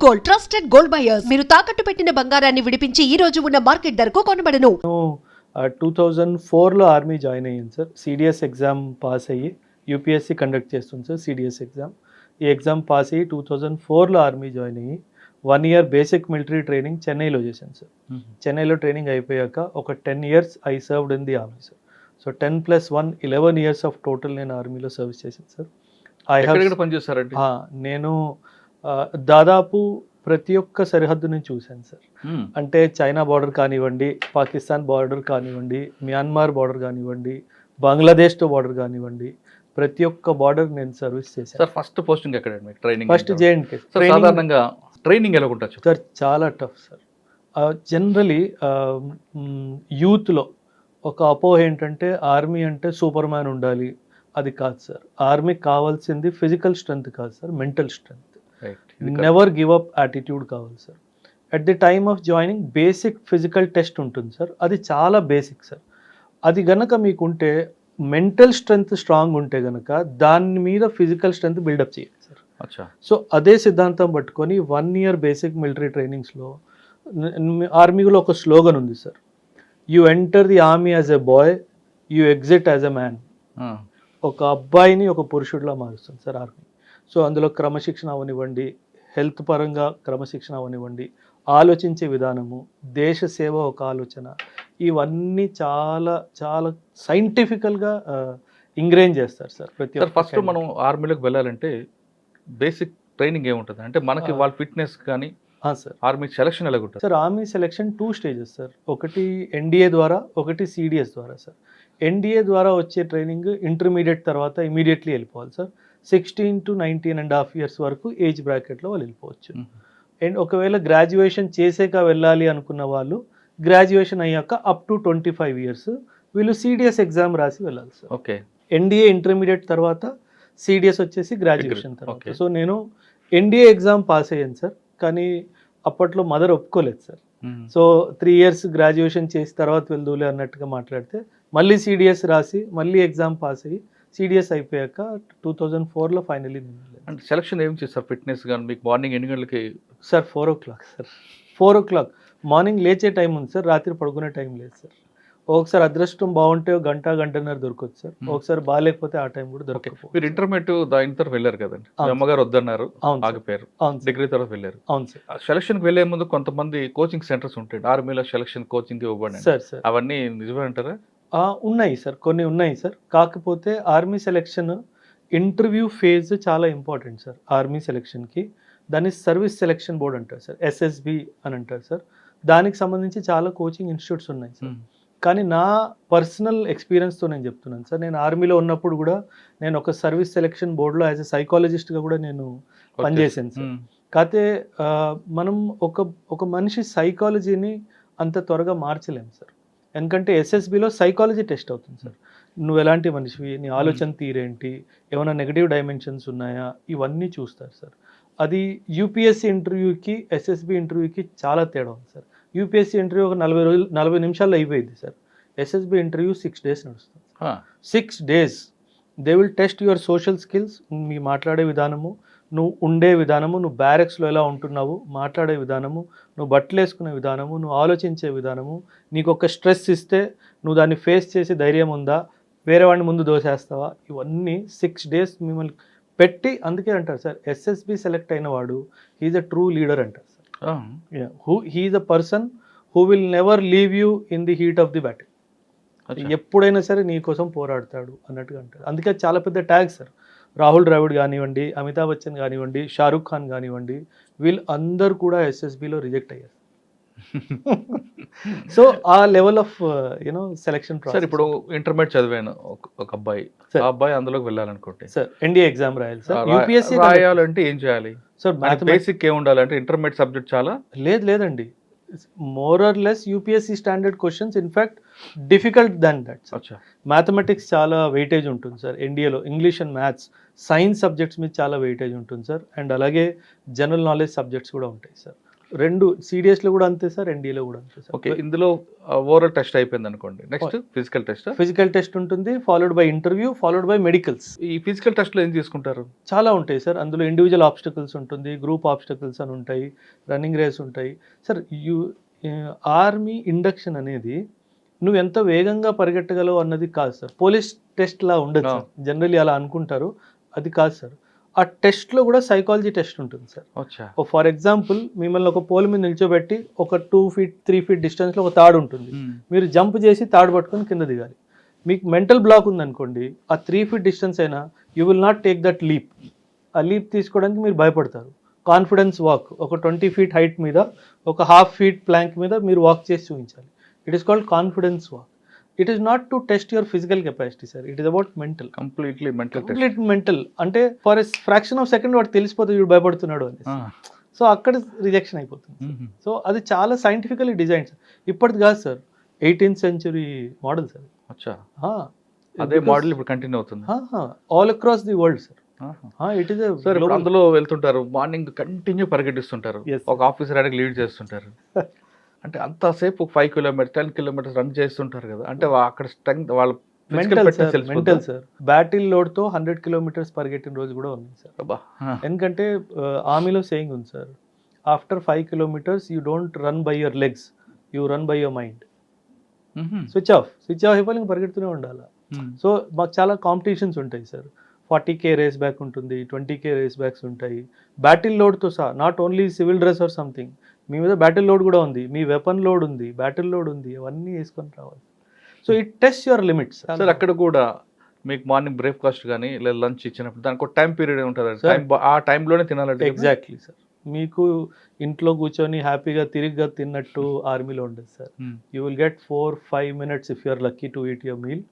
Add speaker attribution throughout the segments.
Speaker 1: Gold, trusted gold buyers. మీరు తాకట్టు పెట్టిన బంగారాన్ని విడిపించి ఈ రోజు ఉన్న మార్కెట్ ధరకు కొనబడను.
Speaker 2: 2004లో ఆర్మీ జాయిన్ అయ్యాను సార్. సిడిఎస్ ఎగ్జామ్ పాస్ అయ్యి యూపీఎస్సీ కండక్ట్ చేస్తుంది సార్ సిడిఎస్ ఎగ్జామ్. ఈ ఎగ్జామ్ పాస్ అయ్యి 2004లో ఆర్మీ జాయిన్ అయ్యి 1 year బేసిక్ మిలిటరీ ట్రైనింగ్ చెన్నైలో చేశాను సార్. చెన్నైలో ట్రైనింగ్ అయిపోయాక ఒక 10 years I served in the army sir. So 10+1 11 years of total నేను ఆర్మీలో సర్వీస్ చేశాను సార్.
Speaker 3: పనిచేస్తారండి
Speaker 2: నేను దాదాపు ప్రతి ఒక్క సరిహద్దు నుంచి చూశాను సార్. అంటే చైనా బార్డర్ కానివ్వండి, పాకిస్తాన్ బార్డర్ కానివ్వండి, మ్యాన్మార్ బార్డర్ కానివ్వండి, బంగ్లాదేశ్తో బార్డర్ కానివ్వండి, ప్రతి ఒక్క బార్డర్ నేను సర్వీస్ చేశాను
Speaker 3: సార్. ఫస్ట్ పోస్టింగ్ ఎక్కడ మీకు ట్రైనింగ్?
Speaker 2: ఫస్ట్ జేఎండ్కే.
Speaker 3: సాధారణంగా ట్రైనింగ్ ఎలా ఉంటుంది
Speaker 2: సార్? చాలా టఫ్ సార్. జనరలీ యూత్లో ఒక అపోహ ఏంటంటే ఆర్మీ అంటే సూపర్ మ్యాన్ ఉండాలి. అది కాదు సార్. ఆర్మీకి కావాల్సింది ఫిజికల్ స్ట్రెంగ్త్ కాదు sir, mental strength. Never give up attitude కావాలి sir. At the time of joining basic physical test ఉంటుంది సార్. అది చాలా బేసిక్ సార్. అది గనక మీకుంటే మెంటల్ స్ట్రెంగ్త్ స్ట్రాంగ్ ఉంటే గనక దాని మీద ఫిజికల్ స్ట్రెంగ్త్ బిల్డప్ చేయాలి సార్. సో అదే సిద్ధాంతం పట్టుకొని 1 year బేసిక్ మిలిటరీ ట్రైనింగ్స్లో ఆర్మీలో ఒక స్లోగన్ ఉంది sir. You enter the army as a boy, you exit as a man. ఒక అబ్బాయిని ఒక పురుషుడిలా మారుస్తుంది సార్ ఆర్మీ. సో అందులో క్రమశిక్షణ అవనివ్వండి, హెల్త్ పరంగా క్రమశిక్షణ అవనివ్వండి, ఆలోచించే విధానము, దేశ సేవ ఒక ఆలోచన, ఇవన్నీ చాలా చాలా సైంటిఫికల్గా ఇంగ్రేన్ చేస్తారు సార్ ప్రతి ఒక్క.
Speaker 3: ఫస్ట్ మనం ఆర్మీలోకి వెళ్ళాలంటే బేసిక్ ట్రైనింగ్ ఏముంటుంది అంటే మనకి వాళ్ళ ఫిట్నెస్ కానీ
Speaker 2: సార్
Speaker 3: ఆర్మీ సెలక్షన్ ఎలా ఉంటుంది
Speaker 2: sir? Army selection 2 stages sir. ఒకటి ఎన్డీఏ ద్వారా, ఒకటి సిడిఎస్ ద్వారా సార్. ఎన్డీఏ ద్వారా వచ్చే ట్రైనింగ్ ఇంటర్మీడియట్ తర్వాత ఇమీడియట్లీ వెళ్ళిపోవాలి సార్. 16 to 19.5 years వరకు ఏజ్ బ్రాకెట్లో వాళ్ళు వెళ్ళిపోవచ్చు. అండ్ ఒకవేళ గ్రాడ్యుయేషన్ చేసాక వెళ్ళాలి అనుకున్న వాళ్ళు గ్రాడ్యుయేషన్ అయ్యాక అప్ టు 25 years వీళ్ళు సిడిఎస్ ఎగ్జామ్ రాసి వెళ్ళాలి సార్.
Speaker 3: ఓకే.
Speaker 2: ఎన్డీఏ ఇంటర్మీడియట్ తర్వాత సిడిఎస్ వచ్చేసి గ్రాడ్యుయేషన్ తర్వాత. సో నేను ఎన్డీఏ ఎగ్జామ్ పాస్ అయ్యాను సార్. కానీ అప్పట్లో మదర్ ఒప్పుకోలేదు సార్. సో 3 years గ్రాడ్యుయేషన్ చేసి తర్వాత వెళ్దూలే అన్నట్టుగా మాట్లాడితే మళ్ళీ సిడిఎస్ రాసి మళ్ళీ ఎగ్జామ్ పాస్ అయ్యి సిడిఎస్ అయిపోయాక 2004లో ఫైనలీ.
Speaker 3: అంటే సెలక్షన్ ఏం చేస్తారు? ఫిట్నెస్ కానీ మీకు మార్నింగ్ ఎన్ని గంటలకి
Speaker 2: sir? 4 o'clock sir. 4 o'clock morning లేచే టైం ఉంది సార్, రాత్రి పడుకునే టైం లేదు సార్. ఒకసారి అదృష్టం బాగుంటే గంటన్నర దొరకవచ్చు సార్, ఒకసారి బాగాలేకపోతే ఆ టైం కూడా దొరకదు.
Speaker 3: మీరు ఇంటర్మీడియట్ దాని తర్వాత వెళ్ళారు కదండి, అమ్మగారు వద్దన్నారు, ఆగిపోయారు, డిగ్రీ తర్వాత వెళ్ళారు.
Speaker 2: అవును సార్.
Speaker 3: సెలక్షన్ వెళ్లే ముందు కొంతమంది కోచింగ్ సెంటర్స్ ఉంటాయి ఆర్మీలో, సెలక్షన్ కోచింగ్ ఇవ్వబడి
Speaker 2: సార్. సార్
Speaker 3: అవన్నీ నిజమే అంటారా?
Speaker 2: ఉన్నాయి సార్, కొన్ని ఉన్నాయి సార్. కాకపోతే ఆర్మీ సెలక్షన్ ఇంటర్వ్యూ ఫేజ్ చాలా ఇంపార్టెంట్ సార్ ఆర్మీ సెలక్షన్కి. దాన్ని సర్వీస్ సెలక్షన్ బోర్డ్ అంటారు సార్, ఎస్ఎస్బి అని అంటారు సార్. దానికి సంబంధించి చాలా కోచింగ్ ఇన్స్టిట్యూట్స్ ఉన్నాయి సార్. కానీ నా పర్సనల్ ఎక్స్పీరియన్స్తో నేను చెప్తున్నాను సార్. నేను ఆర్మీలో ఉన్నప్పుడు కూడా నేను ఒక సర్వీస్ సెలక్షన్ బోర్డులో యాజ్ ఎ సైకాలజిస్ట్గా కూడా నేను పనిచేశాను సార్. కాకపోతే మనం ఒక మనిషి సైకాలజీని అంత త్వరగా మార్చలేము సార్. ఎందుకంటే ఎస్ఎస్బిలో సైకాలజీ టెస్ట్ అవుతుంది సార్. నువ్వు ఎలాంటి మనిషివి, నీ ఆలోచన తీరేంటి, ఏమైనా నెగటివ్ డైమెన్షన్స్ ఉన్నాయా, ఇవన్నీ చూస్తారు సార్. అది యూపీఎస్సీ ఇంటర్వ్యూకి ఎస్ఎస్బి ఇంటర్వ్యూకి చాలా తేడా ఉంది సార్. యూపీఎస్సీ ఇంటర్వ్యూ ఒక 40 నిమిషాల్లో అయిపోయింది సార్. ఎస్ఎస్బి ఇంటర్వ్యూ 6 days నడుస్తుంది. 6 days they will test your social skills. మీ మాట్లాడే విధానము, నువ్వు ఉండే విధానము, నువ్వు బ్యారెక్స్లో ఎలా ఉంటున్నావు, మాట్లాడే విధానము, నువ్వు బట్టలు వేసుకునే విధానము, నువ్వు ఆలోచించే విధానము, నీకు ఒక స్ట్రెస్ ఇస్తే నువ్వు దాన్ని ఫేస్ చేసే ధైర్యం ఉందా, వేరే వాడిని ముందు దోసేస్తావా, ఇవన్నీ 6 days మిమ్మల్ని పెట్టి. అందుకే అంటారు సార్ ఎస్ఎస్బి సెలెక్ట్ అయిన వాడు హీఈస్ అ ట్రూ లీడర్ అంటారు sir. He's a person who will never leave you in the heat of the battle. ఎప్పుడైనా సరే నీ కోసం పోరాడతాడు అన్నట్టుగా అంటారు. అందుకే చాలా పెద్ద ట్యాగ్ సార్. రాహుల్ ద్రావిడ్ కానివ్వండి, అమితాబ్ బచ్చన్ కానివ్వండి, షారుఖ్ ఖాన్ కానివ్వండి, వీళ్ళు అందరు కూడా ఎస్ఎస్బిలో రిజెక్ట్ అయ్యారు. సో ఆ లెవెల్ ఆఫ్ సెలక్షన్ ప్రాసెస్.
Speaker 3: ఇప్పుడు ఇంటర్మీడియట్ చదివాను ఒక అబ్బాయి, ఆ అబ్బాయి అందులోకి వెళ్ళాలనుకుంటే
Speaker 2: సార్ ఎన్డీఏ ఎగ్జామ్ రాయాలి సార్. యూపీఎస్సీ
Speaker 3: రాయాలంటే ఏం చేయాలి
Speaker 2: సార్?
Speaker 3: బేసిక్ ఏం ఉండాలంటే ఇంటర్మీడియట్ సబ్జెక్ట్ చాలా
Speaker 2: లేదండి. More or less UPSC standard questions, in fact difficult than that. Mathematics చాలా వెయిటేజ్ ఉంటుంది సార్ ఎన్డీఏలో. English and maths, science subjects మీద చాలా వెయిటేజ్ ఉంటుంది సార్. అండ్ అలాగే జనరల్ నాలెడ్జ్ సబ్జెక్ట్స్ కూడా ఉంటాయి సార్. రెండు CDS లో కూడా అంతే సార్, NDA లో కూడా అంతే
Speaker 3: ఓకే,
Speaker 2: సార్.
Speaker 3: ఇందులో ఓవరాల్ టెస్ట్ అయిపోయింది అనుకోండి, next physical test.
Speaker 2: Physical test ఉంటుంది, followed by interview, followed by medicals.
Speaker 3: ఈ ఫిజికల్ టెస్ట్ లో ఏం తీసుకుంటారు?
Speaker 2: చాలా ఉంటాయి సార్. అందులో ఇండివిజువల్ ఆబ్స్టకల్స్ ఉంటుంది, గ్రూప్ ఆబ్స్టకల్స్ అని ఉంటాయి, రన్నింగ్ రేస్ ఉంటాయి సార్. ఆర్మీ ఇండక్షన్ అనేది నువ్వు ఎంత వేగంగా పరిగెట్టగలవు అన్నది కాదు సార్. పోలీస్ టెస్ట్ లా ఉండదు సార్, జనరల్లీ అలా అనుకుంటారు, అది కాదు సార్. ఆ టెస్ట్లో కూడా సైకాలజీ టెస్ట్ ఉంటుంది సార్.
Speaker 3: అచ్చా.
Speaker 2: ఫర్ ఎగ్జాంపుల్ మిమ్మల్ని ఒక పోల్ మీద నిల్చోబెట్టి ఒక 2 feet 3 feet డిస్టెన్స్లో ఒక తాడు ఉంటుంది, మీరు జంప్ చేసి తాడు పట్టుకొని కింద దిగాలి. మీకు మెంటల్ బ్లాక్ ఉందనుకోండి, ఆ 3 feet డిస్టెన్స్ అయినా you will not take that leap. ఆ లీప్ తీసుకోవడానికి మీరు భయపడతారు. కాన్ఫిడెన్స్ వాక్, ఒక 20 feet హైట్ మీద ఒక 1/2 feet ప్లాంక్ మీద మీరు వాక్ చేసి చూపించాలి. It is called confidence walk. It is not to test your physical capacity sir, it is about mental.
Speaker 3: Completely mental test.
Speaker 2: Complete mental. అంటే for a fraction of second వాడు తెలిసిపోతుంది వీడు భయపడుతున్నాడు అని. సో అక్కడ రిజెక్షన్ అయిపోతుంది. సో అది చాలా సైంటిఫికలీ డిజైన్ సార్. ఇప్పటిది కాదు sir, 18th century model sir.
Speaker 3: అచ్చా. అదే మోడల్ ఇప్పుడు కంటిన్యూ అవుతుంది
Speaker 2: all across the world sir. It is
Speaker 3: sir. ఇప్పుడు అందులో వెళ్తుంటారు, మార్నింగ్ కంటిన్యూ పరిగెట్టిస్తుంటారు, ఒక ఆఫీసర్ అడిగి లీడ్ చేస్తుంటారు. అంటే అంతసేపు 5 kilometers 10 kilometers రన్ చేస్తుంటారు కదా, అంటే అక్కడ స్ట్రెంగ్త్ వాళ్ళ
Speaker 2: మెంటల్ సార్. బ్యాటిల్ లోడ్ తో 100 kilometers పరిగెట్టిన రోజు కూడా ఉంది సార్. ఎందుకంటే ఆర్మీలో సేయింగ్ ఉంది sir, after 5 kilometers you don't run by your legs, you run by your mind. Switch off అయిపోయి ఇంకా పరిగెడుతూనే ఉండాలి. సో మాకు చాలా కాంపిటీషన్స్ ఉంటాయి సార్. 40K రేస్ బ్యాక్ ఉంటుంది, 20K రేస్ బ్యాక్స్ ఉంటాయి, బ్యాటిల్ లోడ్తో సహా. Not only civil dress or something, మీ మీద బ్యాటిల్ లోడ్ కూడా ఉంది, మీ వెపన్ లోడ్ ఉంది, బ్యాటిల్ లోడ్ ఉంది, అవన్నీ వేసుకొని రావాలి. So it test your limits
Speaker 3: sir. అక్కడ కూడా మీకు మార్నింగ్ బ్రేక్ఫాస్ట్ కానీ లేదా లంచ్ ఇచ్చినప్పుడు దానికి ఒక టైం పీరియడ్ ఉంటుంది, ఆ టైంలోనే తినాలంటే.
Speaker 2: Exactly sir. మీకు ఇంట్లో కూర్చొని హ్యాపీగా తిరిగ్గా తిన్నట్టు ఆర్మీలో ఉండదు sir. You will get 4-5 minutes if you're lucky to eat your meal.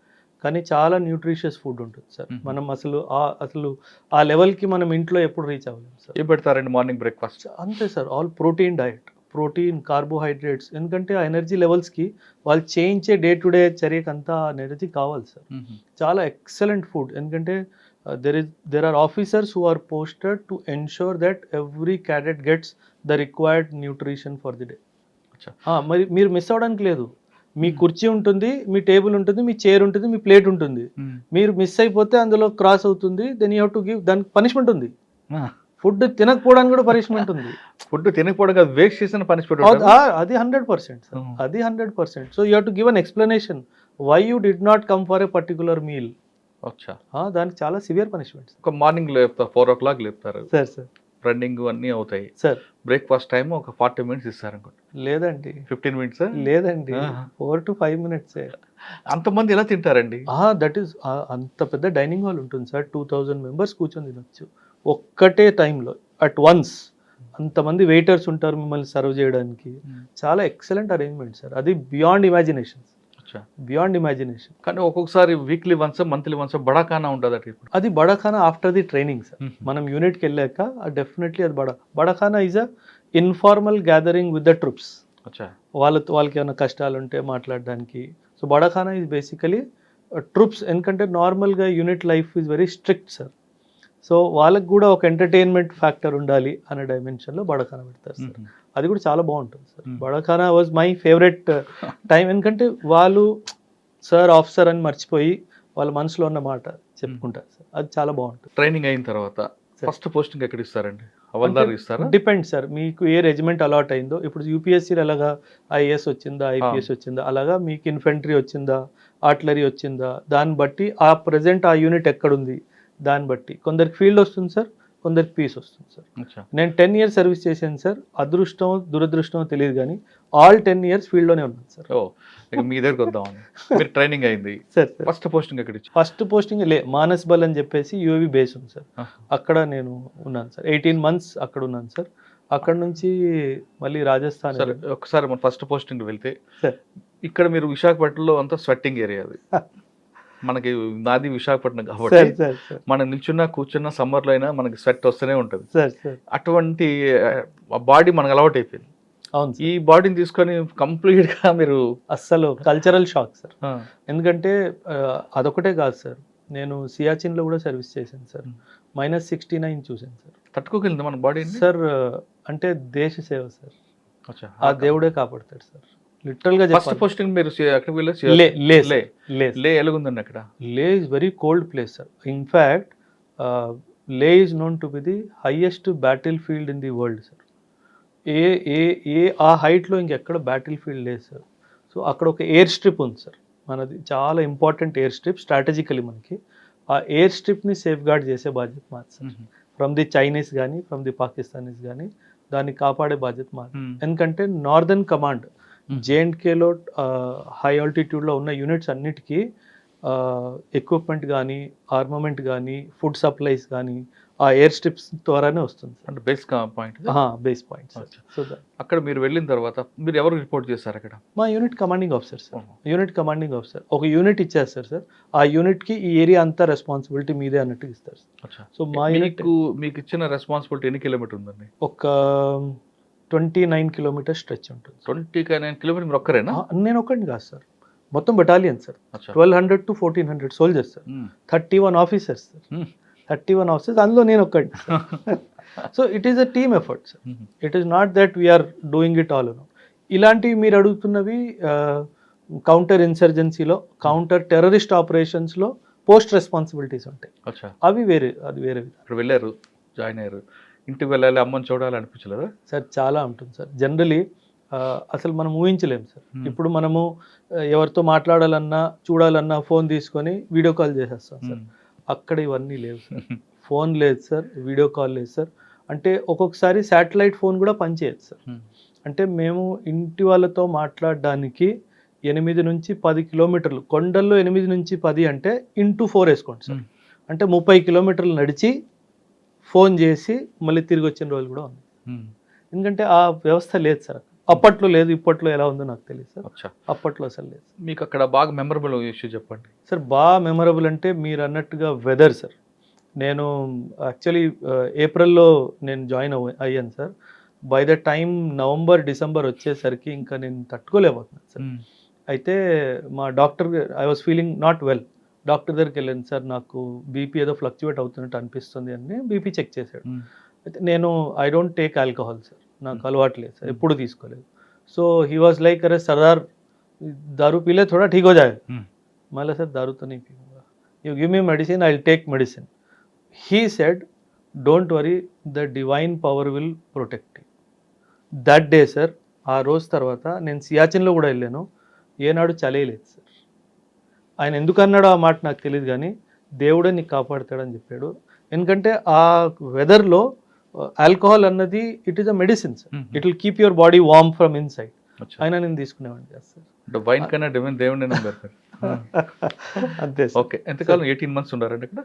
Speaker 2: కానీ చాలా న్యూట్రిషియస్ ఫుడ్ ఉంటుంది సార్. మనం అసలు ఆ లెవెల్కి మనం ఇంట్లో ఎప్పుడు రీచ్ అవ్వలేము సార్.
Speaker 3: ఏం పెడతారండి మార్నింగ్ బ్రేక్ఫాస్ట్?
Speaker 2: అంతే sir, all protein diet, protein, carbohydrates. ఎందుకంటే ఆ ఎనర్జీ లెవెల్స్కి వాళ్ళు చేయించే డే టు డే చర్యకి అంతా ఎనర్జీ కావాలి సార్. చాలా ఎక్సలెంట్ ఫుడ్. ఎందుకంటే there are officers who are posted to ensure that every cadet gets the required nutrition for the day. మరి మీరు మిస్ అవ్వడానికి లేదు. మీ కుర్చీ ఉంటుంది, మీ టేబుల్ ఉంటుంది, మీ చైర్ ఉంటుంది, మీ ప్లేట్ ఉంటుంది. మీరు మిస్ అయిపోతే అందులో క్రాస్ అవుతుంది, then you have to give, దానికి పనిష్మెంట్ ఉంది. ఫుడ్ తినకపోవడానికి కూడా పనిష్మెంట్ ఉంది.
Speaker 3: ఫుడ్ తినకపోవడం కాదు, వేస్ట్ చేసిన పనిష్మెంట్
Speaker 2: అది 100% సార్, అది 100%. So you have to give an explanation why you did not come for a particular meal. దానికి చాలా సివియర్ పనిష్మెంట్.
Speaker 3: ఒక మార్నింగ్ లేపుతారు, 4 o'clock లేపుతారు
Speaker 2: సార్.
Speaker 3: రన్నింగ్ అన్నీ అవుతాయి
Speaker 2: సార్.
Speaker 3: బ్రేక్ఫాస్ట్ టైం ఒక 40 minutes ఇస్తారు అనుకోండి.
Speaker 2: లేదండి,
Speaker 3: 15 minutes.
Speaker 2: లేదండి, 4 to 5 minutes.
Speaker 3: అంతమంది ఎలా తింటారండి?
Speaker 2: దట్ ఈస్ అంత పెద్ద డైనింగ్ హాల్ ఉంటుంది సార్, 2000 members కూర్చొని తినొచ్చు ఒక్కటే టైంలో అట్ వన్స్. అంతమంది వెయిటర్స్ ఉంటారు మిమ్మల్ని సర్వ్ చేయడానికి. చాలా ఎక్సలెంట్ అరేంజ్మెంట్ సార్. అది బియాండ్ ఇమాజినేషన్, బియాండ్ ఇమాజినేషన్.
Speaker 3: కానీ ఒక్కొక్కసారి weekly once monthly once barakhana ఉంటుంది అటు.
Speaker 2: అది barakhana after the training sir. మనం యూనిట్కి వెళ్ళాక డెఫినెట్లీ అది barakhana is a informal gathering with the troops. వాళ్ళకి ఏమైనా కష్టాలు ఉంటే మాట్లాడడానికి. So barakhana is basically troops. ఎందుకంటే నార్మల్గా unit life is very strict sir. So వాళ్ళకి కూడా ఒక ఎంటర్టైన్మెంట్ ఫ్యాక్టర్ ఉండాలి అనే డైమెన్షన్లో బడాఖానా పెడతారు సార్. అది కూడా చాలా బాగుంటుంది sir. Barakhana was my favourite time. ఎందుకంటే వాళ్ళు సార్ ఆఫీసర్ అని మర్చిపోయి వాళ్ళ మనసులో ఉన్న మాట చెప్పుకుంటారు సార్. అది చాలా బాగుంటుంది.
Speaker 3: ట్రైనింగ్ అయిన తర్వాత ఫస్ట్ పోస్టింగ్ ఎక్కడ ఇస్తారండి? హవల్దార్ ఇస్తారా?
Speaker 2: డిపెండ్ సార్, మీకు ఏ రెజిమెంట్ అలాట్ అయిందో. ఇప్పుడు యూపీఎస్సీలో ఎలాగా ఐఏఎస్ వచ్చిందా, ఐపీఎస్ వచ్చిందా, అలాగా మీకు ఇన్ఫెంట్రీ వచ్చిందా, ఆర్టిలరీ వచ్చిందా, దాన్ని బట్టి ఆ ప్రెజెంట్ ఆ యూనిట్ ఎక్కడుంది దాన్ని బట్టి కొందరికి ఫీల్డ్ వస్తుంది సార్, కొందరికి పీస్ వస్తుంది సార్. నేను 10 years సర్వీస్ చేశాను సార్. అదృష్టం దురదృష్టం తెలియదు కానీ ఆల్ 10 years ఫీల్డ్లోనే ఉన్నాను సార్.
Speaker 3: మీ దగ్గరకు వద్దాం. మీరు ట్రైనింగ్ అయింది
Speaker 2: సార్.
Speaker 3: ఫస్ట్ పోస్టింగ్ ఎక్కడ?
Speaker 2: ఫస్ట్ పోస్టింగ్ మానస్ బల్ అని చెప్పేసి యూఏవి బేస్ ఉంది సార్. అక్కడ నేను ఉన్నాను సార్. 18 months అక్కడ ఉన్నాను సార్. అక్కడ నుంచి మళ్ళీ రాజస్థాన్.
Speaker 3: సార్ ఒకసారి మన ఫస్ట్ పోస్టింగ్ వెళ్తే సార్, ఇక్కడ మీరు విశాఖపట్నంలో అంతా స్వెట్టింగ్ ఏరియా. అది మనకి నాది విశాఖపట్నం కాబట్టి మనం నిల్చున్నా కూర్చున్నా సమ్మర్లో అయినా మనకి స్వెట్ వస్తూనే ఉంటుంది. అటువంటి బాడీ మనకు అలవాటు అయిపోయింది. ఈ బాడీని తీసుకొని కంప్లీట్ గా మీరు
Speaker 2: అస్సలు కల్చరల్ షాక్ సార్. ఎందుకంటే అదొకటే కాదు సార్, నేను సియాచిన్ లో కూడా సర్వీస్ చేశాను సార్. -69 చూసాను సార్.
Speaker 3: తట్టుకోగలిగింది మన బాడీ
Speaker 2: సార్. అంటే దేశ సేవ సార్,
Speaker 3: అచ్చా.
Speaker 2: ఆ దేవుడే కాపాడతాడు సార్, లిటరల్ గా
Speaker 3: ఫస్ట్
Speaker 2: చెప్పాలి.
Speaker 3: పోస్టింగ్ మీరు ఎక్కడికి
Speaker 2: లే
Speaker 3: వెళ్ళారు?
Speaker 2: లే
Speaker 3: లే.
Speaker 2: లే
Speaker 3: లే ఎలాగుందండి అక్కడ?
Speaker 2: Leh is very cold place sir. In fact Leh is known to be the highest battle field in the world sir. ఏ ఏ ఏ ఆ హైట్లో ఇంకెక్కడ బ్యాటిల్ ఫీల్డ్ లేదు సార్. సో అక్కడ ఒక ఎయిర్ స్ట్రిప్ ఉంది సార్, మనది చాలా ఇంపార్టెంట్ ఎయిర్ స్ట్రిప్ స్ట్రాటజికలీ మనకి. ఆ ఎయిర్ స్ట్రిప్ని సేఫ్ గార్డ్ చేసే బాధ్యత మాది సార్. ఫ్రమ్ ది చైనీస్ కానీ ఫ్రమ్ ది పాకిస్తానీస్ కానీ దాన్ని కాపాడే బాధ్యత మాది. ఎందుకంటే నార్దర్న్ కమాండ్ జేఎండ్కేలో హై ఆల్టిట్యూడ్లో ఉన్న యూనిట్స్ అన్నిటికీ ఎక్విప్మెంట్ కానీ ఆర్మమెంట్ కానీ ఫుడ్ సప్లైస్ కానీ ఆ ఎయిర్ స్ట్రిప్స్ ద్వారానే వస్తుంది సార్.
Speaker 3: అంటే base point.
Speaker 2: Base point sir. So
Speaker 3: అక్కడ మీరు వెళ్ళిన తర్వాత మీరు ఎవరు రిపోర్ట్ చేశారు అక్కడ?
Speaker 2: మా unit commanding officer sir. Unit commanding officer ఒక యూనిట్ ఇచ్చేస్తారు సార్. ఆ యూనిట్కి ఈ ఏరియా అంతా రెస్పాన్సిబిలిటీ మీదే అన్నట్టు ఇస్తారు సార్. సో మా యూనిట్
Speaker 3: మీకు ఇచ్చిన రెస్పాన్సిబిలిటీ ఎన్ని కిలోమీటర్ ఉందండి?
Speaker 2: ఒక 29 కిలోమీటర్ స్ట్రెచ్ ఉంటుంది.
Speaker 3: 29 కిలోమీటర్ మీరు ఒక్కరేనా?
Speaker 2: నేను ఒక్కడిని కాదు సార్, మొత్తం battalion sir. 1200 to 1400 soldiers sir, 31 officers sir, 31 officers, అందులో నేను ఒక్కడిని. So it is a team effort sir. It is not that we're doing it all. ఇలాంటివి మీరు అడుగుతున్నవి కౌంటర్ ఇన్సర్జెన్సీలో, కౌంటర్ టెర్రరిస్ట్ ఆపరేషన్స్లో పోస్ట్ రెస్పాన్సిబిలిటీస్ ఉంటాయి. అవి వేరే, అది వేరే.
Speaker 3: ఇప్పుడు వెళ్ళారు, జాయిన్ అయ్యారు, ఇంటికి వెళ్ళాలి, అమ్మని చూడాలి అనిపించలేదా
Speaker 2: సార్? చాలా ఉంటుంది సార్. జనరలీ అసలు మనం ఊహించలేము సార్. ఇప్పుడు మనము ఎవరితో మాట్లాడాలన్నా చూడాలన్నా ఫోన్ తీసుకొని వీడియో కాల్ చేసేస్తాం సార్. అక్కడ ఇవన్నీ లేవు సార్. ఫోన్ లేదు సార్, వీడియో కాల్ లేదు సార్. అంటే ఒక్కొక్కసారి శాటిలైట్ ఫోన్ కూడా పనిచేయదు సార్. అంటే మేము ఇంటి వాళ్ళతో మాట్లాడడానికి 8 నుంచి 10 కిలోమీటర్లు, కొండల్లో 8 నుంచి 10 అంటే ఇంటూ 4 వేసుకోండి సార్. అంటే 30 కిలోమీటర్లు నడిచి ఫోన్ చేసి మళ్ళీ తిరిగి వచ్చిన రోజులు కూడా ఉంది. ఎందుకంటే ఆ వ్యవస్థ లేదు సార్. అప్పట్లో లేదు, ఇప్పట్లో ఎలా ఉందో నాకు తెలియదు సార్. అప్పట్లో అసలు లేదు.
Speaker 3: మీకు అక్కడ బాగా మెమరబుల్ ఇష్యూ చెప్పండి
Speaker 2: సార్. బాగా మెమరబుల్ అంటే మీరు అన్నట్టుగా వెదర్ సార్. నేను యాక్చువల్లీ ఏప్రిల్లో నేను జాయిన్ అయ్యాను sir. By the time November December వచ్చేసరికి ఇంకా నేను తట్టుకోలేకపోతున్నాను సార్. అయితే మా doctor, I was feeling not well, doctor దగ్గరికి వెళ్ళాను సార్. నాకు బీపీ ఏదో ఫ్లక్చువేట్ అవుతున్నట్టు అనిపిస్తుంది అని బీపీ చెక్ చేశాడు. అయితే నేను I don't take alcohol sir, నాకు అలవాటు లేదు సార్, ఎప్పుడు తీసుకోలేదు. సో హీ వాజ్ లైక్ అరే సర్దార్ दारू पी ले थोड़ा ठीक हो जाएगा. मैं सर दारू तो नहीं पीऊँगा, you give me medicine, I will take medicine. He said, don't worry, the divine power will protect you. That day sir, ఆ రోజు తర్వాత నేను సియాచిన్లో కూడా వెళ్ళాను, ఏనాడు చలేయలేదు సార్. ఆయన ఎందుకు అన్నాడో ఆ మాట నాకు తెలియదు, కానీ దేవుడే నీకు కాపాడుతాడని చెప్పాడు. ఎందుకంటే ఆ వెదర్లో ఆల్కహాల్ అన్నది it is a medicine sir. It will keep your body warm from inside. అయినా నేను తీసుకునేవాడిని కదా సార్.
Speaker 3: వైన్ కన్నా దేవుడే నమ్మారు
Speaker 2: అంతే.
Speaker 3: ఓకే, ఎంతకాలం? 18 months ఉండారండి ఇక్కడ?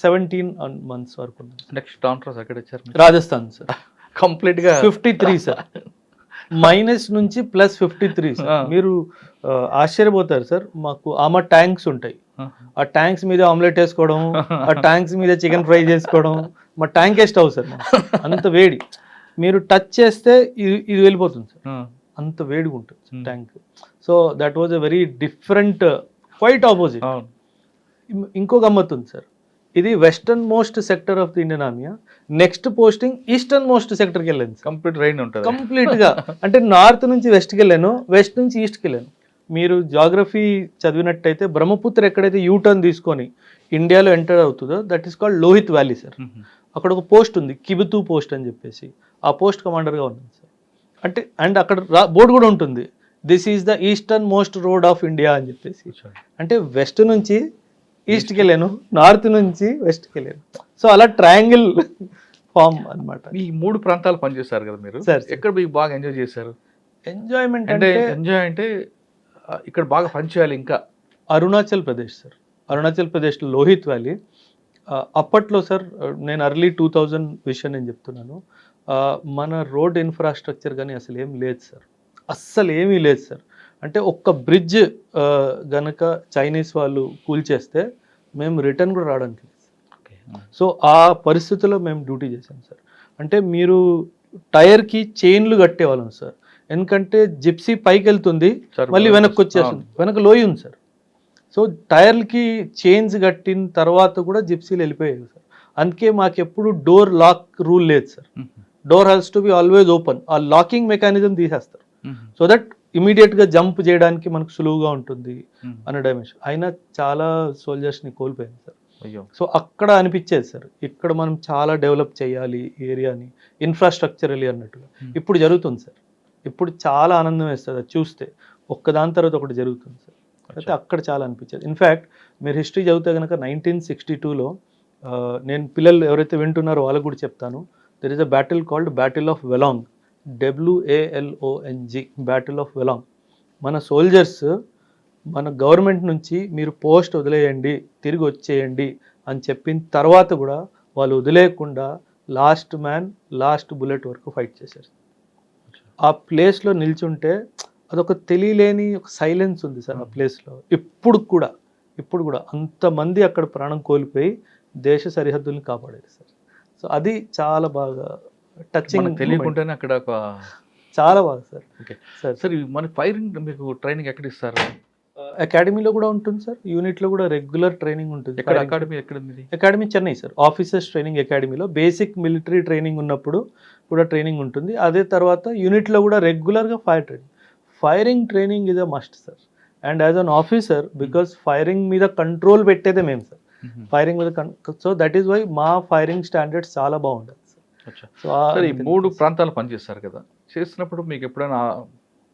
Speaker 2: 17 months వరకు.
Speaker 3: నెక్స్ట్ ట్రాన్స్ఫర్ ఎక్కడ ఇచ్చారు?
Speaker 2: రాజస్థాన్ సార్.
Speaker 3: కంప్లీట్ గా
Speaker 2: 53 సార్, మైనస్ నుంచి ప్లస్ 53 సార్. మీరు ఆశ్చర్యపోతారు సార్. మాకు ఆమె ట్యాంక్స్ ఉంటాయి, ఆ ట్యాంక్స్ మీద ఆమ్లెట్ వేసుకోవడం, ఆ ట్యాంక్స్ మీద చికెన్ ఫ్రై చేసుకోవడం. మా ట్యాంకే స్టవ్ సార్, అంత వేడి. మీరు టచ్ చేస్తే ఇది వెళ్ళిపోతుంది సార్, అంత వేడిగా ఉంటుంది tank. So that was a very different, quite opposite. ఇంకో గమ్మత్తు ఉంది సార్. ఇది western most sector of the Indian army. Next posting eastern most సెక్టర్కి వెళ్ళాను.
Speaker 3: కంప్లీట్ రైన్ ఉంటుంది
Speaker 2: కంప్లీట్ గా. అంటే నార్త్ నుంచి వెస్ట్కి వెళ్ళాను, వెస్ట్ నుంచి ఈస్ట్కి వెళ్ళాను. మీరు జాగ్రఫీ చదివినట్టయితే బ్రహ్మపుత్ర ఎక్కడైతే యూటర్న్ తీసుకొని ఇండియాలో ఎంటర్ అవుతుందో that is called Lohit valley sir. అక్కడ ఒక పోస్ట్ ఉంది, కిబితూ పోస్ట్ అని చెప్పేసి. ఆ పోస్ట్ కమాండర్గా ఉన్నాను సార్. అంటే అండ్ అక్కడ బోర్డు కూడా ఉంటుంది, this is the eastern most road of India అని చెప్పేసి. అంటే వెస్ట్ నుంచి ఈస్ట్కి వెళ్ళాను, నార్త్ నుంచి వెస్ట్కి వెళ్ళాను. సో అలా ట్రయాంగిల్ ఫామ్ అనమాట.
Speaker 3: ఈ 3 ప్రాంతాలు పనిచేస్తారు కదా మీరు సార్, ఎక్కడ మీకు బాగా ఎంజాయ్ చేశారు?
Speaker 2: ఎంజాయ్మెంట్
Speaker 3: అంటే ఇక్కడ బాగా పనిచేయాలి ఇంకా.
Speaker 2: అరుణాచల్ ప్రదేశ్ సార్. అరుణాచల్ ప్రదేశ్లో లోహిత్ వ్యాలీ. అప్పట్లో సార్, నేను ఎర్లీ 2000 విషయం నేను చెప్తున్నాను. మన రోడ్ ఇన్ఫ్రాస్ట్రక్చర్ కానీ అసలు ఏం లేదు సార్, అస్సలు ఏమీ లేదు సార్. అంటే ఒక్క బ్రిడ్జ్ గనక చైనీస్ వాళ్ళు కూల్చేస్తే మేము రిటర్న్ కూడా రావడానికి లేదు. సో ఆ పరిస్థితుల్లో మేము డ్యూటీ చేసాం సార్. అంటే మీరు టైర్కి చైన్లు కట్టేవాళ్ళం సార్, ఎందుకంటే జిప్సీ పైకి వెళ్తుంది మళ్ళీ వెనక్కి వచ్చేస్తుంది, వెనక లోయ ఉంది సార్. సో టైర్లకి చైన్స్ కట్టిన తర్వాత కూడా జిప్సీలు వెళ్ళిపోయాయి సార్. అందుకే మాకు ఎప్పుడు డోర్ లాక్ రూల్ లేదు sir. Door has to be always open. ఆ లాకింగ్ మెకానిజం తీసేస్తారు సో దట్ ఇమీడియట్గా జంప్ చేయడానికి మనకు సులువుగా ఉంటుంది అనే డైమెన్షన్. అయినా చాలా సోల్జర్స్ని కోల్పోయింది సార్.
Speaker 3: అయ్యో.
Speaker 2: సో అక్కడ అనిపించేది సార్, ఇక్కడ మనం చాలా డెవలప్ చేయాలి ఏరియాని ఇన్ఫ్రాస్ట్రక్చరలీ అన్నట్టుగా. ఇప్పుడు జరుగుతుంది సార్, ఇప్పుడు చాలా ఆనందం వేస్తుంది అది చూస్తే, ఒక్కదాని తర్వాత ఒకటి జరుగుతుంది సార్. అయితే అక్కడ చాలా అనిపించేది. ఇన్ఫ్యాక్ట్ మీరు హిస్టరీ చదివితే కనుక 1962లో నేను పిల్లలు ఎవరైతే వింటున్నారో వాళ్ళకు కూడా చెప్తాను, there is a battle called battle of Walong, WALONG, battle of Walong. మన సోల్జర్స్ మన గవర్నమెంట్ నుంచి మీరు పోస్ట్ వదిలేయండి, తిరిగి వచ్చేయండి అని చెప్పిన తర్వాత కూడా వాళ్ళు వదిలేయకుండా లాస్ట్ మ్యాన్ లాస్ట్ బుల్లెట్ వరకు ఫైట్ చేశారు. ఆ ప్లేస్లో నిల్చుంటే అదొక తెలియలేని ఒక సైలెన్స్ ఉంది సార్ ఆ ప్లేస్లో. ఇప్పుడు కూడా అంతమంది అక్కడ ప్రాణం కోల్పోయి దేశ సరిహద్దుల్ని కాపాడారు సార్. సో అది చాలా బాగా టచింగ్,
Speaker 3: తెలియకుండానే అక్కడ ఒక
Speaker 2: చాలా బాగా సార్.
Speaker 3: ఓకే
Speaker 2: సార్
Speaker 3: సార్, మన ఫైరింగ్ మీకు ట్రైనింగ్ ఎక్కడ ఇస్తారు?
Speaker 2: అకాడమీలో కూడా ఉంటుంది సార్, యూనిట్లో కూడా రెగ్యులర్ ట్రైనింగ్ ఉంటుంది.
Speaker 3: ఎక్కడ అకాడమీ ఎక్కడ మీది?
Speaker 2: Academy Chennai sir, officers training అకాడమీలో బేసిక్ మిలిటరీ ట్రైనింగ్ ఉన్నప్పుడు కూడా ట్రైనింగ్ ఉంటుంది. అదే తర్వాత యూనిట్లో కూడా రెగ్యులర్గా firing training is a must sir. And as an officer, because firing మీద కంట్రోల్ పెట్టేదే మేము సార్, ఫైరింగ్ మీద. సో దట్ ఈస్ వై మా ఫైరింగ్ స్టాండర్డ్స్ చాలా బాగుంటుంది సార్. సో
Speaker 3: సార్, ఈ 3 ప్రాంతాలు పనిచేస్తారు కదా, చేసినప్పుడు మీకు ఎప్పుడైనా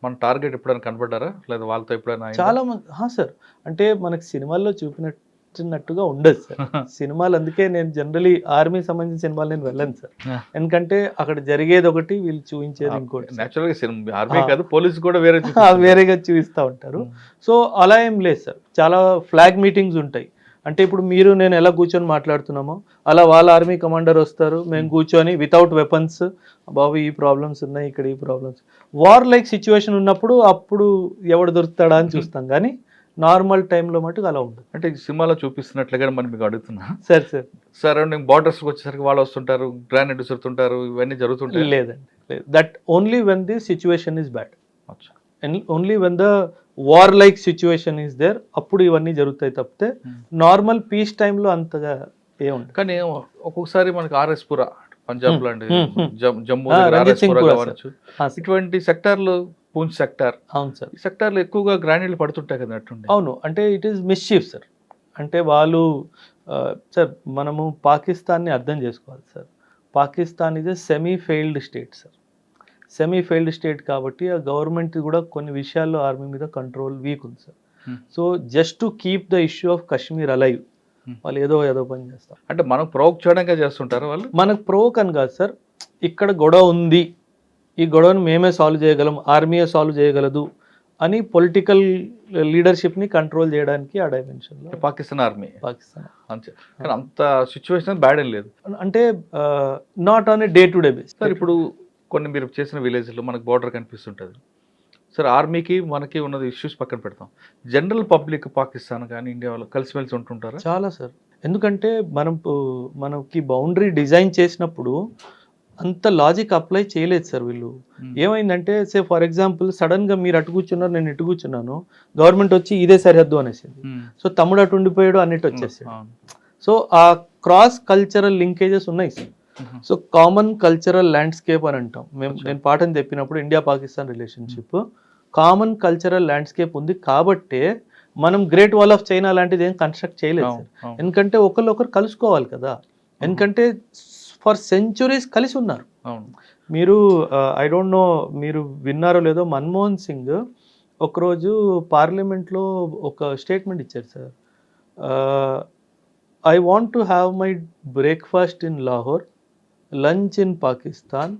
Speaker 3: మన టార్గెట్ ఎప్పుడైనా కనబడ్డారా, లేదా వాళ్ళతో ఎప్పుడైనా?
Speaker 2: చాలా మంది సార్, అంటే మనకి సినిమాల్లో చూపినట్టుగా ఉండదు సార్ సినిమాలు. అందుకే నేను జనరలీ ఆర్మీ సంబంధించిన సినిమాలు నేను వెళ్ళను సార్, ఎందుకంటే అక్కడ జరిగేది ఒకటి, వీళ్ళు చూపించేది ఇంకోటి.
Speaker 3: నేచురల్గా ఆర్మీ కాదు, పోలీసు కూడా
Speaker 2: వేరేగా చూపిస్తూ ఉంటారు. సో అలా ఏం లేదు సార్, చాలా ఫ్లాగ్ మీటింగ్స్ ఉంటాయి. అంటే ఇప్పుడు మీరు నేను ఎలా కూర్చొని మాట్లాడుతున్నామో అలా వాళ్ళ ఆర్మీ కమాండర్ వస్తారు, మేము కూర్చొని వితౌట్ వెపన్స్, బాబు ఈ ప్రాబ్లమ్స్ ఉన్నాయి, ఇక్కడ ఈ ప్రాబ్లమ్స్, వార్ లైక్ సిచ్యువేషన్ ఉన్నప్పుడు అప్పుడు ఎవడు దొరుకుతాడా అని చూస్తాం, కానీ నార్మల్ టైంలో మటుకు అలా ఉంటుంది.
Speaker 3: అంటే సినిమాలో చూపిస్తున్నట్లుగా మనం మీకు అడుగుతున్నా
Speaker 2: సార్
Speaker 3: సరౌండింగ్ బార్డర్స్కి వచ్చేసరికి వాళ్ళు వస్తుంటారు, గ్రానైడ్ విసురుతుంటారు, ఇవన్నీ జరుగుతుంటాయి?
Speaker 2: లేదండి, లేదు. That only when the situation is bad, only when the war like situation is there, అప్పుడు ఇవన్నీ జరుగుతాయి తప్పితే నార్మల్ పీస్ టైంలో అంతగా ఏముంది.
Speaker 3: కానీ ఒక్కొక్కసారి మనకి ఆర్ఎస్పుర పంజాబ్ లాంటి జమ్మూ కావచ్చు, ఇటువంటి సెక్టార్లు, పూంచ్ సెక్టార్,
Speaker 2: అవును సార్,
Speaker 3: ఈ సెక్టార్లో ఎక్కువగా గ్రానైడ్లు పడుతుంటాయి కదా అట్టుండే.
Speaker 2: అవును, అంటే ఇట్ ఈస్ మిస్చీఫ్ సార్. అంటే వాళ్ళు సార్, మనము పాకిస్తాన్ని అర్థం చేసుకోవాలి sir. Pakistan is a semi failed state sir. Semi failed state కాబట్టి ఆ గవర్నమెంట్ కూడా కొన్ని విషయాల్లో ఆర్మీ మీద కంట్రోల్ వీక్ ఉంది sir. So just to keep the issue of Kashmir alive వాళ్ళు ఏదో పని చేస్తారు.
Speaker 3: అంటే మనం ప్రొవోక్ చేయడంగా చేస్తుంటారు వాళ్ళు.
Speaker 2: మనకు ప్రొవోక్ అని కాదు సార్, ఇక్కడ గొడవ ఉంది, ఈ గొడవను మేమే సాల్వ్ చేయగలం, ఆర్మీయే సాల్వ్ చేయగలదు అని పొలిటికల్ లీడర్షిప్ని కంట్రోల్ చేయడానికి ఆ డైమెన్షన్లో
Speaker 3: పాకిస్తాన్ ఆర్మీ
Speaker 2: అంతే.
Speaker 3: కానీ అంత సిచ్యువేషన్ బ్యాడ్ ఏం లేదు,
Speaker 2: అంటే not on a day to day base
Speaker 3: sir. ఇప్పుడు కొన్ని మీరు చేసిన విలేజ్లో మనకు బార్డర్ కనిపిస్తుంటుంది సార్, ఆర్మీకి మనకి ఉన్నది ఇష్యూస్ పక్కన పెడతాం, జనరల్ పబ్లిక్ పాకిస్తాన్ కానీ ఇండియా వాళ్ళు కలిసిమెలిసి ఉంటుంటారా?
Speaker 2: చాలా సార్, ఎందుకంటే మనకి బౌండరీ డిజైన్ చేసినప్పుడు అంత లాజిక్ అప్లై చేయలేదు సార్ వీళ్ళు. ఏమైందంటే సే ఫర్ ఎగ్జాంపుల్ సడన్గా మీరు అటు కూర్చున్నారు, నేను ఇటు కూర్చున్నాను, గవర్నమెంట్ వచ్చి ఇదే సరిహద్దు అనేసింది, సో తమ్ముడు అటు ఉండిపోయాడు అన్నిటి వచ్చేసాడు. సో ఆ క్రాస్ కల్చరల్ లింకేజెస్ ఉన్నాయి sir. So common cultural landscape అని అంటాం నేను పాఠం చెప్పినప్పుడు, India Pakistan relationship common cultural landscape ఉంది కాబట్టే మనం గ్రేట్ వాల్ ఆఫ్ చైనా లాంటిది ఏం కన్స్ట్రక్ట్ చేయలేదు సార్. ఎందుకంటే ఒకరు కలుసుకోవాలి కదా, ఎందుకంటే ఫర్ సెంచురీస్ కలిసి ఉన్నారు. మీరు ఐ డోంట్ నో మీరు విన్నారో లేదో, మన్మోహన్ సింగ్ ఒకరోజు పార్లమెంట్లో ఒక స్టేట్మెంట్ ఇచ్చారు sir, I want to have my breakfast in Lahore, lunch in Pakistan,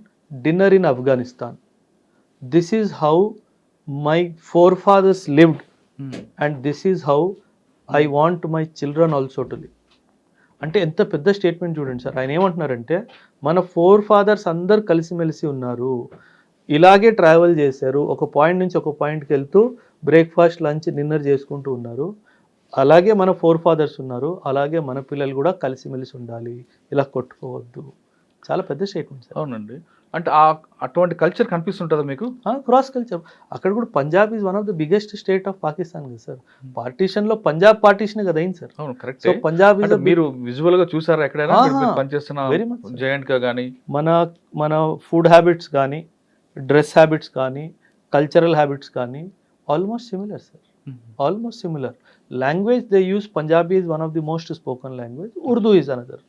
Speaker 2: dinner in Afghanistan. This is how my forefathers lived and this is how I want my children also to live. అంటే ఎంత పెద్ద statement చూడండి sir. ఆయన ఏమంటున్నారంటే మన four fathers అందరు కలిసిమెలిసి ఉన్నారు, ఇలాగే ట్రావెల్ చేశారు, ఒక పాయింట్ నుంచి ఒక పాయింట్కి వెళ్తూ బ్రేక్ఫాస్ట్ లంచ్ డిన్నర్ చేసుకుంటూ ఉన్నారు, అలాగే మన ఫోర్ ఫాదర్స్ ఉన్నారు, అలాగే మన పిల్లలు కూడా కలిసిమెలిసి ఉండాలి, ఇలా కొట్టుకోవద్దు. చాలా పెద్ద స్టేట్మెంట్ సార్.
Speaker 3: అవునండి. అంటే అటువంటి కల్చర్ కనిపిస్తుంటుందా మీకు?
Speaker 2: Cross culture. అక్కడ కూడా Punjab is one of the biggest state of Pakistan కదా సార్. పార్టీషన్లో పంజాబ్ పార్టీషన్ కదా అయింది సార్.
Speaker 3: అవును, కరెక్ట్.
Speaker 2: సో పంజాబ్ ఈజ్
Speaker 3: మీరు విజువల్ గా చూసారా ఎక్కడైనా
Speaker 2: ఆహా,
Speaker 3: మీరు పనిచేస్తున్న
Speaker 2: very much, sir.
Speaker 3: జయంట్ గా కానీ?
Speaker 2: మన ఫుడ్ హ్యాబిట్స్ కానీ, డ్రెస్ హ్యాబిట్స్ కానీ, కల్చరల్ హ్యాబిట్స్ కానీ almost similar sir. Almost similar. Language they use Punjabi is one of the most spoken language, Urdu is another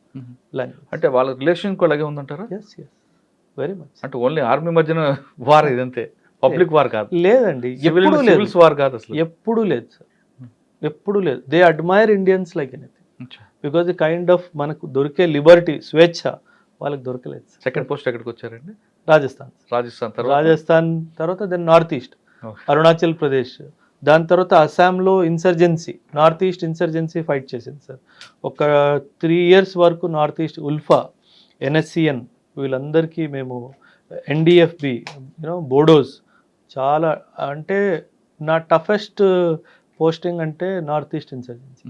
Speaker 2: language.
Speaker 3: అంటే వాళ్ళ రిలేషన్ కూడా అలాగే ఉందంటారా?
Speaker 2: Yes yes, very much.
Speaker 3: అంటే ఓన్లీ ఆర్మీ మధ్యన వార్ ఇదంతే, పబ్లిక్ వార్ కాదు?
Speaker 2: లేదండి, ఎప్పుడూ లేదు.
Speaker 3: సివిల్స్ వార్ కాదు అసలు?
Speaker 2: ఎప్పుడూ లేదు సార్, ఎప్పుడూ లేదు. They admire Indians like anything because the kind of మనకు దొరికే లిబర్టీ, స్వేచ్ఛ వాళ్ళకి దొరకలేదు.
Speaker 3: సెకండ్ పోస్ట్ ఎక్కడికి వచ్చారండి?
Speaker 2: రాజస్థాన్. రాజస్థాన్ తర్వాత then north east, Arunachal Pradesh, దాని తర్వాత అస్సాంలో insurgency, north east insurgency fight చేసింది సార్. ఒక 3 years వరకు నార్త్ ఈస్ట్ ఉల్ఫా, ఎన్ఎస్సిఎన్ వీళ్ళందరికీ మేము, ఎన్డిఎఫ్బి, బోడోస్, చాలా అంటే నా టఫెస్ట్ పోస్టింగ్ అంటే north east insurgency,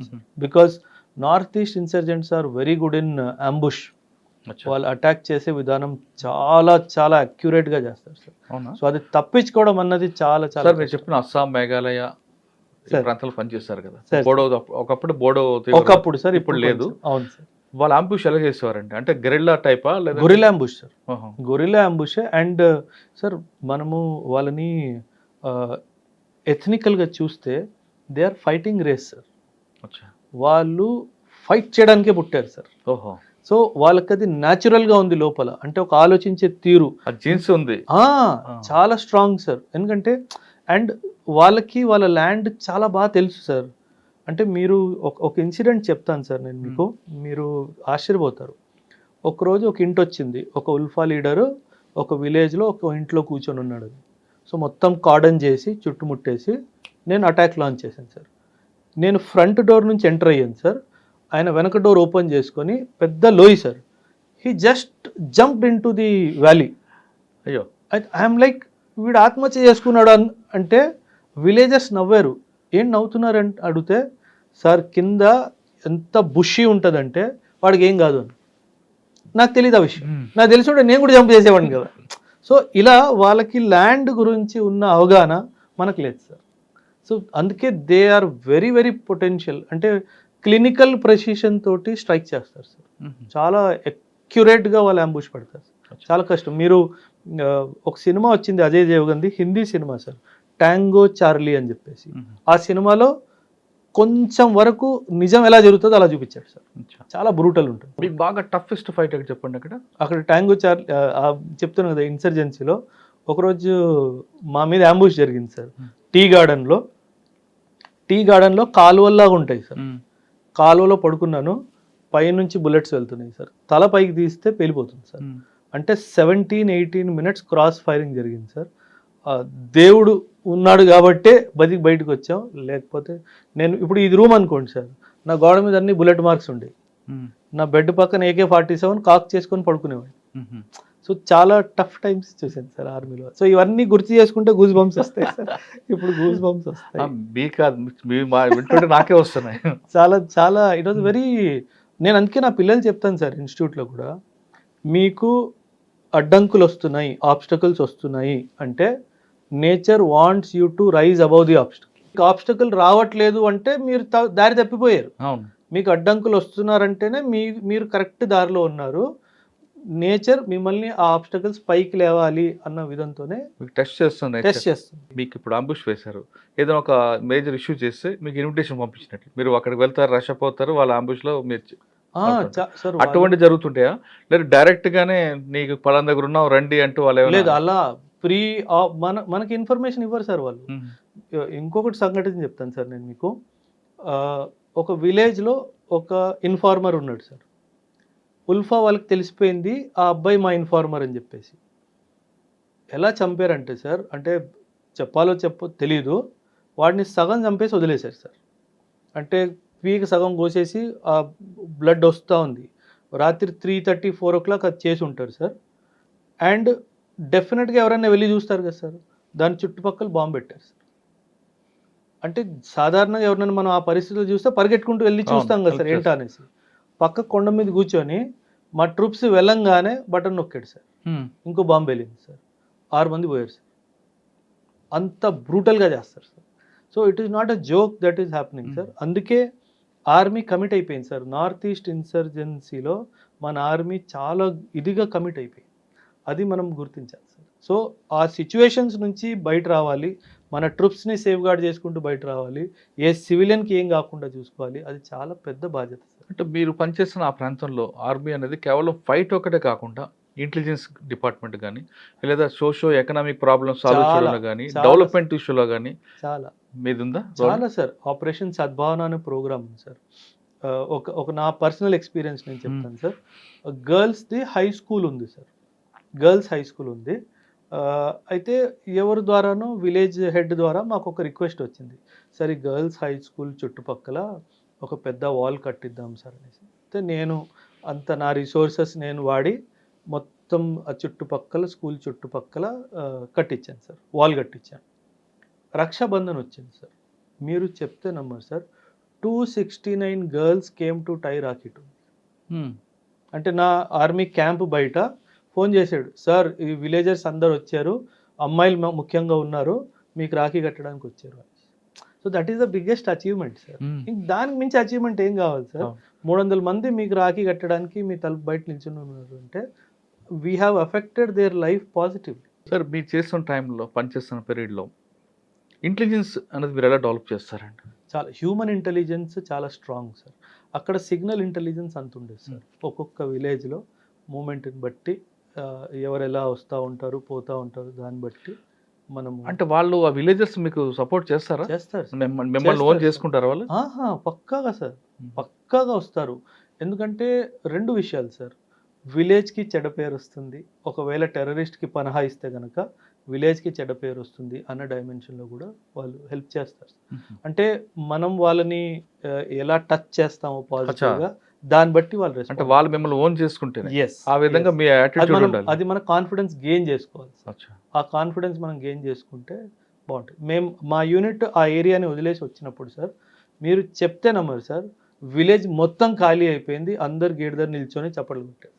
Speaker 2: because north east insurgents are very good in ambush. వాళ్ళు అటాక్ చేసే విధానం చాలా చాలా అక్యురేట్ గా చేస్తారు సార్. సో అది తప్పించుకోవడం అన్నది చాలా చాలా.
Speaker 3: మీరు చెప్పిన అస్సాం, మేఘాలయ ప్రాంతాలు పనిచేస్తారు కదా, బోడో ఒకప్పుడు బోడో
Speaker 2: ఒకప్పుడు సార్,
Speaker 3: ఇప్పుడు లేదు.
Speaker 2: అవును సార్.
Speaker 3: వాళ్ళ అంబుష్ ఎలా చేసేవారంటే, అంటే గెరిల్లా టైపా లేదా?
Speaker 2: Guerrilla ambush sir, guerrilla ambush. And sir మనము వాళ్ళని ఎథనికల్గా చూస్తే they are fighting race sir. వాళ్ళు ఫైట్ చేయడానికే పుట్టారు సార్.
Speaker 3: ఓహో.
Speaker 2: సో వాళ్ళకి అది న్యాచురల్గా ఉంది లోపల, అంటే ఒక ఆలోచించే తీరు,
Speaker 3: జీన్స్ ఉంది,
Speaker 2: చాలా స్ట్రాంగ్ సార్. ఎందుకంటే అండ్ వాళ్ళకి వాళ్ళ ల్యాండ్ చాలా బాగా తెలుసు సార్. అంటే మీరు ఒక ఇన్సిడెంట్ చెప్తాను సార్ నేను మీకు, మీరు ఆశ్చర్యపోతారు. ఒకరోజు ఒక ఇంటి వచ్చింది, ఒక ఉల్ఫా లీడరు ఒక విలేజ్లో ఒక ఇంట్లో కూర్చొని ఉన్నాడు. సో మొత్తం కార్డన్ చేసి చుట్టుముట్టేసి నేను అటాక్ లాంచ్ చేశాను సార్. నేను ఫ్రంట్ డోర్ నుంచి ఎంటర్ అయ్యాను సార్. ఆయన వెనక డోర్ ఓపెన్ చేసుకొని పెద్ద లోయ్ sir. He just jumped in to the valley.
Speaker 3: అయ్యో,
Speaker 2: ఐఎమ్ లైక్ వీడు ఆత్మహత్య చేసుకున్నాడు అంటే విలేజర్స్ నవ్వారు. ఏం నవ్వుతున్నారు అని అడిగితే, సార్ కింద ఎంత బుషి ఉంటుందంటే వాడికి ఏం కాదు అని. నాకు తెలియదు ఆ విషయం, నాకు తెలిసి ఉంటే నేను కూడా జంప్ చేసేవాడిని కదా. సో ఇలా వాళ్ళకి ల్యాండ్ గురించి ఉన్న అవగాహన మనకు లేదు సార్. సో అందుకే they are very very potential. అంటే క్లినికల్ ప్రెసిషన్ తోటి స్ట్రైక్ చేస్తారు సార్. చాలా అక్యురేట్గా వాళ్ళు అంబుష్ పడతారు సార్. చాలా కష్టం. మీరు ఒక సినిమా వచ్చింది అజయ్ దేవగన్ది, హిందీ సినిమా సార్, ట్యాంగో చార్లీ అని చెప్పేసి. ఆ సినిమాలో కొంచెం వరకు నిజం ఎలా జరుగుతుందో అలా చూపించాడు సార్. చాలా బ్రూటల్ ఉంటుంది.
Speaker 3: మీకు బాగా టఫెస్ట్ ఫైట్ ఎక్కడ చెప్పండి?
Speaker 2: అక్కడ ట్యాంగో చార్లీ చెప్తున్నాను కదా, ఇన్సర్జెన్సీలో ఒకరోజు మా మీద అంబుష్ జరిగింది సార్. టీ గార్డెన్లో కాలువల్లాగా ఉంటాయి సార్. కాలువలో పడుకున్నాను, పైనుంచి బుల్లెట్స్ వెళ్తున్నాయి సార్. తల పైకి తీస్తే పేలిపోతుంది సార్. అంటే 17-18 minutes క్రాస్ ఫైరింగ్ జరిగింది సార్. దేవుడు ఉన్నాడు కాబట్టే బయటకు వచ్చాం. లేకపోతే నేను ఇప్పుడు ఇది రూమ్ అనుకోండి సార్, నా గోడ మీద అన్ని బుల్లెట్ మార్క్స్ ఉండేవి. నా బెడ్ పక్కన AK-47 కాక్ చేసుకొని పడుకునేవాడిని. సో చాలా టఫ్ టైమ్స్ చూసాను సార్ ఆర్మీలో. సో ఇవన్నీ గుర్తు చేసుకుంటే గూస్ బంప్స్ వస్తాయి సార్. ఇప్పుడు గూస్ బంప్స్ వస్తాయి,
Speaker 3: నాకే వస్తున్నాయి.
Speaker 2: చాలా చాలా ఇట్ వాజ్ వెరీ. నేను అందుకే నా పిల్లలు చెప్తాను సార్ ఇన్స్టిట్యూట్లో కూడా, మీకు అడ్డంకులు వస్తున్నాయి, ఆబ్స్టకల్స్ వస్తున్నాయి అంటే nature wants you to rise above the obstacle. Obstacle రావట్లేదు అంటే మీరు దారి తప్పిపోయారు. మీకు అడ్డంకులు వస్తున్నారంటేనే మీరు కరెక్ట్ దారిలో ఉన్నారు. నేచర్ మిమ్మల్ని ఆ ఆబ్స్టకల్స్ పైకి లేవాలి అన్న విధంతోనే
Speaker 3: టెస్ట్ చేస్తుంది. మీకు ఇప్పుడు అంబుష్ వేశారు, ఏదైనా ఒక మేజర్ ఇష్యూ చేస్తే మీకు ఇన్విటేషన్ పంపించినట్లు మీరు అక్కడికి వెళ్తారు, రష్ అయిపోతారు, వాళ్ళ అంబుష్ లో మీరు అటువంటి జరుగుతుంటాయా? లేదు డైరెక్ట్ గానే నీకు పలానా దగ్గర ఉన్నావు రండి అంటూ వాళ్ళు?
Speaker 2: లేదు, అలా ప్రీ మనకి ఇన్ఫర్మేషన్ ఇవ్వరు సార్ వాళ్ళు. ఇంకొకటి సంఘటన చెప్తాను సార్ నేను మీకు. ఒక విలేజ్లో ఒక ఇన్ఫార్మర్ ఉన్నాడు సార్. ఉల్ఫా వాళ్ళకి తెలిసిపోయింది ఆ అబ్బాయి మా ఇన్ఫార్మర్ అని చెప్పేసి. ఎలా చంపారంటే సార్, అంటే చెప్పాలో తెలీదు, వాడిని సగం చంపేసి వదిలేశారు సార్. అంటే పీకి సగం కోసేసి ఆ బ్లడ్ వస్తూ ఉంది. రాత్రి 3:30-4 o'clock అది చేసి ఉంటారు సార్. అండ్ డెఫినెట్గా ఎవరైనా వెళ్ళి చూస్తారు కదా సార్, దాని చుట్టుపక్కల బాంబు పెట్టారు సార్. అంటే సాధారణంగా ఎవరైనా మనం ఆ పరిస్థితులు చూస్తే పరిగెట్టుకుంటూ వెళ్ళి చూస్తాం కదా సార్ ఏంటా అనేసి. పక్క కొండ మీద కూర్చొని మా ట్రూప్స్ వెళ్ళంగానే బటన్ నొక్కాడు సార్. ఇంకో బాంబు వెళ్ళింది సార్, 6 మంది పోయారు సార్. అంత బ్రూటల్గా చేస్తారు sir. So it is not a joke that is happening sir. అందుకే ఆర్మీ కమిట్ అయిపోయింది సార్. నార్త్ ఈస్ట్ ఇన్సర్జెన్సీలో మన ఆర్మీ చాలా ఇదిగా కమిట్ అయిపోయింది. అది మనం గుర్తించాలి సార్. సో ఆ సిచ్యువేషన్స్ నుంచి బయట రావాలి, మన ట్రూప్స్ని సేఫ్ గార్డ్ చేసుకుంటూ బయట రావాలి, ఏ సివిలియన్కి ఏం కాకుండా చూసుకోవాలి. అది చాలా పెద్ద బాధ్యత సార్.
Speaker 3: అంటే మీరు పనిచేస్తున్న ఆ ప్రాంతంలో ఆర్మీ అనేది కేవలం ఫైట్ ఒకటే కాకుండా ఇంటెలిజెన్స్ డిపార్ట్మెంట్ కానీ లేదా సోషో ఎకనామిక్ ప్రాబ్లమ్ సాల్వ్ చేయడంలో కానీ డెవలప్మెంట్ ఇష్యూలో కానీ
Speaker 2: చాలా
Speaker 3: మీది ఉందా?
Speaker 2: చాలా సార్. ఆపరేషన్ సద్భావన అనే ప్రోగ్రామ్ ఉంది సార్. ఒక నా పర్సనల్ ఎక్స్పీరియన్స్ నేను చెప్తాను సార్. గర్ల్స్ది హై స్కూల్ ఉంది సార్, గర్ల్స్ హై స్కూల్ ఉంది. అయితే ఎవరి ద్వారానో విలేజ్ హెడ్ ద్వారా మాకు ఒక రిక్వెస్ట్ వచ్చింది, సరే గర్ల్స్ హై స్కూల్ చుట్టుపక్కల ఒక పెద్ద వాల్ కట్టిద్దాం సార్ అనేసి. అయితే నేను అంత నా రిసోర్సెస్ నేను వాడి మొత్తం ఆ చుట్టుపక్కల స్కూల్ చుట్టుపక్కల కట్టించాను సార్, వాల్ కట్టించాను. రక్షాబంధన్ వచ్చింది సార్, మీరు చెప్తే నమ్మరు sir, 269 girls came to tie rakhi to. అంటే నా ఆర్మీ క్యాంప్ బయట ఫోన్ చేశాడు, సార్ ఈ విలేజర్స్ అందరు వచ్చారు, అమ్మాయిలు ముఖ్యంగా ఉన్నారు, మీకు రాఖీ కట్టడానికి వచ్చారు. So that is the biggest achievement sir. దానికి మించి అచీవ్మెంట్ ఏం కావాలి సార్? 300 మంది మీకు రాఖీ కట్టడానికి మీ తలుపు బయట నిల్చుని ఉన్నారు అంటే we have affected their life positively.
Speaker 3: Sir మీరు చేస్తున్న టైంలో పనిచేస్తున్న పీరియడ్లో ఇంటెలిజెన్స్ అనేది మీరు ఎలా డెవలప్ చేస్తారండి?
Speaker 2: చాలా హ్యూమన్ ఇంటెలిజెన్స్ చాలా స్ట్రాంగ్ సార్. అక్కడ సిగ్నల్ ఇంటెలిజెన్స్ అంత ఉండేది సార్. ఒక్కొక్క విలేజ్లో మూమెంట్ని బట్టి ఎవరు ఎలా వస్తూ ఉంటారు పోతూ ఉంటారు, దాన్ని బట్టి మనం
Speaker 3: అంటే వాళ్ళు ఆ విలేజెస్ మీకు సపోర్ట్ చేస్తారా?
Speaker 2: చేస్తారు,
Speaker 3: మిమ్మల్ని ఓన్ చేసుకుంటారా వాళ్ళు?
Speaker 2: పక్కాగా సార్, పక్కాగా వస్తారు. ఎందుకంటే 2 విషయాలు సార్, విలేజ్కి చెడ్డ పేరు వస్తుంది, ఒకవేళ టెర్రరిస్ట్కి పనహా ఇస్తే కనుక విలేజ్కి చెడ్డ పేరు వస్తుంది అన్న డైమెన్షన్లో కూడా వాళ్ళు హెల్ప్ చేస్తారు. అంటే మనం వాళ్ళని ఎలా టచ్ చేస్తామో పాజిటివ్గా దాన్ని బట్టి వాళ్ళు
Speaker 3: అంటే వాళ్ళు మిమ్మల్ని ఓన్ చేసుకుంటే ఆ విధంగా మీ యాటిట్యూడ్ ఉండాలి.
Speaker 2: అది మన కాన్ఫిడెన్స్ గెయిన్ చేసుకోవాలి. ఆ కాన్ఫిడెన్స్ మనం గెయిన్ చేసుకుంటే బాగుంటుంది. మేము మా యూనిట్ ఆ ఏరియాని వదిలేసి వచ్చినప్పుడు సార్, మీరు చెప్తే నమ్మరు సార్, విలేజ్ మొత్తం ఖాళీ అయిపోయింది, అందరు గేట్ దగ్గర నిల్చొని చప్పట్లు కొట్టారు,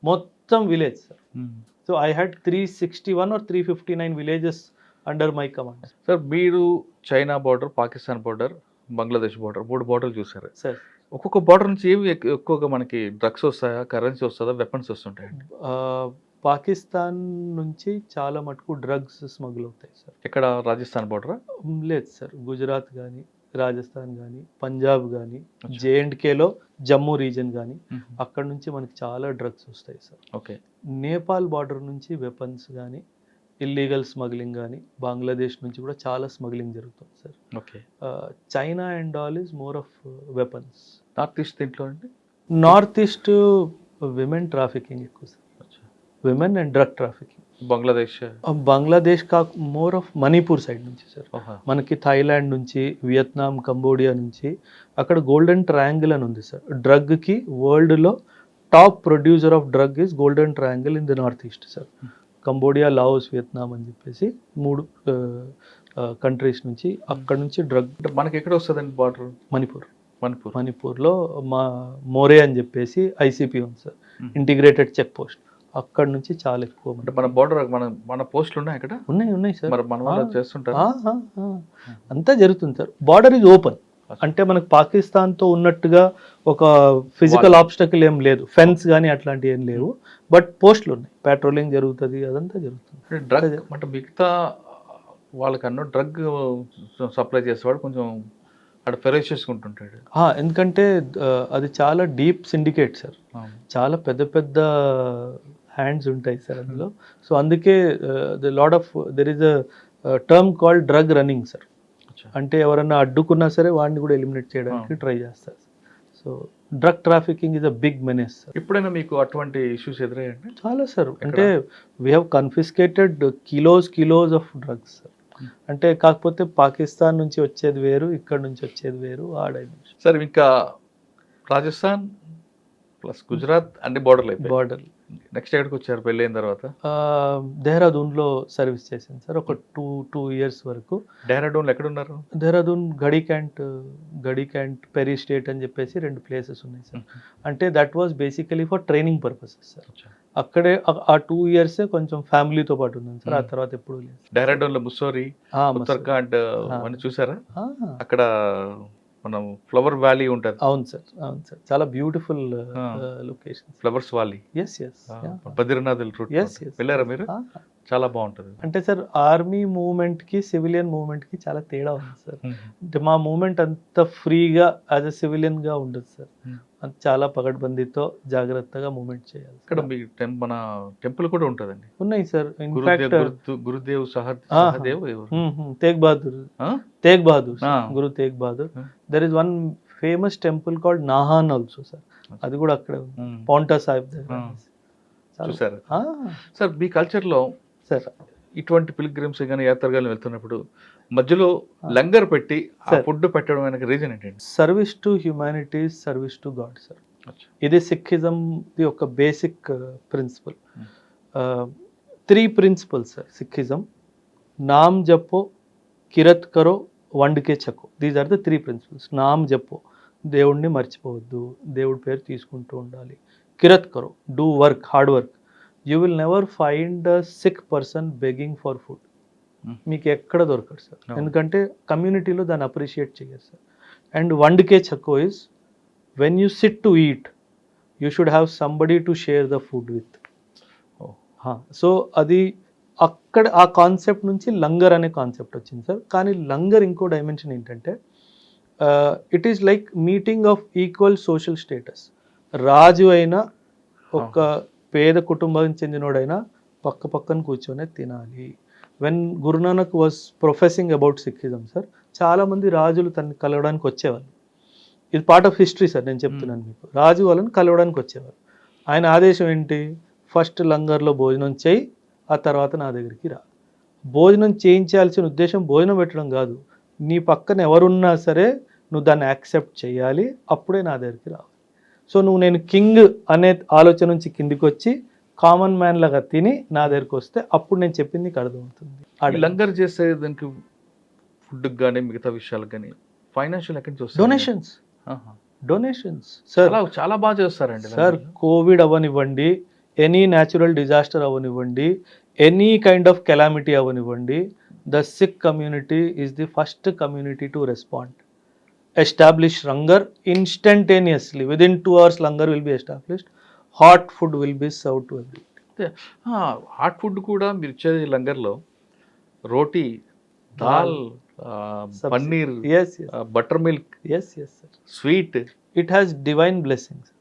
Speaker 2: మొత్తం village sir. So I had 361 or 359 villages under my command.
Speaker 3: Sir మీరు China border, Pakistan border, Bangladesh border, 3 బార్డర్లు చూసారు
Speaker 2: సార్.
Speaker 3: ఒక్కొక్క బార్డర్ నుంచి ఏవి ఎక్కువగా మనకి డ్రగ్స్ వస్తాయా, కరెన్సీ వస్తుందా, వెపన్స్ వస్తుంటాయండి?
Speaker 2: పాకిస్తాన్ నుంచి చాలా మటుకు డ్రగ్స్ స్మగుల్ అవుతాయి సార్.
Speaker 3: ఇక్కడ రాజస్థాన్ బార్డరా?
Speaker 2: లేదు సార్, గుజరాత్ కానీ, రాజస్థాన్ కానీ, పంజాబ్ కానీ, JNKలో జమ్మూ రీజన్ కానీ, అక్కడ నుంచి మనకి చాలా డ్రగ్స్ వస్తాయి సార్.
Speaker 3: ఓకే.
Speaker 2: నేపాల్ బార్డర్ నుంచి వెపన్స్ కానీ, ఇల్లీగల్ స్మగ్లింగ్ కానీ, బంగ్లాదేశ్ నుంచి కూడా చాలా స్మగ్లింగ్ జరుగుతుంది sir.
Speaker 3: Okay.
Speaker 2: China and all is more of weapons.
Speaker 3: North east దీంట్లో అండి?
Speaker 2: నార్త్ ఈస్ట్ విమెన్ ట్రాఫికింగ్ ఎక్కువ sir, women and drug trafficking. Bangladesh more of Manipur side నుంచి సార్. మనకి థాయిలాండ్ నుంచి, వియత్నాం, కంబోడియా నుంచి, అక్కడ గోల్డెన్ ట్రయాంగిల్ అని ఉంది సార్. డ్రగ్కి వరల్డ్లో top producer of drug is golden triangle in the north east sir. Cambodia, Laos, Vietnam అని చెప్పేసి 3 కంట్రీస్ నుంచి, అక్కడ నుంచి డ్రగ్.
Speaker 3: మనకి ఎక్కడ వస్తుందండి బార్డర్?
Speaker 2: మణిపూర్లో మా మోరే అని చెప్పేసి ICP ఉంది సార్, ఇంటిగ్రేటెడ్ చెక్ పోస్ట్. అక్కడ నుంచి చాలా ఎక్కువ.
Speaker 3: అంటే మన బార్డర్ మన పోస్టులు ఉన్నాయి అక్కడ?
Speaker 2: ఉన్నాయి సార్.
Speaker 3: మరి మన వాళ్ళు చేస్తుంటారు,
Speaker 2: అంతా జరుగుతుంది సార్. బార్డర్ ఈజ్ ఓపెన్, అంటే మనకు పాకిస్తాన్తో ఉన్నట్టుగా ఒక ఫిజికల్ ఆబ్స్టకల్ ఏం లేదు, ఫెన్స్ కానీ అట్లాంటివి ఏం లేవు, బట్ పోస్టులు ఉన్నాయి, పెట్రోలింగ్ జరుగుతుంది, అదంతా జరుగుతుంది.
Speaker 3: డ్రగ్ అంటే మిగతా వాళ్ళకన్నా డ్రగ్ సప్లై చేసేవాడు కొంచెం అక్కడ ఫెరోషియస్ ఉంటుంటాడు.
Speaker 2: ఎందుకంటే అది చాలా డీప్ సిండికేట్ సార్, చాలా పెద్ద పెద్ద హ్యాండ్స్ ఉంటాయి సార్ అందులో. సో అందుకే there is a term called drug running sir. అంటే ఎవరన్నా అడ్డుకున్నా సరే వాడిని కూడా ఎలిమినేట్ చేయడానికి ట్రై చేస్తారు. So drug trafficking is a big menace sir.
Speaker 3: ఎప్పుడైనా మీకు అటువంటి ఇష్యూస్ ఎదురయ్యండి?
Speaker 2: చాలా సార్. అంటే we have confiscated kilos of drugs sir. అంటే కాకపోతే పాకిస్తాన్ నుంచి వచ్చేది వేరు, ఇక్కడ నుంచి వచ్చేది వేరు, ఆ డైమెన్షన్.
Speaker 3: సార్ ఇంకా రాజస్థాన్ ప్లస్ గుజరాత్ అన్ని బార్డర్ నెక్స్ట్ ఎక్కడికి వచ్చారు పెళ్ళి అయిన తర్వాత?
Speaker 2: దేహ్రాదూన్లో సర్వీస్ చేశాను సార్ ఒక టూ ఇయర్స్ వరకు.
Speaker 3: డెహ్రాడూన్లో ఎక్కడ ఉన్నారు?
Speaker 2: దేహ్రాదూన్ గడి క్యాంట్ పెరీ స్టేట్ అని చెప్పేసి 2 ప్లేసెస్ ఉన్నాయి సార్. అంటే that was basically for training purposes sir. అక్కడే ఆ 2 ఇయర్స్ కొంచెం ఫ్యామిలీతో పాటు ఉన్నాను సార్. ఆ తర్వాత ఎప్పుడు లేదు.
Speaker 3: డెహ్రాడూన్లో ముస్సోరీ, ఉత్తరాఖండ్ అని చూసారా?
Speaker 2: ఆ,
Speaker 3: అక్కడ మనం ఫ్లవర్ వ్యాలీ ఉంటుంది.
Speaker 2: అవును సార్, చాలా beautiful location.
Speaker 3: Flowers valley,
Speaker 2: yes
Speaker 3: Badrinath route వెళ్ళారా మీరు? చాలా బాగుంటుంది.
Speaker 2: అంటే సార్ ఆర్మీ మూవ్మెంట్ కి సివిలియన్ మూవ్మెంట్ కి చాలా తేడా ఉంది సార్. అంటే మా మూవ్మెంట్ అంత ఫ్రీగా యాజ్ అ సివిలియన్ గా ఉండదు సార్. చాలా పగడ్బందీతో జాగ్రత్తగా మూవ్మెంట్ చేయాలి.
Speaker 3: ఇక్కడ మీ మన టెంపుల్ కూడా ఉంటుందండి.
Speaker 2: ఉన్నాయి sir.
Speaker 3: Gurudev Sahadev
Speaker 2: Tegh Bahadur Guru Tegh Bahadur. There is one famous temple called Nahan also sir. అది కూడా అక్కడే ఉంది. పాంటా సాహిబ్
Speaker 3: చూసారు సార్. మీ కల్చర్ లో
Speaker 2: సార్
Speaker 3: ఇటువంటి పిల్గ్రిమ్స్ కానీ యాత్రగాలు వెళ్తున్నప్పుడు మధ్యలో లంగర్ పెట్టి ఫుడ్ పెట్టడం వెనక రీజన్ ఏంటండి?
Speaker 2: Service to humanity, service to God sir. ఇది సిక్కిజం యొక్క basic principle. 3 principles sir Sikhism. నామ్ జపో, కిరత్ కరో, వండ్కే చకో. These are the 3 principles. నామ్ జపో, దేవుడిని మర్చిపోవద్దు, దేవుడి పేరు తీసుకుంటూ ఉండాలి. కిరత్ కరో, do work, hard work. You will never find a Sikh person begging for food. మీకు ఎక్కడ దొరకదు సార్. ఎందుకంటే కమ్యూనిటీలో దాన్ని అప్రిషియేట్ చేయరు సార్. అండ్ వండ్కే చక్కో is when you SIT to eat you should have somebody to share the food with. So అది అక్కడ ఆ కాన్సెప్ట్ నుంచి లంగర్ అనే కాన్సెప్ట్ వచ్చింది సార్. కానీ లంగర్ ఇంకో డైమెన్షన్ ఏంటంటే it is like meeting of equal social status. రాజు అయినా ఒక పేద కుటుంబానికి చెందినోడైనా పక్కన కూర్చొనే తినాలి. When Guru Nanak was professing about Sikhism sir, చాలామంది రాజులు తనని కలవడానికి వచ్చేవాళ్ళు. ఇది పార్ట్ ఆఫ్ హిస్టరీ సార్, నేను చెప్తున్నాను మీకు. రాజు వాళ్ళని కలవడానికి వచ్చేవాళ్ళు. ఆయన ఆదేశం ఏంటి? ఫస్ట్ లంగర్లో భోజనం చేయి, ఆ తర్వాత నా దగ్గరికి రా. భోజనం చేయించాల్సిన ఉద్దేశం భోజనం పెట్టడం కాదు. నీ పక్కన ఎవరున్నా సరే నువ్వు దాన్ని యాక్సెప్ట్ చేయాలి, అప్పుడే నా దగ్గరికి రావాలి. సో నువ్వు నేను కింగ్ అనే ఆలోచన నుంచి కిందికి వచ్చి కామన్ మ్యాన్ లాగా తిని నా దగ్గరికి వస్తే అప్పుడు నేను చెప్పింది నీకు అర్థమవుతుంది.
Speaker 3: లంగర్ చేసే దానికి ఫుడ్ కానీ మిగతా విషయాలకు కానీ ఫైనాన్షియల్ ఎక్కడి నుంచి వస్తుంది?
Speaker 2: డొనేషన్స్ సార్
Speaker 3: చాలా బాగా చేస్తారండి
Speaker 2: సార్. కోవిడ్ అవనివ్వండి, ఎనీ న్యాచురల్ డిజాస్టర్ అవనివ్వండి, ఎనీ కైండ్ ఆఫ్ కెలామిటీ అవనివ్వండి, the sick community is the first community to respond. Establish langar instantaneously. Within 2 hours langar will be established. Hot food will be served to everyone.
Speaker 3: Hot food కూడా మీరు ఇచ్చేది లంగర్లో రోటీ, దాల్, paneer, butter milk, sweet.
Speaker 2: It has divine blessings.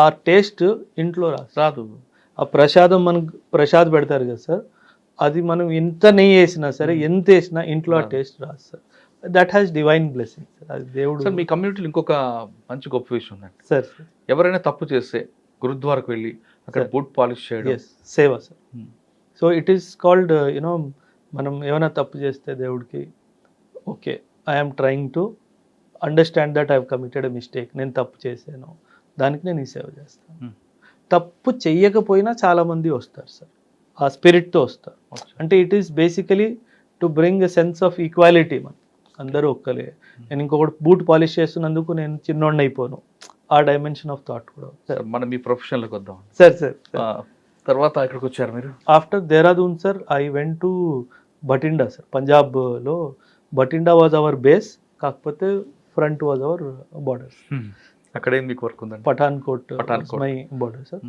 Speaker 2: ఆ taste ఇంట్లో రాదు. ఆ ప్రసాదం మనకు ప్రసాద్ పెడతారు కదా సార్, అది మనం ఎంత నెయ్యి వేసినా సరే, ఎంత వేసినా ఇంట్లో ఆ టేస్ట్ రాదు sir. That has divine blessing sir. అది దేవుడు.
Speaker 3: సార్ మీ కమ్యూనిటీలో ఇంకొక మంచి గొప్ప విషయం ఉందండి
Speaker 2: సార్.
Speaker 3: ఎవరైనా తప్పు చేస్తే గురుద్వారకు వెళ్ళి అక్కడ బూట్ పాలిష్ చేయడం
Speaker 2: సేవ sir. So it is called you know, మనం ఏమైనా తప్పు చేస్తే దేవుడికి okay, I'm trying to understand that I have committed a mistake, నేను తప్పు చేశాను, దానికి నేను ఈ సేవ చేస్తాను. తప్పు చెయ్యకపోయినా చాలామంది వస్తారు సార్, ఆ స్పిరిట్తో వస్తారు. అంటే it is basically to bring a sense of equality. మన అందరూ ఒక్కలే. నేను ఇంకొకటి బూట్ పాలిష్ చేస్తున్నందుకు నేను చిన్నోడిని అయిపోను. ఆ డైమెన్షన్ ఆఫ్ థాట్ కూడా.
Speaker 3: మనం మీ ప్రొఫెషన్లోకి వద్దాం
Speaker 2: సార్.
Speaker 3: తర్వాత ఎక్కడికి వచ్చారు మీరు?
Speaker 2: After Dehradun sir I went to Bathinda sir. పంజాబ్లో బటిండా వాజ్ అవర్ బేస్, కాకపోతే ఫ్రంట్ వాజ్ అవర్ బార్డర్.
Speaker 3: అక్కడే మీకు వర్క్ ఉందండి?
Speaker 2: Pathankot my border sir.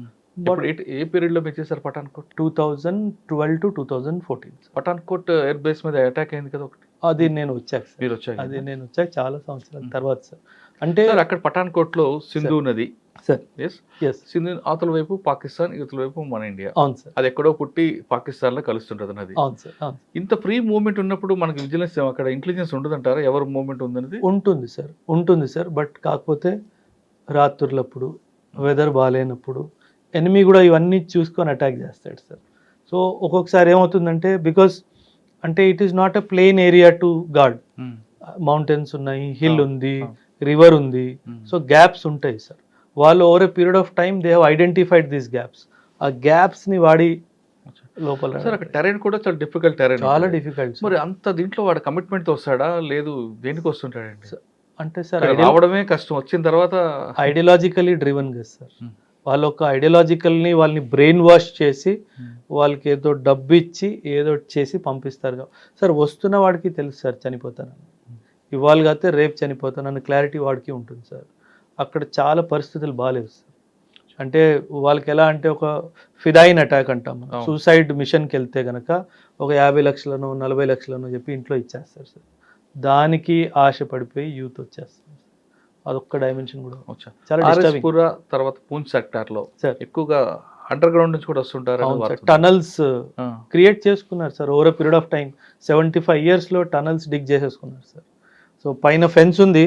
Speaker 3: A period లో మీరు చేశారు Pathankot?
Speaker 2: 2012 to 2014.
Speaker 3: Pathankot air base మీద అటాక్ అయింది కదా ఒకటి.
Speaker 2: అది నేను వచ్చాక సార్.
Speaker 3: మీరు వచ్చాక?
Speaker 2: అది నేను వచ్చాక చాలా సంవత్సరాల తర్వాత సార్. అంటే
Speaker 3: అక్కడ పఠాన్కోట్ లో సింధు నది
Speaker 2: సార్.
Speaker 3: సింధు అవతల వైపు పాకిస్తాన్, ఇవతల వైపు మన ఇండియా.
Speaker 2: అవును సార్.
Speaker 3: అది ఎక్కడో పుట్టి పాకిస్తాన్ లో కలుస్తుంటది నది.
Speaker 2: అవును సార్.
Speaker 3: ఇంత ఫ్రీ మూవ్మెంట్ ఉన్నప్పుడు మనకి విజిలెన్స్ అక్కడ ఇంటెలిజెన్స్ ఉండదంటారా? ఎవరు మూవ్మెంట్ ఉందనేది
Speaker 2: ఉంటుంది సార్. బట్ కాకపోతే రాత్రులప్పుడు, వెదర్ బాగాలేనప్పుడు ఎనిమీ కూడా ఇవన్నీ చూసుకొని అటాక్ చేస్తాడు సార్. సో ఒక్కొక్కసారి ఏమవుతుందంటే, బికాస్ అంటే it is not a plain area to guard. Mountains ఉన్నాయి, హిల్ ఉంది, రివర్ ఉంది, సో గ్యాప్స్ ఉంటాయి సార్. వాళ్ళు over a period of time they have identified these gaps. ఆ గ్యాప్స్ని వాడి లోపల
Speaker 3: సార్ అక్కడ టెరైన్ కూడా చాలా డిఫికల్ట్ టెరైన్,
Speaker 2: చాలా డిఫికల్ట్.
Speaker 3: మరి అంత దీంట్లో వాడు కమిట్మెంట్ తో వస్తాడా లేదు దేనికి వస్తుంటాడండి?
Speaker 2: అంటే సార్
Speaker 3: రావడమే కష్టం, వచ్చిన తర్వాత
Speaker 2: ఐడియాలజికలీ డ్రివన్ కదా సార్. వాళ్ళ ఒక ఐడియాలజికల్ని వాళ్ళని బ్రెయిన్ వాష్ చేసి వాళ్ళకి ఏదో డబ్బు ఇచ్చి ఏదో చేసి పంపిస్తారు సార్. వస్తున్న వాడికి తెలుసు సార్ చనిపోతానని, ఇవాళ కాతే రేపు చనిపోతానని క్లారిటీ వాడికి ఉంటుంది సార్. అక్కడ చాలా పరిస్థితులు బాగాలేవు సార్. అంటే వాళ్ళకి ఎలా అంటే ఒక ఫిదాయిన్ అటాక్ అంటాం, సూసైడ్ మిషన్కి వెళ్తే కనుక ఒక 50 లక్షలను 40 లక్షలను చెప్పి ఇంట్లో ఇచ్చేస్తారు సార్. దానికి ఆశ పడిపోయి యూత్ వచ్చేస్తారు. అదొక్క డైమెన్షన్ కూడా చాలా డిస్టర్బింగ్.
Speaker 3: తర్వాత పూంచ్ సెక్టార్ లో
Speaker 2: సార్
Speaker 3: ఎక్కువగా అండర్ గ్రౌండ్ నుంచి కూడా వస్తుంటారు.
Speaker 2: టనల్స్ క్రియేట్ చేసుకున్నారు sir over period of time. 75 years లో టనల్స్ డిగ్ చేసేసుకున్నారు సార్. సో పైన ఫెన్స్ ఉంది,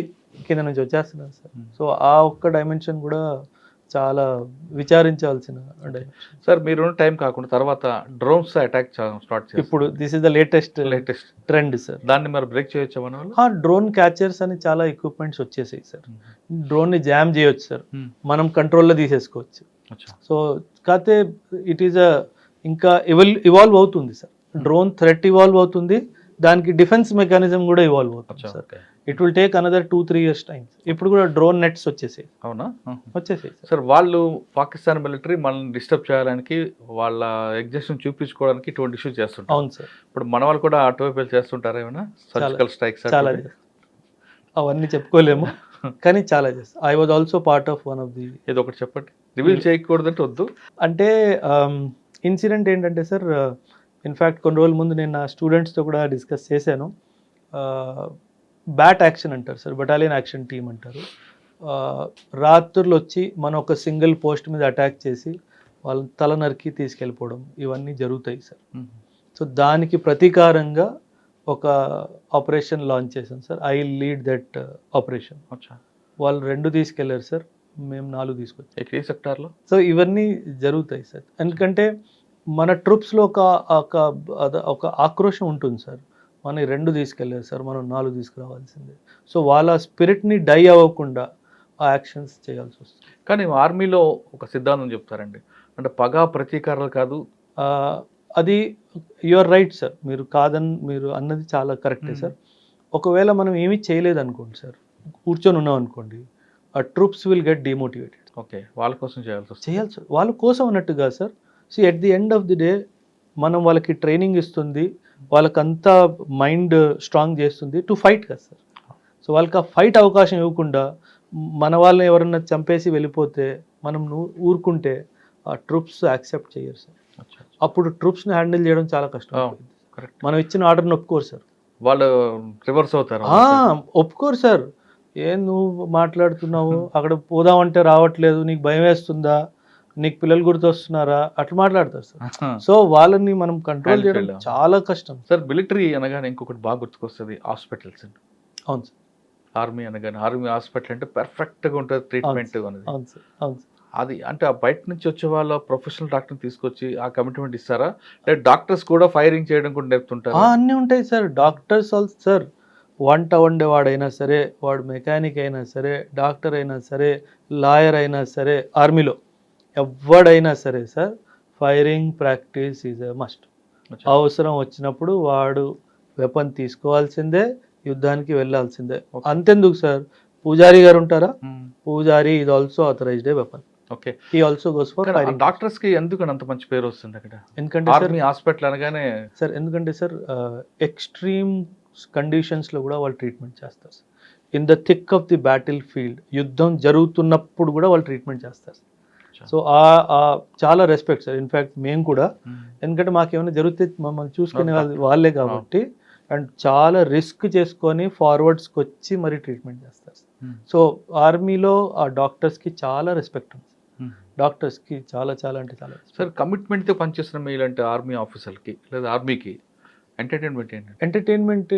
Speaker 2: కింద నుంచి వచ్చేస్తున్నారు సార్. సో ఆ ఒక్క డైమెన్షన్ కూడా చాలా విచారించాల్సిన డైమెన్షన్
Speaker 3: సార్. మీరు టైం కాకుండా తర్వాత డ్రోన్స్ అటాక్ స్టార్ట్ చేస్తారు.
Speaker 2: ఇప్పుడు this is the latest trend sir.
Speaker 3: దాన్ని మరి బ్రేక్ చేయొచ్చా మన వాళ్ళు?
Speaker 2: డ్రోన్ క్యాచర్స్ అని చాలా ఎక్విప్మెంట్స్ వచ్చేసాయి సార్. డ్రోన్ ని జామ్ చేయొచ్చు సార్, మనం కంట్రోల్లో తీసేసుకోవచ్చు. సో కాకపోతే ఇట్ ఈస్ ఇంకా ఇవాల్వ్ అవుతుంది సార్. డ్రోన్ థ్రెట్ ఇవాల్వ్ అవుతుంది, దానికి డిఫెన్స్ మెకానిజం కూడా ఇవాల్వ్ అవుతుంది sir. It will take another 2-3 years time. ఇప్పుడు కూడా డ్రోన్ నెట్స్ వచ్చేసాయి.
Speaker 3: అవునా?
Speaker 2: వచ్చేసాయి
Speaker 3: సార్. వాళ్ళు పాకిస్తాన్ మిలిటరీ మనల్ని డిస్టర్బ్ చేయడానికి, వాళ్ళ ఎగ్జిస్టెన్స్ చూపించుకోవడానికి ఇటువంటి ఇష్యూస్ చేస్తుంటారు.
Speaker 2: అవును సార్.
Speaker 3: ఇప్పుడు మన వాళ్ళు కూడా అటువైపు చేస్తుంటారు ఏమైనా సర్జికల్ స్ట్రైక్స్?
Speaker 2: చాలా అవన్నీ చెప్పుకోలేము కానీ చాలా చేస్తాం. I was also part of one of the.
Speaker 3: ఏదో ఒకటి చెప్పండి, రివీల్ చేయకూడదంటే వద్దు.
Speaker 2: అంటే ఇన్సిడెంట్ ఏంటంటే సార్, ఇన్ఫ్యాక్ట్ కొన్ని రోజుల ముందు నేను నా స్టూడెంట్స్తో కూడా డిస్కస్ చేశాను. బ్యాట్ యాక్షన్ అంటారు సార్, బటాలియన్ యాక్షన్ టీమ్ అంటారు. రాత్రులు వచ్చి మనం ఒక సింగిల్ పోస్ట్ మీద అటాక్ చేసి వాళ్ళ తల నరికి తీసుకెళ్ళిపోవడం ఇవన్నీ జరుగుతాయి సార్. సో దానికి ప్రతీకారంగా ఒక ఆపరేషన్ లాంచ్ చేశాం sir. I lead that operation. వాళ్ళు 2 తీసుకెళ్లారు సార్, మేము 4 తీసుకొచ్చాం
Speaker 3: ఏ సెక్టార్లో.
Speaker 2: సో ఇవన్నీ జరుగుతాయి సార్. ఎందుకంటే మన ట్రూప్స్లో ఒక ఆక్రోషం ఉంటుంది సార్. మన 2 తీసుకెళ్ళారు సార్, మనం 4 తీసుకురావాల్సిందే. సో వాళ్ళ స్పిరిట్ని డై అవ్వకుండా ఆ యాక్షన్స్ చేయాల్సి వస్తుంది.
Speaker 3: కానీ ఆర్మీలో ఒక సిద్ధాంతం చెప్తారండి, అంటే పగా ప్రతీకారాలు కాదు.
Speaker 2: అది యువర్ రైట్ సార్, మీరు అన్నది చాలా కరెక్టే సార్. ఒకవేళ మనం ఏమీ చేయలేదు అనుకోండి సార్, కూర్చొని ఉన్నాం అనుకోండి, ఆ troops will get demotivated.
Speaker 3: Okay, వాళ్ళ కోసం చేయాల్సి
Speaker 2: వాళ్ళ కోసం అన్నట్టుగా sir. See at the end of the day మనం వాళ్ళకి ట్రైనింగ్ ఇస్తుంది, వాళ్ళకంతా మైండ్ స్ట్రాంగ్ చేస్తుంది టు ఫైట్ కదా సార్. సో వాళ్ళకి ఆ ఫైట్ అవకాశం ఇవ్వకుండా మన వాళ్ళని ఎవరన్నా చంపేసి వెళ్ళిపోతే మనం ఊరుకుంటే ఆ ట్రూప్స్ యాక్సెప్ట్ చేయరు సార్. అప్పుడు ట్రూప్స్ని హ్యాండిల్ చేయడం చాలా కష్టం. మనం ఇచ్చిన ఆర్డర్ని ఒప్పుకోరు సార్.
Speaker 3: వాళ్ళు రివర్స్ అవుతారు.
Speaker 2: ఒప్పుకోరు సార్. ఏం నువ్వు మాట్లాడుతున్నావు, అక్కడ పోదామంటే రావట్లేదు, నీకు భయం వేస్తుందా, నీకు పిల్లలు గుర్తొస్తున్నారా, అట్లా మాట్లాడతారు సార్. సో వాళ్ళని మనం కంట్రోల్ చేయడం చాలా కష్టం
Speaker 3: సార్. మిలిటరీ అనగానే ఇంకొకటి బాగా గుర్తుకొస్తుంది, హాస్పిటల్స్ అండి.
Speaker 2: అవును సార్.
Speaker 3: ఆర్మీ అనగానే ఆర్మీ హాస్పిటల్ అంటే పర్ఫెక్ట్గా ఉంటుంది ట్రీట్మెంట్ అనేది.
Speaker 2: అవును సార్. అవును సార్.
Speaker 3: అది అంటే ఆ బయట నుంచి వచ్చే వాళ్ళ ప్రొఫెషనల్ డాక్టర్ తీసుకొచ్చి ఆ కమిట్మెంట్ ఇస్తారా, లేదా డాక్టర్స్ కూడా ఫైరింగ్ చేయడం కూడా నేర్పుతుంటారు?
Speaker 2: అన్నీ ఉంటాయి సార్. డాక్టర్స్ ఆల్సో సార్, వంట వండేవాడైనా సరే, వాడు మెకానిక్ అయినా సరే, డాక్టర్ అయినా సరే, లాయర్ అయినా సరే, ఆర్మీలో ఎవడైనా సరే sir, firing practice is a must. అవసరం వచ్చినప్పుడు వాడు వెపన్ తీసుకోవాల్సిందే, యుద్ధానికి వెళ్ళాల్సిందే. అంతెందుకు సార్, పూజారి గారు ఉంటారా, పూజారి is also authorized a weapon.
Speaker 3: Okay,
Speaker 2: he also goes for firing.
Speaker 3: Doctors కి ఎందుకు అంత మంచి పేరు వస్తుంది అక్కడ?
Speaker 2: ఎందుకంటే
Speaker 3: ఆర్మీ హాస్పిటల్ అనగానే
Speaker 2: సార్, ఎందుకంటే సార్ ఎక్స్ట్రీమ్ కండిషన్స్లో కూడా వాళ్ళు ట్రీట్మెంట్ చేస్తారు sir. In the thick of the battlefield, యుద్ధం జరుగుతున్నప్పుడు కూడా వాళ్ళు ట్రీట్మెంట్ చేస్తారు. సో చాలా రెస్పెక్ట్ సార్. ఇన్ఫ్యాక్ట్ మేము కూడా, ఎందుకంటే మాకేమైనా జరిగితే మమ్మల్ని చూసుకునే వాళ్ళే కాబట్టి, అండ్ చాలా రిస్క్ చేసుకొని ఫార్వర్డ్స్కి వచ్చి మరి ట్రీట్మెంట్ చేస్తారు. సో ఆర్మీలో ఆ డాక్టర్స్కి చాలా రెస్పెక్ట్ ఉంది. డాక్టర్స్కి చాలా చాలా అంటే చాలా.
Speaker 3: సార్, కమిట్మెంట్తో పనిచేస్తున్న మీలాంటి ఆర్మీ ఆఫీసర్కి లేదా ఆర్మీకి ఎంటర్టైన్మెంట్ ఏంటంటే?
Speaker 2: ఎంటర్టైన్మెంట్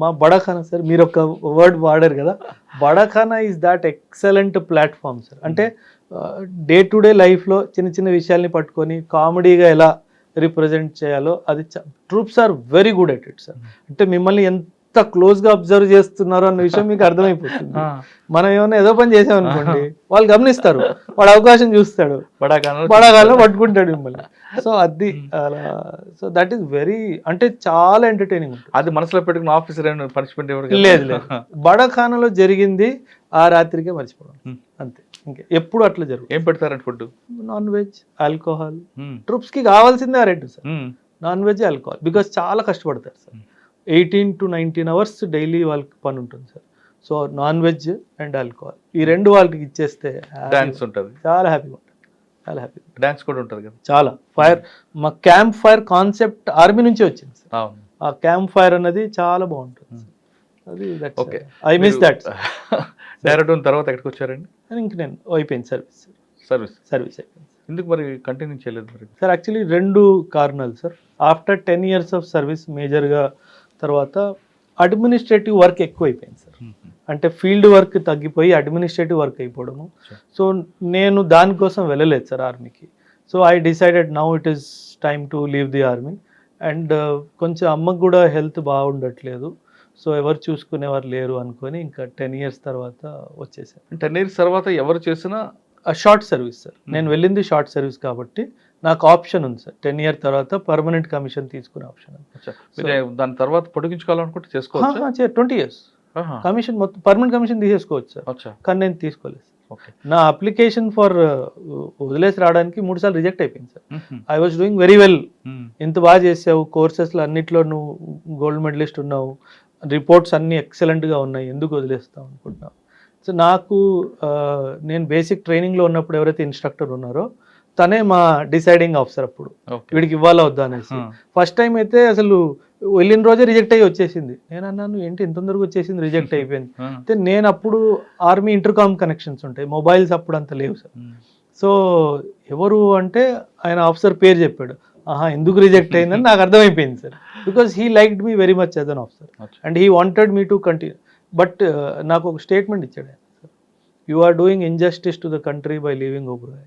Speaker 2: మా బడాఖానా సార్, మీరు ఒక వర్డ్ వాడారు కదా, barakhana is that excellent platform sir. అంటే డే టు డే లైఫ్లో చిన్న చిన్న విషయాల్ని పట్టుకొని కామెడీగా ఎలా రిప్రజెంట్ చేయాలో అది troops are very good at it sir. అంటే మిమ్మల్ని ఎంత ఎంత క్లోజ్ గా అబ్జర్వ్ చేస్తున్నారు అన్న విషయం మీకు అర్థమైపోతుంది. మనం ఏమైనా ఏదో పని చేసామనుకోండి వాళ్ళు గమనిస్తారు, వాడు అవకాశం చూస్తాడు, బడాగాల్లో పట్టుకుంటాడు మిమ్మల్ని. సో అది అలా, సో దట్ ఈస్ వెరీ, అంటే చాలా ఎంటర్టైనింగ్ ఉంటుంది.
Speaker 3: అది మనసులో పెట్టుకున్న ఆఫీసర్ పనిష్మెంట్
Speaker 2: లేదు లేదు, బడాఖానాలో జరిగింది ఆ రాత్రికే మర్చిపోవడం అంతే, ఇంకా ఎప్పుడు అట్లా జరుగుతుంది.
Speaker 3: ఏం పెడతారండి food?
Speaker 2: Non veg, alcohol. Troops కి కావాల్సిందే ఆ రెండు sir, non veg, alcohol. Because చాలా కష్టపడతారు సార్, 18 to 19 అవర్స్ డైలీ వాళ్ళకి పని ఉంటుంది sir. So non veg and alcohol ఈ రెండు వాళ్ళకి ఇచ్చేస్తే
Speaker 3: డాన్స్ ఉంటుంది,
Speaker 2: చాలా హ్యాపీగా ఉంటుంది, చాలా హ్యాపీగా.
Speaker 3: డాన్స్ కూడా ఉంటుంది కదా.
Speaker 2: చాలా ఫైర్, మా క్యాంప్ ఫైర్ కాన్సెప్ట్ ఆర్మీ నుంచి వచ్చింది సార్.
Speaker 3: అవును,
Speaker 2: ఆ క్యాంప్ ఫైర్ అన్నది చాలా బాగుంటుంది సార్. అది
Speaker 3: okay,
Speaker 2: I miss that.
Speaker 3: Direct తర్వాత ఎక్కడికి వచ్చారండి?
Speaker 2: ఇంక నేను అయిపోయింది సర్వీస్, సర్వీస్ అయిపోయింది.
Speaker 3: ఎందుకు మరి కంటిన్యూ చేయలేదు మరి?
Speaker 2: సార్ యాక్చువల్లీ రెండు కారణాలు sir. After 10 years of service మేజర్గా తర్వాత అడ్మినిస్ట్రేటివ్ వర్క్ ఎక్కువ అయిపోయింది సార్. అంటే ఫీల్డ్ వర్క్ తగ్గిపోయి అడ్మినిస్ట్రేటివ్ వర్క్ అయిపోవడము. సో నేను దానికోసం వెళ్ళలేదు సార్ ఆర్మీకి. So I decided now it is time to leave the army. And కొంచెం అమ్మకు కూడా హెల్త్ బాగుండట్లేదు, సో ఎవరు చూసుకునేవారు లేరు అనుకొని ఇంకా 10 years తర్వాత వచ్చేసాను.
Speaker 3: 10 years తర్వాత ఎవరు చేసినా
Speaker 2: షార్ట్ సర్వీస్ సార్, నేను వెళ్ళింది షార్ట్ సర్వీస్ కాబట్టి నాకు ఆప్షన్ ఉంది సార్. 10 years తర్వాత పర్మనెంట్ కమిషన్ తీసుకునే ఆప్షన్ ఉంది.
Speaker 3: దాని తర్వాత పొడిగించుకోవాలనుకుంటే చేసుకోవచ్చు.
Speaker 2: 20 years కమిషన్ మొత్తం పర్మనెంట్ కమిషన్ తీసేసుకోవచ్చు సార్, కానీ నేను తీసుకోలేదు. నా అప్లికేషన్ ఫర్ వదిలేసి రావడానికి 3 సార్లు రిజెక్ట్ అయిపోయింది sir. I was doing very well, ఇంత బాగా చేసావు, కోర్సెస్లో అన్నిట్లో నువ్వు గోల్డ్ మెడలిస్ట్ ఉన్నావు, రిపోర్ట్స్ అన్నీ ఎక్సలెంట్గా ఉన్నాయి, ఎందుకు వదిలేస్తావు అనుకుంటున్నావు. సో నాకు నేను బేసిక్ ట్రైనింగ్లో ఉన్నప్పుడు ఎవరైతే ఇన్స్ట్రక్టర్ ఉన్నారో తనే మా డిసైడింగ్ ఆఫీసర్ అప్పుడు, వీడికి ఇవ్వాలా వద్దా అనేసి. ఫస్ట్ టైం అయితే అసలు వెళ్ళిన రోజే రిజెక్ట్ అయ్యి వచ్చేసింది. నేను అన్నాను ఏంటి ఇంత తొందరగా వచ్చేసింది, రిజెక్ట్ అయిపోయింది. అయితే నేను అప్పుడు ఆర్మీ ఇంటర్కామ్ కనెక్షన్స్ ఉంటాయి, మొబైల్స్ అప్పుడు అంత లేవు సార్. సో ఎవరు అంటే ఆయన ఆఫీసర్ పేరు చెప్పాడు, ఆహా ఎందుకు రిజెక్ట్ అయిందని నాకు అర్థమైపోయింది sir. Because he liked me very much as an officer and he wanted me to continue. But నాకు ఒక స్టేట్మెంట్ ఇచ్చాడు ఆయన, you are doing injustice to the country by leaving Oberoi.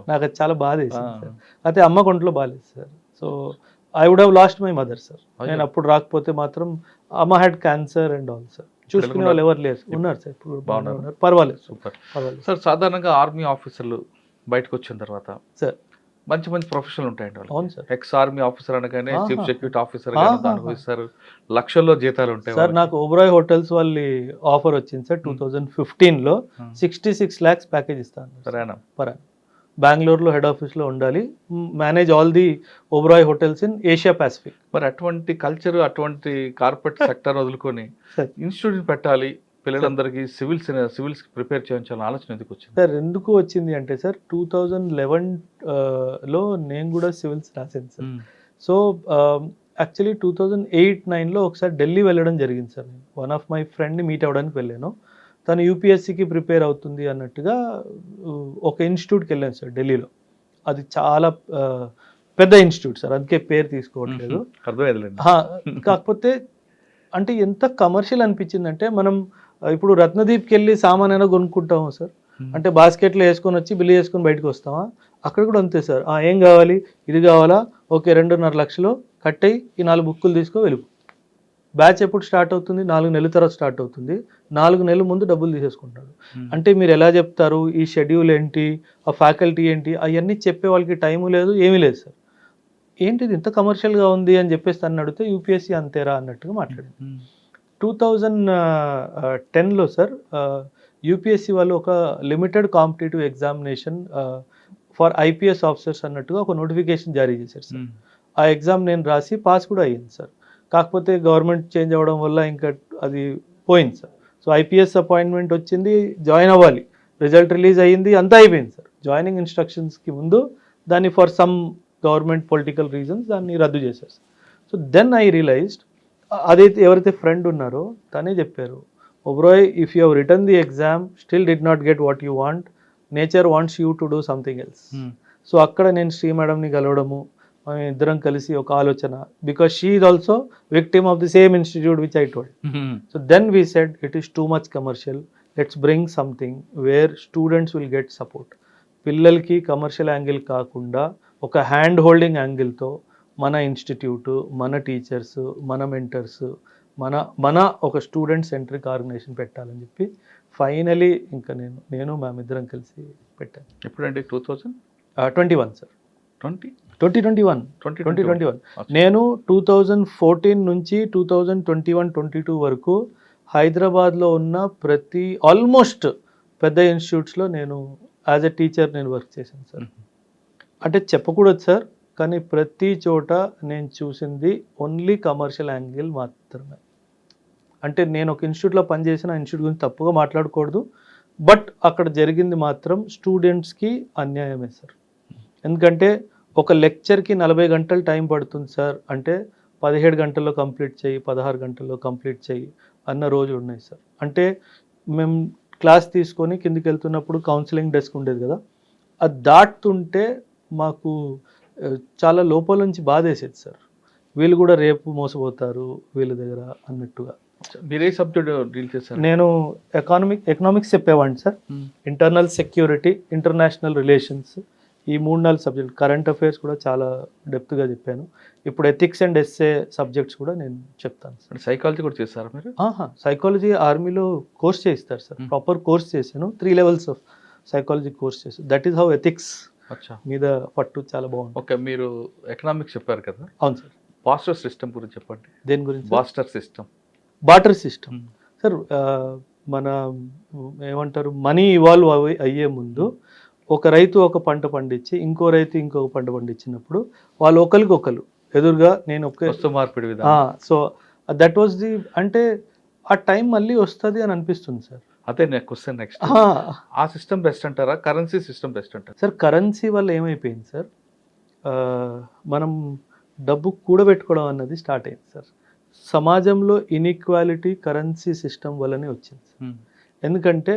Speaker 2: నాకు అది చాలా బాధ వేసింది సార్. అయితే అమ్మ కొంట్లో బాగాలేదు sir. So I would have lost my mother sir. నేను అప్పుడు రాకపోతే మాత్రం అమ్మ had cancer and all sir. చూసుకునే వాళ్ళు ఎవరు లేరు, ఉన్నారు సార్ ఇప్పుడు బాగున్నారు, పర్వాలేదు.
Speaker 3: సూపర్ పర్వాలేదు సార్. సాధారణంగా ఆర్మీ ఆఫీసర్లు బయటకు వచ్చిన తర్వాత సార్ మంచి మంచి ప్రొఫెషనల్ ఉంటాయండి వాళ్ళు.
Speaker 2: అవును సార్.
Speaker 3: ఎక్స్ ఆర్మీ ఆఫీసర్ అనగానే చీఫ్ సెక్యూరిటీ ఆఫీసర్ అనుభవిస్తారు, లక్షల్లో జీతాలు ఉంటాయి
Speaker 2: సార్. నాకు ఓబ్రాయ్ హోటల్స్ వాళ్ళ ఆఫర్ వచ్చింది సార్ 2015లో, 66 lakhs ప్యాకేజ్ ఇస్తాను పర్. బెంగళూరులో హెడ్ ఆఫీస్లో ఉండాలి, manage all the Oberoi hotels in Asia Pacific.
Speaker 3: మరి అటువంటి కల్చర్, అటువంటి కార్పొరేట్ సెక్టర్ వదులుకొని ఇన్స్టిట్యూట్ పెట్టాలి, పిల్లలందరికీ సివిల్స్ ప్రిపేర్ చేయించాలని ఆలోచన ఎందుకు వచ్చింది
Speaker 2: సార్? ఎందుకు వచ్చింది అంటే సార్ 2011లో నేను కూడా సివిల్స్ రాశాను సార్. సో యాక్చువల్లీ 2008-9లో ఒకసారి ఢిల్లీ వెళ్ళడం జరిగింది సార్. నేను వన్ ఆఫ్ మై ఫ్రెండ్ని మీట్ అవ్వడానికి వెళ్ళాను. తను యూపీఎస్సీకి ప్రిపేర్ అవుతుంది అన్నట్టుగా ఒక ఇన్స్టిట్యూట్కి వెళ్ళాను సార్ ఢిల్లీలో. అది చాలా పెద్ద ఇన్స్టిట్యూట్ సార్, అందుకే పేరు తీసుకోవట్లేదు. కాకపోతే అంటే ఎంత కమర్షియల్ అనిపించిందంటే, మనం ఇప్పుడు రత్నదీప్కి వెళ్ళి సామాన్ అయినా కొనుక్కుంటాము సార్, అంటే బాస్కెట్లో వేసుకొని వచ్చి బిల్లు చేసుకొని బయటకు వస్తామా, అక్కడ కూడా అంతే సార్. ఏం కావాలి, ఇది కావాలా, ఓకే 2.5 లక్షలు కట్టయి, ఈ 4 బుక్కులు తీసుకో వెలుగు. బ్యాచ్ ఎప్పుడు స్టార్ట్ అవుతుంది? 4 నెలల తర్వాత స్టార్ట్ అవుతుంది. 4 నెలల ముందు డబ్బులు తీసేసుకుంటాడు. అంటే మీరు ఎలా చెప్తారు, ఈ షెడ్యూల్ ఏంటి, ఆ ఫ్యాకల్టీ ఏంటి, అవన్నీ చెప్పే వాళ్ళకి టైము లేదు, ఏమీ లేదు సార్. ఏంటిది ఇంత కమర్షియల్గా ఉంది అని చెప్పేసి తను అడిగితే యూపీఎస్సీ అంతేరా అన్నట్టుగా మాట్లాడింది. 2010లో సార్ యూపీఎస్సీ వాళ్ళు ఒక limited competitive examination for IPS officers అన్నట్టుగా ఒక నోటిఫికేషన్ జారీ చేశారు సార్. ఆ ఎగ్జామ్ నేను రాసి పాస్ కూడా అయ్యింది సార్. కాకపోతే గవర్నమెంట్ చేంజ్ అవ్వడం వల్ల ఇంకా అది పోయింది సార్. సో ఐపీఎస్ అపాయింట్మెంట్ వచ్చింది, జాయిన్ అవ్వాలి, రిజల్ట్ రిలీజ్ అయ్యింది, అంతా అయిపోయింది సార్. జాయినింగ్ ఇన్స్ట్రక్షన్స్కి ముందు దాన్ని for some government political reasons దాన్ని రద్దు చేశారు. సో దెన్ ఐ రియలైజ్డ్, అదైతే ఎవరైతే ఫ్రెండ్ ఉన్నారో తనే చెప్పారు, Oberoi if you have return the exam still did not get what you want, nature wants you to do something else. So అక్కడ నేను శ్రీ మేడంని కలవడము, ఇద్దరం కలిసి ఒక ఆలోచన, because she is also victim of the same institute which I told. So then we said it is too much commercial, let's bring something where students will get support. పిల్లలకి commercial angle కాకుండా ఒక hand holding యాంగిల్తో మన institute, మన teachers, మన mentors, మన ఒక student centric organisation పెట్టాలని చెప్పి ఫైనలీ ఇంకా నేను మేమిద్దరం కలిసి పెట్టాను.
Speaker 3: ఎప్పుడండి 2021
Speaker 2: సార్,
Speaker 3: 20
Speaker 2: 2021. నేను 2014 నుంచి 2021-22 వరకు హైదరాబాద్లో ఉన్న ప్రతి ఆల్మోస్ట్ పెద్ద ఇన్స్టిట్యూట్స్లో నేను యాజ్ ఎ టీచర్ నేను వర్క్ చేశాను సార్. అంటే చెప్పకూడదు సార్, కానీ ప్రతి చోట నేను చూసింది ఓన్లీ కమర్షియల్ యాంగిల్ మాత్రమే. అంటే నేను ఒక ఇన్స్టిట్యూట్లో పనిచేసిన ఇన్స్టిట్యూట్ గురించి తప్పుగా మాట్లాడకూడదు, బట్ అక్కడ జరిగింది మాత్రం స్టూడెంట్స్కి అన్యాయమే సార్. ఎందుకంటే ఒక లెక్చర్కి 40 గంటలు టైం పడుతుంది సార్ అంటే 17 గంటల్లో కంప్లీట్ చేయి, 16 గంటల్లో కంప్లీట్ చేయి అన్న రోజు ఉన్నాయి సార్. అంటే మేము క్లాస్ తీసుకొని కిందికి వెళ్తున్నప్పుడు కౌన్సిలింగ్ డెస్క్ ఉండేది కదా, అది దాటుతుంటే మాకు చాలా లోపల నుంచి బాధేసేది సార్. వీళ్ళు కూడా రేపు మోసపోతారు వీళ్ళ దగ్గర అన్నట్టుగా.
Speaker 3: మీరే సబ్జెక్ట్ డీల్ చేశారు?
Speaker 2: నేను ఎకనామిక్స్ చెప్పేవాడిని sir. Internal security, international relations, ఈ 3-4 సబ్జెక్ట్. కరెంట్ అఫైర్స్ కూడా చాలా డెప్త్గా చెప్పాను. ఇప్పుడు ఎథిక్స్ అండ్ ఎస్ఏ సబ్జెక్ట్స్ కూడా నేను చెప్తాను సార్.
Speaker 3: సైకాలజీ కూడా చేస్తారా మీరు?
Speaker 2: సైకాలజీ ఆర్మీలో కోర్స్ చేయిస్తారు సార్. ప్రాపర్ కోర్స్ చేశాను, 3 లెవెల్స్ ఆఫ్ సైకాలజీ కోర్స్ చేశాను. దట్ ఈస్ హౌ ఎథిక్స్ మీద పట్టు చాలా బాగుంది.
Speaker 3: ఓకే, మీరు ఎకనామిక్స్ చెప్పారు కదా?
Speaker 2: అవును సార్.
Speaker 3: బాస్టర్ సిస్టమ్ గురించి చెప్పండి.
Speaker 2: దేని గురించి?
Speaker 3: Barter system
Speaker 2: sir. మన ఏమంటారు, మనీ ఇవాల్వ్ అయ్యే ముందు ఒక రైతు ఒక పంట పండించి ఇంకో రైతు ఇంకొక పంట పండించినప్పుడు వాళ్ళు ఒకరికొకరు ఎదురుగా నేను
Speaker 3: మార్పిడి
Speaker 2: సో దట్ వాజ్ ది, అంటే ఆ టైం మళ్ళీ వస్తుంది అని అనిపిస్తుంది సార్.
Speaker 3: అదే క్వశ్చన్ నెక్స్ట్. ఆ సిస్టమ్ బెస్ట్ అంటారా, కరెన్సీ సిస్టమ్ బెస్ట్ అంటారా?
Speaker 2: సార్ కరెన్సీ వల్ల ఏమైపోయింది సార్, మనం డబ్బు కూడబెట్టుకోవడం అన్నది స్టార్ట్ అయింది సార్. సమాజంలో ఇన్ఈక్వాలిటీ కరెన్సీ సిస్టమ్ వల్లనే వచ్చింది సార్. ఎందుకంటే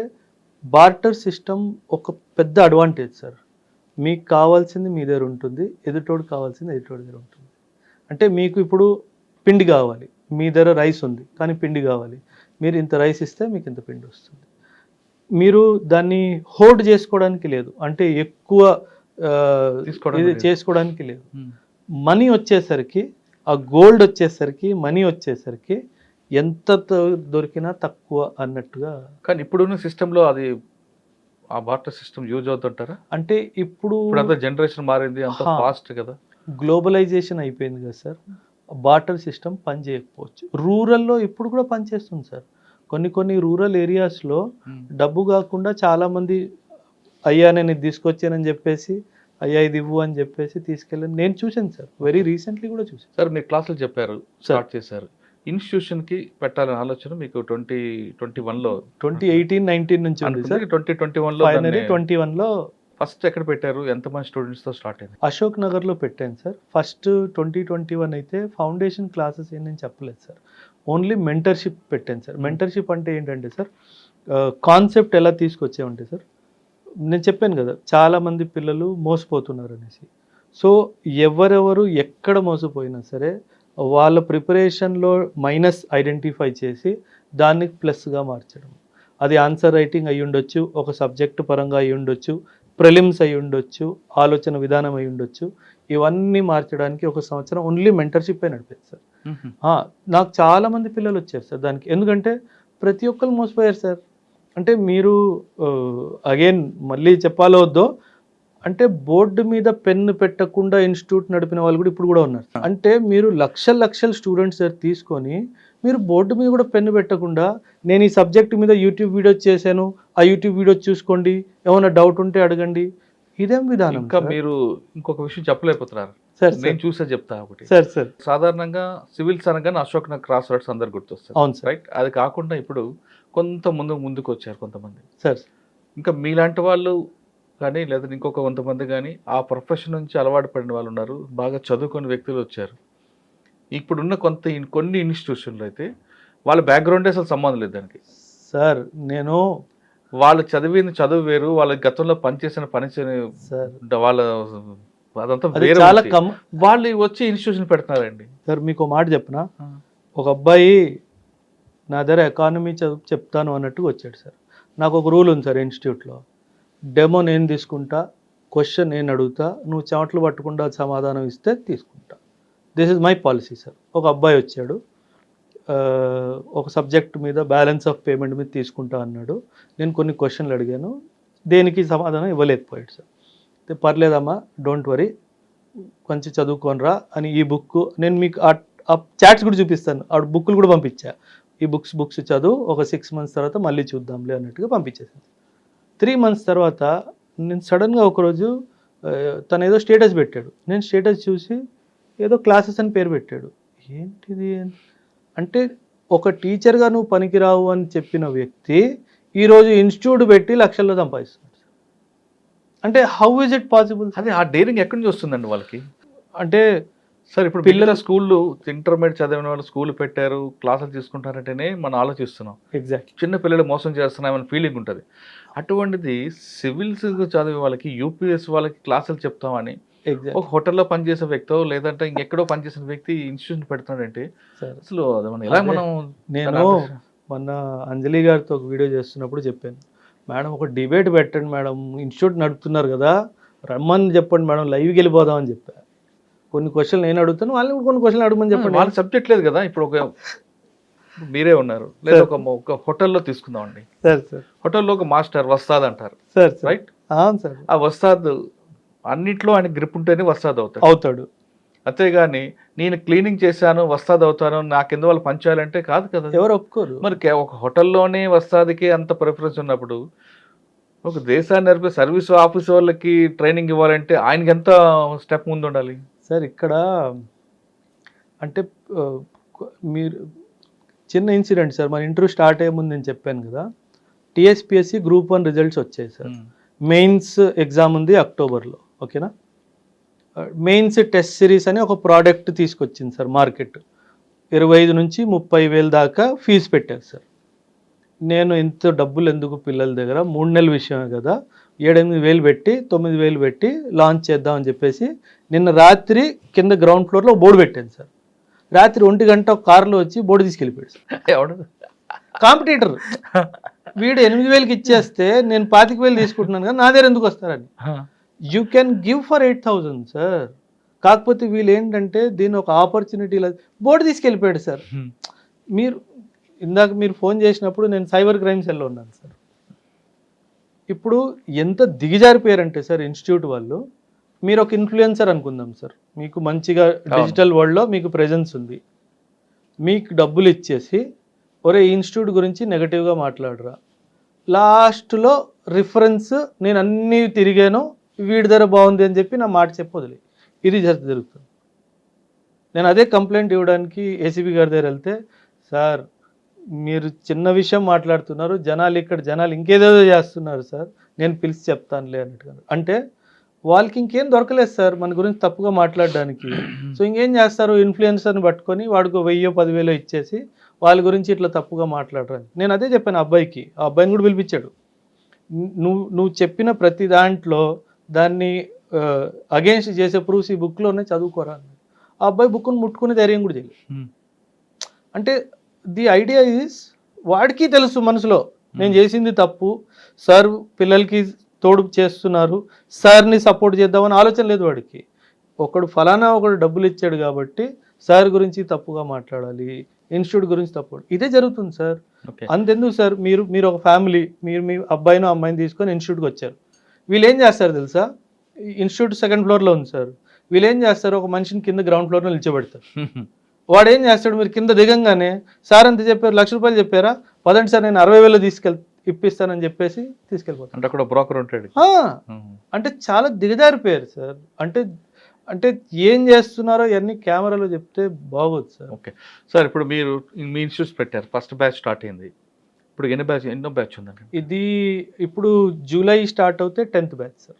Speaker 2: బార్టర్ సిస్టమ్ ఒక పెద్ద అడ్వాంటేజ్ సార్. మీకు కావాల్సింది మీ దగ్గర ఉంటుంది, ఎదుటోడు కావాల్సింది ఎదుటోడి దగ్గర ఉంటుంది. అంటే మీకు ఇప్పుడు పిండి కావాలి, మీ దగ్గర రైస్ ఉంది కానీ పిండి కావాలి, మీరు ఇంత రైస్ ఇస్తే మీకు ఇంత పిండి వస్తుంది. మీరు దాన్ని హోల్డ్ చేసుకోవడానికి లేదు, అంటే ఎక్కువ ఇది చేసుకోవడానికి లేదు. మనీ వచ్చేసరికి, ఆ గోల్డ్ వచ్చేసరికి, మనీ వచ్చేసరికి ఎంత దొరికినా తక్కువ అన్నట్టుగా.
Speaker 3: కానీ ఇప్పుడున్న సిస్టంలో అది ఆ బార్టర్ సిస్టమ్ యూజ్ అవుతుంటారా?
Speaker 2: అంటే ఇప్పుడు
Speaker 3: జనరేషన్ మారింది, అంత ఫాస్ట్ కదా,
Speaker 2: గ్లోబలైజేషన్ అయిపోయింది కదా సార్. బార్టర్ సిస్టమ్ పని చేయకపోవచ్చు. రూరల్లో ఇప్పుడు కూడా పనిచేస్తుంది సార్. కొన్ని రూరల్ ఏరియాస్లో డబ్బు కాకుండా చాలామంది అయ్యా నేను ఇది తీసుకొచ్చానని చెప్పేసి, అయ్యా ఇది ఇవ్వు అని చెప్పేసి తీసుకెళ్ళాను. నేను చూశాను సార్, వెరీ రీసెంట్లీ కూడా చూసాను
Speaker 3: సార్. మీరు క్లాసులు చెప్పారు, స్టార్ట్ చేశారు. ఇన్స్టిట్యూషన్కి పెట్టాలని ఆలోచన మీకు 2018లో
Speaker 2: 2018-19 నుంచి ఉంది సార్.
Speaker 3: 2021లో
Speaker 2: ఫైనలీ 21లో
Speaker 3: ఫస్ట్ ఎక్కడ పెట్టారు? ఎంతమంది స్టూడెంట్స్తో స్టార్ట్ అయింది?
Speaker 2: అశోక్ నగర్లో పెట్టాను సార్. ఫస్ట్ 2021 అయితే ఫౌండేషన్ క్లాసెస్ ఏం నేను చెప్పలేదు సార్, ఓన్లీ మెంటర్షిప్ పెట్టాను సార్. మెంటర్షిప్ అంటే ఏంటంటే సార్, కాన్సెప్ట్ ఎలా తీసుకొచ్చామంటే సార్, నేను చెప్పాను కదా చాలామంది పిల్లలు మోసపోతున్నారు అనేసి. సో ఎవరెవరు ఎక్కడ మోసపోయినా సరే వాళ్ళ ప్రిపరేషన్లో మైనస్ ఐడెంటిఫై చేసి దాన్ని ప్లస్గా మార్చడం. అది ఆన్సర్ రైటింగ్ అయి ఉండొచ్చు, ఒక సబ్జెక్ట్ పరంగా అయి ఉండొచ్చు, ప్రిలిమ్స్ అయి ఉండొచ్చు, ఆలోచన విధానం అయి ఉండొచ్చు. ఇవన్నీ మార్చడానికి ఒక సంవత్సరం ఓన్లీ మెంటర్షిప్ నడిపేది సార్. నాకు చాలామంది పిల్లలు వచ్చారు సార్ దానికి. ఎందుకంటే ప్రతి ఒక్కరు మోసపోయారు సార్. అంటే మీరు అగైన్ మళ్ళీ చెప్పాలో వద్దో, అంటే బోర్డు మీద పెన్ను పెట్టకుండా ఇన్స్టిట్యూట్ నడిపిన వాళ్ళు కూడా ఇప్పుడు కూడా ఉన్నారు. అంటే మీరు లక్షల స్టూడెంట్స్ తీసుకొని మీరు బోర్డు మీద కూడా పెన్ను పెట్టకుండా, నేను ఈ సబ్జెక్ట్ మీద యూట్యూబ్ వీడియో చేశాను, ఆ యూట్యూబ్ వీడియో చూసుకోండి, ఏమైనా డౌట్ ఉంటే అడగండి, ఇదేం విధానం?
Speaker 3: ఇంకా మీరు ఇంకొక విషయం చెప్పలేకపోతున్నారు
Speaker 2: సార్.
Speaker 3: నేను చూసే చెప్తా ఒకటి
Speaker 2: సార్.
Speaker 3: సాధారణంగా సివిల్స్ అనగానే అశోక్ నగర్ క్రాస్ రోడ్స్ అందరు గుర్తొస్తారు.
Speaker 2: అవును సార్.
Speaker 3: రైట్. అది కాకుండా ఇప్పుడు కొంత ముందుకు వచ్చారు కొంతమంది
Speaker 2: సార్.
Speaker 3: ఇంకా మీలాంటి వాళ్ళు కానీ లేదా ఇంకొక కొంతమంది కానీ ఆ ప్రొఫెషన్ నుంచి అలవాటు పడిన వాళ్ళు ఉన్నారు, బాగా చదువుకునే వ్యక్తులు వచ్చారు. ఇప్పుడున్న కొన్ని ఇన్స్టిట్యూషన్లు అయితే వాళ్ళ బ్యాక్గ్రౌండ్ అసలు సంబంధం లేదు దానికి
Speaker 2: సార్. నేను
Speaker 3: వాళ్ళు చదివిన చదువు వేరు, వాళ్ళ గతంలో పనిచేసిన పని వాళ్ళ అదంతా వేరే, వాళ్ళు వచ్చి ఇన్స్టిట్యూషన్ పెడుతున్నారండి
Speaker 2: సార్. మీకు మాట చెప్పనా, ఒక అబ్బాయి నా దగ్గర ఎకానమీ చెప్తాను అన్నట్టు వచ్చాడు సార్. నాకు ఒక రూల్ ఉంది సార్ ఇన్స్టిట్యూట్లో, డెమో నేను తీసుకుంటా, క్వశ్చన్ నేను అడుగుతా, నువ్వు చెమటలు పట్టకుండా సమాధానం ఇస్తే తీసుకుంటా. This is my policy sir. ఒక అబ్బాయి వచ్చాడు, ఒక సబ్జెక్ట్ మీద బ్యాలెన్స్ ఆఫ్ పేమెంట్ మీద తీసుకుంటా అన్నాడు. నేను కొన్ని క్వశ్చన్లు అడిగాను, దేనికి సమాధానం ఇవ్వలేకపోయాడు సార్. అయితే పర్లేదమ్మా, డోంట్ వరీ, కొంచెం చదువుకోనరా అని ఈ బుక్ నేను మీకు ఆ చాట్స్ కూడా చూపిస్తాను, ఆ బుక్లు కూడా పంపించా. ఈ బుక్స్ చదువు, ఒక 6 months తర్వాత మళ్ళీ చూద్దాంలే అన్నట్టుగా పంపించేసాను. 3 months తర్వాత నేను సడన్గా ఒకరోజు తను ఏదో స్టేటస్ పెట్టాడు. నేను స్టేటస్ చూసి ఏదో క్లాసెస్ అని పేరు పెట్టాడు. ఏంటిది అంటే, ఒక టీచర్గా నువ్వు పనికిరావు అని చెప్పిన వ్యక్తి ఈరోజు ఇన్స్టిట్యూట్ పెట్టి లక్షల్లో సంపాదిస్తున్నాడు. అంటే హౌ ఇస్ ఇట్ పాసిబుల్?
Speaker 3: అదే ఆ డేరింగ్ ఎక్కడి నుంచి వస్తుందండి వాళ్ళకి?
Speaker 2: అంటే
Speaker 3: సార్ ఇప్పుడు పిల్లల స్కూళ్ళు ఇంటర్మీడియట్ చదివిన వాళ్ళు స్కూల్ పెట్టారు, క్లాసులు తీసుకుంటారంటేనే మనం ఆలోచిస్తున్నాం.
Speaker 2: ఎగ్జాక్ట్
Speaker 3: చిన్న పిల్లలు మోసం చేస్తున్నామని ఫీలింగ్ ఉంటుంది. అటువంటిది సివిల్స్ చదివే వాళ్ళకి, యూపీఎస్ వాళ్ళకి క్లాసులు చెప్తామని ఒక హోటల్లో పనిచేసే వ్యక్తో లేదంటే ఇంకెక్కడో పనిచేసిన వ్యక్తి ఇన్స్టిట్యూషన్ పెడతాడంటే అసలు అది మనం ఎలా మనం.
Speaker 2: నేను మొన్న అంజలి గారితో ఒక వీడియో చేస్తున్నప్పుడు చెప్పాను, మేడం ఒక డిబేట్ పెట్టండి మేడం, ఇన్స్టిట్యూట్ నడుపుతున్నారు కదా, రమ్మని చెప్పండి మేడం, లైవ్కి వెళ్ళిపోదామని చెప్పా. కొన్ని క్వశ్చన్లు నేను అడుగుతాను, వాళ్ళని కూడా కొన్ని క్వశ్చన్లు అడగమని చెప్పండి.
Speaker 3: వాళ్ళ సబ్జెక్ట్ లేదు కదా. ఇప్పుడు ఒక మీరే ఉన్నారు, లేదా ఒక హోటల్లో తీసుకుందామండి, హోటల్లో ఒక మాస్టర్ వస్తాద్ అంటారు, రైట్?
Speaker 2: సార్
Speaker 3: ఆ వస్తాద్ అన్నిట్లో ఆయన గ్రిప్ ఉంటేనే వస్తాద్ అవుతాడు. అంతేగాని నేను క్లీనింగ్ చేశాను వస్తాద్ అవుతాను, నాకెందు వాళ్ళు పంచాలంటే కాదు కదా,
Speaker 2: ఎవరు ఒప్పుకోరు.
Speaker 3: మరి ఒక హోటల్లోనే వస్తాదికి అంత ప్రిఫరెన్స్ ఉన్నప్పుడు ఒక దేశాన్ని నడిపే సర్వీస్ ఆఫీస్ వాళ్ళకి ట్రైనింగ్ ఇవ్వాలంటే ఆయనకి ఎంత స్టెప్ ముందు ఉండాలి
Speaker 2: సార్? ఇక్కడ అంటే మీరు చిన్న ఇన్సిడెంట్ సార్, మన ఇంటర్వ్యూ స్టార్ట్ అయ్యే ముందు నేను చెప్పాను కదా, టీఎస్పిఎస్సి Group 1 రిజల్ట్స్ వచ్చాయి సార్. మెయిన్స్ ఎగ్జామ్ ఉంది అక్టోబర్లో, ఓకేనా? మెయిన్స్ టెస్ట్ సిరీస్ అని ఒక ప్రోడక్ట్ తీసుకొచ్చింది సార్ మార్కెట్. 25 నుంచి 30,000 దాకా ఫీజు పెట్టారు సార్. నేను ఇంత డబ్బులు ఎందుకు పిల్లల దగ్గర, 3 నెలల విషయమే కదా, 7-8 పెట్టి 9,000 పెట్టి లాంచ్ చేద్దామని చెప్పేసి నిన్న రాత్రి కింద గ్రౌండ్ ఫ్లోర్లో బోర్డు పెట్టాను సార్. రాత్రి 1 గంట ఒక కారులో వచ్చి బోర్డు తీసుకెళ్ళిపోయాడు సార్.
Speaker 3: ఎవడు
Speaker 2: కాంపిటీటర్ వీడు 8,000కి ఇచ్చేస్తే నేను 25,000 తీసుకుంటున్నాను కదా, నా దగ్గర ఎందుకు వస్తారని. You can give for 8,000 sir. కాకపోతే వీళ్ళు ఏంటంటే దీని ఒక ఆపర్చునిటీ బోర్డు తీసుకెళ్ళిపోయాడు సార్. ఇందాక మీరు ఫోన్ చేసినప్పుడు నేను సైబర్ క్రైమ్ సెల్లో ఉన్నాను సార్. ఇప్పుడు ఎంత దిగజారిపోయారంటే సార్ ఇన్స్టిట్యూట్ వాళ్ళు, మీరు ఒక ఇన్ఫ్లుయెన్సర్ అనుకుందాం సార్, మీకు మంచిగా డిజిటల్ వరల్డ్లో మీకు ప్రెజెన్స్ ఉంది, మీకు డబ్బులు ఇచ్చేసి ఒరే ఇన్స్టిట్యూట్ గురించి నెగటివ్గా మాట్లాడరా, లాస్ట్లో రిఫరెన్స్ నేను అన్నీ తిరిగాను వీడి ధర బాగుంది అని చెప్పి నా మాట చెప్పొదిలే, ఇది జరుగుతుంది. నేను అదే కంప్లైంట్ ఇవ్వడానికి ఏసీబీ గారి దగ్గర వెళ్తే, సార్ మీరు చిన్న విషయం మాట్లాడుతున్నారు, జనాలు ఇంకేదేదో చేస్తున్నారు సార్, నేను పిలిచి చెప్తానులే అన్నట్టుగా. అంటే వాళ్ళకి ఇంకేం దొరకలేదు సార్ మన గురించి తప్పుగా మాట్లాడడానికి. సో ఇంకేం చేస్తారు, ఇన్ఫ్లుయెన్సర్ని పట్టుకొని వాడికి 1,000-10,000 ఇచ్చేసి వాళ్ళ గురించి ఇట్లా తప్పుగా మాట్లాడరని. నేను అదే చెప్పాను ఆ అబ్బాయిని కూడా పిలిపించాడు. నువ్వు చెప్పిన ప్రతి దాంట్లో దాన్ని అగేన్స్ట్ చేసే ప్రూఫ్స్ ఈ బుక్లోనే చదువుకోరా అన్నాడు. ఆ అబ్బాయి బుక్ను ముట్టుకునే ధైర్యం కూడా చేయలేదు. అంటే ది ఐడియా ఈజ్, వాడికి తెలుసు మనసులో నేను చేసింది తప్పు, సార్ పిల్లలకి తోడు చేస్తున్నారు, సార్ని సపోర్ట్ చేద్దామని ఆలోచన లేదు వాడికి. ఒకడు డబ్బులు ఇచ్చాడు కాబట్టి సార్ గురించి తప్పుగా మాట్లాడాలి, ఇన్స్టిట్యూట్ గురించి తప్పు, ఇదే జరుగుతుంది సార్. అంతెందుకు సార్, మీరు ఒక ఫ్యామిలీ, మీరు మీ అబ్బాయినో అమ్మాయిని తీసుకొని ఇన్స్టిట్యూట్కి వచ్చారు. వీళ్ళు ఏం చేస్తారు తెలుసా, ఇన్స్టిట్యూట్ 2nd floorలో ఉంది సార్, వీళ్ళు ఏం చేస్తారు, ఒక మనిషిని కింద గ్రౌండ్ ఫ్లోర్లో నిల్చోబెడతారు. వాడు ఏం చేస్తాడు, మీరు కింద దిగంగానే సార్ అంత చెప్పారు, ₹1,00,000 చెప్పారా, పదండి సార్ నేను 60,000 ఇప్పిస్తానని చెప్పేసి తీసుకెళ్ళిపోతాను.
Speaker 3: అంటే అక్కడ బ్రోకర్ ఉంటాడు.
Speaker 2: అంటే చాలా దిగజారిపోయారు సార్. అంటే ఏం చేస్తున్నారో ఇవన్నీ కెమెరాలో చెప్తే బాగోదు సార్.
Speaker 3: ఓకే సార్, ఇప్పుడు మీరు మీ ఇన్స్టిట్యూట్స్ పెట్టారు, ఫస్ట్ బ్యాచ్ స్టార్ట్ అయింది, ఇప్పుడు ఎన్నో బ్యాచ్ ఉందండి?
Speaker 2: ఇది ఇప్పుడు జూలై స్టార్ట్ అవుతే 10th బ్యాచ్ సార్.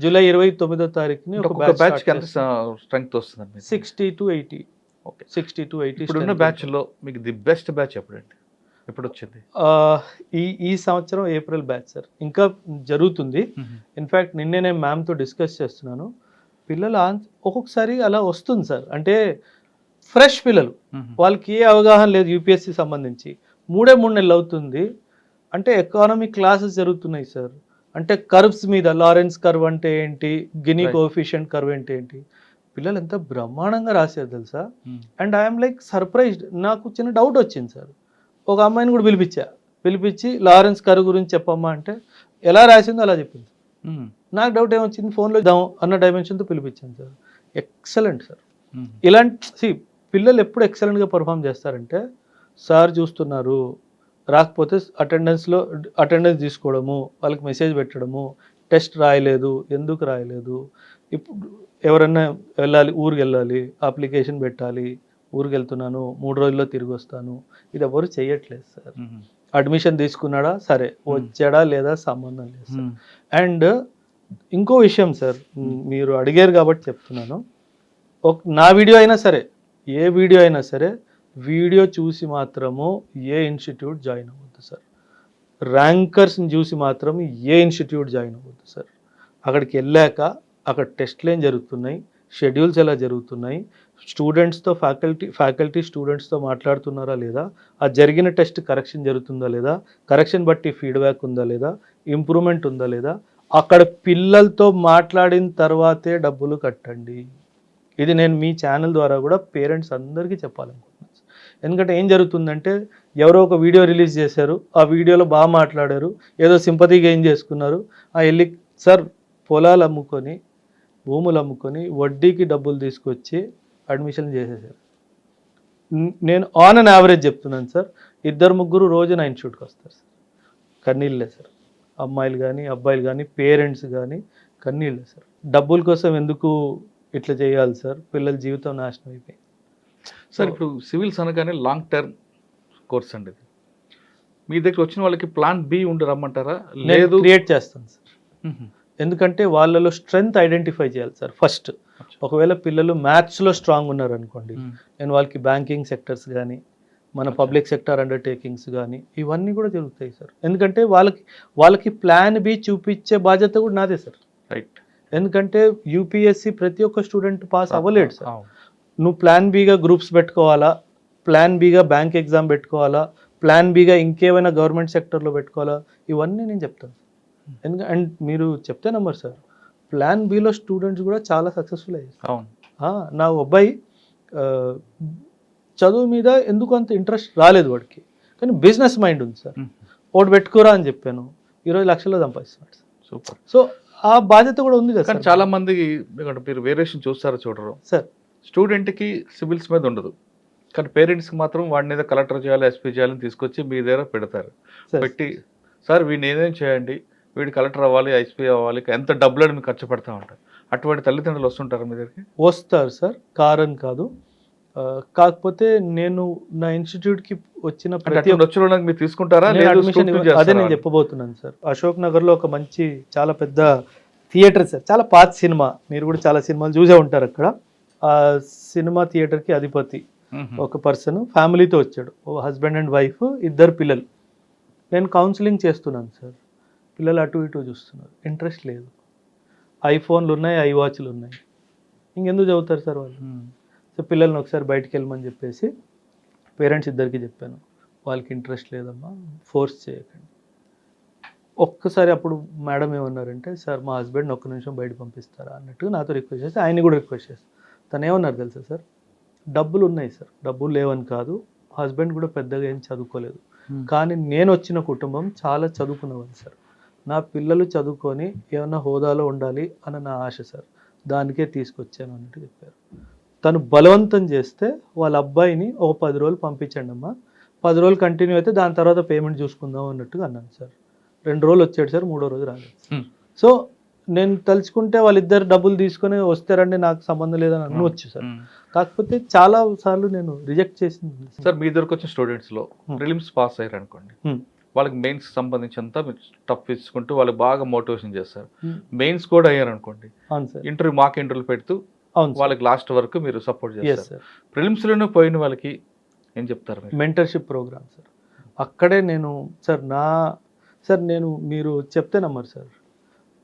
Speaker 2: జూలై 29వ తారీఖుని
Speaker 3: ఒక బ్యాచ్కి ఎంత స్ట్రెంగ్త్ వస్తుందండి?
Speaker 2: 60 to 80. Okay, 60 to 80.
Speaker 3: ఇప్పుడున్న బ్యాచ్లో మీకు ది బెస్ట్ బ్యాచ్ ఎప్పుడండి, ఎప్పుడు వచ్చింది?
Speaker 2: ఈ సంవత్సరం ఏప్రిల్ బ్యాచ్ సార్, ఇంకా జరుగుతుంది. ఇన్ఫ్యాక్ట్ నిన్నే నేను మ్యామ్తో డిస్కస్ చేస్తున్నాను. పిల్లలు ఒక్కొక్కసారి అలా వస్తుంది సార్, అంటే ఫ్రెష్ పిల్లలు, వాళ్ళకి ఏ అవగాహన లేదు యూపీఎస్సీ సంబంధించి, 3 నెలలు అవుతుంది. అంటే ఎకానమిక్ క్లాసెస్ జరుగుతున్నాయి సార్, అంటే కర్వ్స్ మీద, లారెన్స్ కర్వ్ అంటే ఏంటి, గినీ కోఎఫిషియంట్ కర్వ్ అంటే ఏంటి, పిల్లలు ఎంత బ్రహ్మాండంగా రాశారు తెలుసా. And I'm like surprised. నాకు చిన్న డౌట్ వచ్చింది సార్. ఒక అమ్మాయిని కూడా పిలిపించి లారెన్స్ కరు గురించి చెప్పమ్మా అంటే ఎలా రాసిందో అలా చెప్పింది. నాకు డౌట్ ఏమొచ్చింది, ఫోన్లో ఇద్దాం అన్న డైమెన్షన్తో పిలిపించాను సార్. Excellent sir. ఇలాంటి పిల్లలు ఎప్పుడు ఎక్సలెంట్గా పర్ఫామ్ చేస్తారంటే, సార్ చూస్తున్నారు, రాకపోతే అటెండెన్స్ తీసుకోవడము, వాళ్ళకి మెసేజ్ పెట్టడము, టెస్ట్ రాయలేదు, ఎందుకు రాయలేదు, ఇప్పుడు ఎవరన్నా ఊరికి వెళ్ళాలి, అప్లికేషన్ పెట్టాలి, ఊరికి వెళ్తున్నాను 3 రోజుల్లో తిరిగి వస్తాను, ఇది ఎవరు చేయట్లేదు సార్. అడ్మిషన్ తీసుకున్నాడా, సరే వచ్చాడా లేదా సంబంధం లేదు సార్. అండ్ ఇంకో విషయం సార్, మీరు అడిగారు కాబట్టి చెప్తున్నాను. నా వీడియో అయినా సరే, ఏ వీడియో అయినా సరే, వీడియో చూసి మాత్రము ఏ ఇన్స్టిట్యూట్ జాయిన్ అవ్వద్దు సార్. ర్యాంకర్స్ని చూసి మాత్రం ఏ ఇన్స్టిట్యూట్ జాయిన్ అవ్వద్దు సార్. అక్కడికి వెళ్ళాక అక్కడ టెస్ట్లు ఏం జరుగుతున్నాయి, షెడ్యూల్స్ ఎలా జరుగుతున్నాయి, స్టూడెంట్స్తో ఫ్యాకల్టీ స్టూడెంట్స్తో మాట్లాడుతున్నారా లేదా, ఆ జరిగిన టెస్ట్ కరెక్షన్ జరుగుతుందా లేదా, కరెక్షన్ బట్టి ఫీడ్బ్యాక్ ఉందా లేదా, ఇంప్రూవ్మెంట్ ఉందా లేదా, అక్కడ పిల్లలతో మాట్లాడిన తర్వాతే డబ్బులు కట్టండి. ఇది నేను మీ ఛానల్ ద్వారా కూడా పేరెంట్స్ అందరికీ చెప్పాలనుకుంటున్నాను. ఎందుకంటే ఏం జరుగుతుందంటే, ఎవరో ఒక వీడియో రిలీజ్ చేశారు, ఆ వీడియోలో బాగా మాట్లాడారు, ఏదో సింపతి గెయిన్ చేసుకున్నారు, వెళ్ళి సార్ పొలాలు అమ్ముకొని భూములు అమ్ముకొని వడ్డీకి డబ్బులు తీసుకొచ్చి అడ్మిషన్ చేసేసారు. నేను ఆన్ అన్ యావరేజ్ చెప్తున్నాను సార్, 2-3 రోజు నా ఇన్స్టిట్యూట్కి వస్తారు సార్. కన్నీళ్ళే సార్, అమ్మాయిలు కానీ అబ్బాయిలు కానీ పేరెంట్స్ కానీ కన్నీళ్ళే సార్. డబ్బుల కోసం ఎందుకు ఇట్లా చేయాలి సార్, పిల్లల జీవితం నాశనం అయిపోయింది
Speaker 3: సార్. ఇప్పుడు సివిల్స్ అనగానే లాంగ్ టర్మ్ కోర్స్ అండి ఇది. మీ దగ్గర వచ్చిన వాళ్ళకి ప్లాన్ బి ఉండి రమ్మంటారా? లేదు,
Speaker 2: క్రియేట్ చేస్తాను సార్. ఎందుకంటే వాళ్ళలో స్ట్రెంగ్త్ ఐడెంటిఫై చేయాలి సార్ ఫస్ట్. ఒకవేళ పిల్లలు మ్యాథ్స్లో స్ట్రాంగ్ ఉన్నారనుకోండి, నేను వాళ్ళకి బ్యాంకింగ్ సెక్టర్స్ కానీ మన పబ్లిక్ సెక్టర్ అండర్టేకింగ్స్ కానీ ఇవన్నీ కూడా జరుగుతాయి సార్. ఎందుకంటే వాళ్ళకి ప్లాన్ బి చూపించే బాధ్యత కూడా నాదే సార్.
Speaker 3: రైట్.
Speaker 2: ఎందుకంటే యూపీఎస్సి ప్రతి ఒక్క స్టూడెంట్ పాస్ అవ్వలేడు సార్. నువ్వు ప్లాన్ బిగా గ్రూప్స్ పెట్టుకోవాలా, ప్లాన్ బిగా బ్యాంక్ ఎగ్జామ్ పెట్టుకోవాలా, ప్లాన్ బిగా ఇంకేమైనా గవర్నమెంట్ సెక్టర్లో పెట్టుకోవాలా, ఇవన్నీ నేను చెప్తాను. ఎందుకంటే అండ్ మీరు చెప్తే నమ్మరు సార్, ప్లాన్ బిలో స్టూడెంట్స్ కూడా చాలా సక్సెస్ఫుల్ అయ్యారు. నా అబ్బాయి చదువు మీద ఎందుకు అంత ఇంట్రెస్ట్ రాలేదు వాడికి, కానీ బిజినెస్ మైండ్ ఉంది సార్. ఒకటి పెట్టుకోరా అని చెప్పాను, 20 లక్షల్లో సంపాదిస్తున్నాడు సార్.
Speaker 3: సూపర్.
Speaker 2: సో ఆ బాధ్యత కూడా ఉంది కదా
Speaker 3: సార్. చాలా మంది మీరు వేరియేషన్ చూస్తారో చూడరు
Speaker 2: సార్.
Speaker 3: స్టూడెంట్కి సివిల్స్ మీద ఉండదు, కానీ పేరెంట్స్కి మాత్రం వాడిని ఏదో కలెక్టర్ చేయాలి, ఎస్పీ చేయాలని తీసుకొచ్చి మీ దగ్గర పెడతారు. పెట్టి సార్ వీడిని ఏదేం చేయండి, వీడు కలెక్టర్ అవ్వాలి, ఐస్పీ అవ్వాలి, ఎంత డబ్బులు మీకు ఖర్చు పెడతా ఉంటారు. అటువంటి తల్లిదండ్రులు వస్తుంటారు మీ దగ్గరికి?
Speaker 2: వస్తారు సార్, కారణం కాదు. కాకపోతే నేను నా ఇన్స్టిట్యూట్కి వచ్చిన
Speaker 3: మీరు తీసుకుంటారా?
Speaker 2: అదే నేను చెప్పబోతున్నాను సార్. అశోక్ నగర్లో ఒక మంచి చాలా పెద్ద థియేటర్ సార్, చాలా పాత సినిమా, మీరు కూడా చాలా సినిమాలు చూసే ఉంటారు అక్కడ. ఆ సినిమా థియేటర్కి అధిపతి ఒక పర్సన్ ఫ్యామిలీతో వచ్చాడు, ఓ హస్బెండ్ అండ్ వైఫ్, 2 పిల్లలు. నేను కౌన్సిలింగ్ చేస్తున్నాను సార్. పిల్లలు అటు ఇటు చూస్తున్నారు, ఇంట్రెస్ట్ లేదు. ఐఫోన్లు ఉన్నాయి, ఐవాచ్లు ఉన్నాయి, ఇంకెందుకు చదువుతారు సార్ వాళ్ళు. సో పిల్లల్ని ఒకసారి బయటికి వెళ్ళమని చెప్పేసి పేరెంట్స్ ఇద్దరికి చెప్పాను, వాళ్ళకి ఇంట్రెస్ట్ లేదమ్మా, ఫోర్స్ చేయకండి. ఒక్కసారి అప్పుడు మేడం ఏమన్నారంటే, సార్ మా హస్బెండ్ 1 నిమిషం బయట పంపిస్తారా అన్నట్టుగా నాతో రిక్వెస్ట్ చేస్తే, ఆయన్ని కూడా రిక్వెస్ట్ చేస్తాను. తను ఏమన్నారు తెలుసా సార్, డబ్బులు ఉన్నాయి సార్, డబ్బులు లేవని కాదు, హస్బెండ్ కూడా పెద్దగా ఏం చదువుకోలేదు, కానీ నేను వచ్చిన కుటుంబం చాలా చదువుకున్నవాళ్ళు సార్. నా పిల్లలు చదువుకొని ఏమన్నా హోదాలో ఉండాలి అన్న నా ఆశ సార్, దానికే తీసుకొచ్చాను అన్నట్టు చెప్పారు. తను బలవంతం చేస్తే వాళ్ళ అబ్బాయిని ఒక 10 రోజులు పంపించండి అమ్మా, 10 రోజులు కంటిన్యూ అయితే దాని తర్వాత పేమెంట్ చూసుకుందాం అన్నట్టుగా అన్నాను సార్. 2 రోజులు వచ్చాడు సార్, 3వ రోజు రాలేదు. సో నేను తలుచుకుంటే వాళ్ళిద్దరు డబ్బులు తీసుకొని వస్తారండి, నాకు సంబంధం లేదని అనవచ్చు సార్. కాకపోతే చాలా సార్లు నేను రిజెక్ట్ చేసింది
Speaker 3: సార్. మీ దగ్గరకు వచ్చిన స్టూడెంట్స్లో ప్రిలిమ్స్ పాస్ అయ్యారు అనుకోండి, వాళ్ళకి మెయిన్స్ సంబంధించినంత టఫ్ ఇచ్చుకుంటూ వాళ్ళకి బాగా మోటివేషన్ చేస్తారు. మెయిన్స్ కూడా అయ్యారు అనుకోండి, ఇంటర్వ్యూ మాక్ ఇంటర్వ్యూలు పెడుతూ వాళ్ళకి లాస్ట్ వరకు మీరు సపోర్ట్ చేస్తారు. ప్రిలిమ్స్ లోనే పోయిన వాళ్ళకి ఏం చెప్తారు?
Speaker 2: Mentorship program sir. అక్కడే నేను సార్ నేను మీరు చెప్తే నమ్మరు సార్,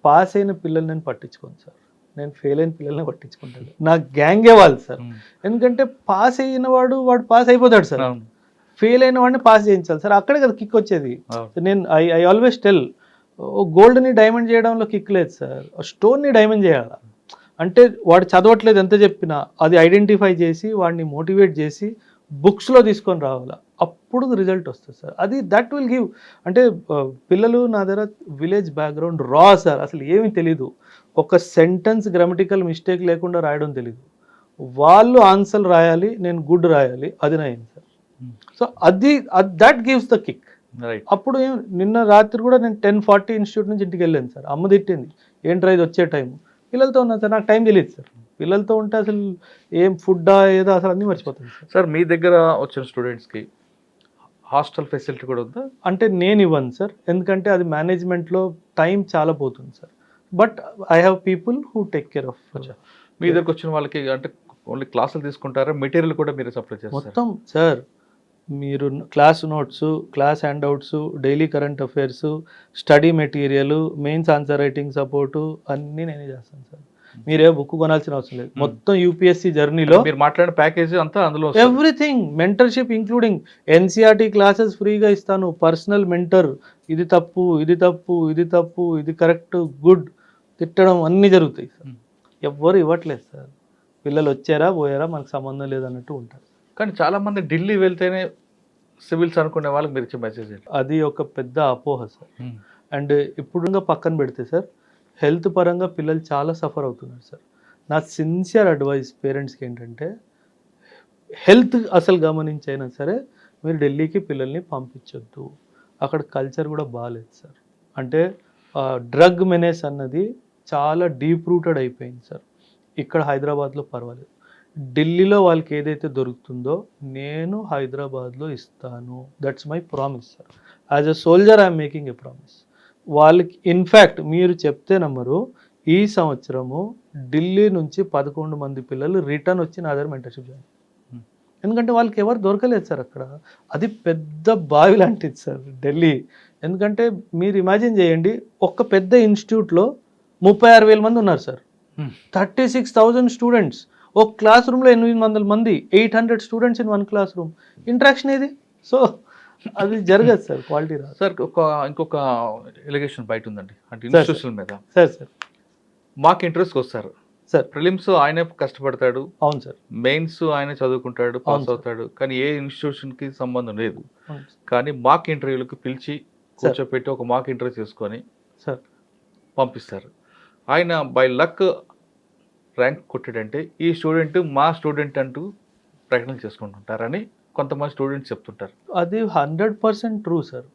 Speaker 2: పాస్ అయిన పిల్లలు నేను పట్టించుకోను సార్, నేను ఫెయిల్ అయిన పిల్లల్ని పట్టించుకుంటాను. నా గ్యాంగే వాళ్ళు సార్. ఎందుకంటే పాస్ అయిన వాడు పాస్ అయిపోతాడు సార్, ఫెయిల్ అయిన వాడిని పాస్ చేయించాలి సార్, అక్కడే కదా కిక్ వచ్చేది. నేను ఐ ఆల్వేస్ టెల్, గోల్డ్ని డైమండ్ చేయడంలో కిక్ లేదు సార్, స్టోన్ని డైమండ్ చేయాలి. అంటే వాడు చదవట్లేదు ఎంత చెప్పినా అది ఐడెంటిఫై చేసి వాడిని మోటివేట్ చేసి బుక్స్లో తీసుకొని రావాలా, అప్పుడు రిజల్ట్ వస్తుంది సార్. అది దట్ విల్ గివ్. అంటే పిల్లలు నా దగ్గర విలేజ్ బ్యాక్గ్రౌండ్ రా సార్, అసలు ఏమీ తెలీదు, ఒక సెంటెన్స్ గ్రామటికల్ మిస్టేక్ లేకుండా రాయడం తెలీదు. వాళ్ళు ఆన్సర్ రాయాలి, నేను గుడ్ రాయాలి, అది నా ఏం సార్. సో అది that gives the kick.
Speaker 3: Right.
Speaker 2: అప్పుడు నిన్న రాత్రి కూడా నేను 10:40 ఇన్స్టిట్యూట్ నుంచి ఇంటికి వెళ్ళాను సార్. అమ్మ తిట్టింది, ఏంట్రా ఇది వచ్చే టైం, పిల్లలతో ఉన్నాను సార్, నాకు టైం తెలియదు సార్. పిల్లలతో ఉంటే అసలు ఏం ఫుడ్డా ఏదో అసలు అన్నీ మర్చిపోతుంది సార్.
Speaker 3: సార్ మీ దగ్గర వచ్చిన స్టూడెంట్స్కి హాస్టల్ ఫెసిలిటీ కూడా ఉందా?
Speaker 2: అంటే నేను ఇవ్వను సార్, ఎందుకంటే అది మేనేజ్మెంట్లో టైం చాలా పోతుంది sir. But I have people who take care of.
Speaker 3: మీ దగ్గరకు వచ్చిన వాళ్ళకి అంటే ఓన్లీ క్లాసులు తీసుకుంటారా, మెటీరియల్ కూడా మీరు సప్లై చేస్తారు?
Speaker 2: మొత్తం సార్, మీరు class notes, class handouts, daily current affairs, study material, mains answer writing support అన్నీ నేనే చేస్తాను సార్. మీరే బుక్ కొనాల్సిన అవసరం లేదు. మొత్తం యూపీఎస్సీ జర్నీలో
Speaker 3: మీరు మాట్లాడిన ప్యాకేజ్ అంతా అందులో
Speaker 2: everything, mentorship including NCERT classes ఫ్రీగా ఇస్తాను, పర్సనల్ మెంటర్, ఇది తప్పు ఇది తప్పు ఇది తప్పు ఇది కరెక్ట్ గుడ్ తిట్టడం అన్నీ జరుగుతాయి సార్. ఎవ్వరు ఇవ్వట్లేదు సార్. పిల్లలు వచ్చారా పోయారా మనకు సంబంధం లేదన్నట్టు ఉంటారు.
Speaker 3: కానీ చాలా మంది ఢిల్లీ వెళ్తేనే సివిల్స్ అనుకునే వాళ్ళకి మీరు ఇచ్చే మెసేజ్
Speaker 2: అది ఒక పెద్ద అపోహ సార్. అండ్ ఇప్పుడు పక్కన పెడితే సార్, హెల్త్ పరంగా పిల్లలు చాలా సఫర్ అవుతున్నారు సార్. నా సిన్సియర్ అడ్వైస్ పేరెంట్స్కి ఏంటంటే, హెల్త్ అసలు గమనించైనా సరే మీరు ఢిల్లీకి పిల్లల్ని పంపించొద్దు, అక్కడ కల్చర్ కూడా బాగాలేదు సార్. అంటే డ్రగ్ మెనేస్ అన్నది చాలా డీప్ రూటెడ్ అయిపోయింది సార్. ఇక్కడ హైదరాబాద్లో పర్వాలేదు, ఢిల్లీలో వాళ్ళకి ఏదైతే దొరుకుతుందో నేను హైదరాబాద్లో ఇస్తాను. That's my promise sir. As a soldier I'm making a promise. వాళ్ళకి ఇన్ఫ్యాక్ట్ మీరు చెప్తే నమ్మరు, ఈ సంవత్సరము ఢిల్లీ నుంచి 11 మంది పిల్లలు రిటర్న్ వచ్చి నా దగ్గర మెంటర్షిప్ జాయిన్. ఎందుకంటే వాళ్ళకి ఎవరు దొరకలేదు సార్ అక్కడ. అది పెద్ద బావి లాంటిది సార్ ఢిల్లీ. ఎందుకంటే మీరు ఇమాజిన్ చేయండి, ఒక పెద్ద ఇన్స్టిట్యూట్లో 36,000 మంది ఉన్నారు సార్. 36,000 స్టూడెంట్స్. ఒక క్లాస్ రూమ్లో 800 మంది, 800 students in one class room. Interaction ఏది? సో అది జరగదు సార్, క్వాలిటీ రాదు
Speaker 3: సార్. ఇంకొక ఎలిగేషన్ బయట ఉందండి, అంటే ఇన్స్టిట్యూషన్ మీద.
Speaker 2: సార్ సార్
Speaker 3: మాకు ఇంట్రెస్ట్కి వస్తారు
Speaker 2: సార్,
Speaker 3: ప్రిలిమ్స్ ఆయనే కష్టపడతాడు,
Speaker 2: అవును సార్,
Speaker 3: మెయిన్స్ ఆయనే చదువుకుంటాడు, పాస్ అవుతాడు, కానీ ఏ ఇన్స్టిట్యూషన్కి సంబంధం లేదు. కానీ మాక్ ఇంటర్వ్యూలకు పిలిచి కూర్చోపెట్టి ఒక మాక్ ఇంటర్వ్యూ చేసుకొని
Speaker 2: సార్
Speaker 3: పంపిస్తారు. ఆయన బై లక్ ర్యాంక్ కొట్టాడంటే ఈ స్టూడెంట్ మా స్టూడెంట్ అంటూ ప్రకటన చేసుకుంటుంటారని కొంతమంది స్టూడెంట్స్ చెప్తుంటారు.
Speaker 2: అది 100% true sir.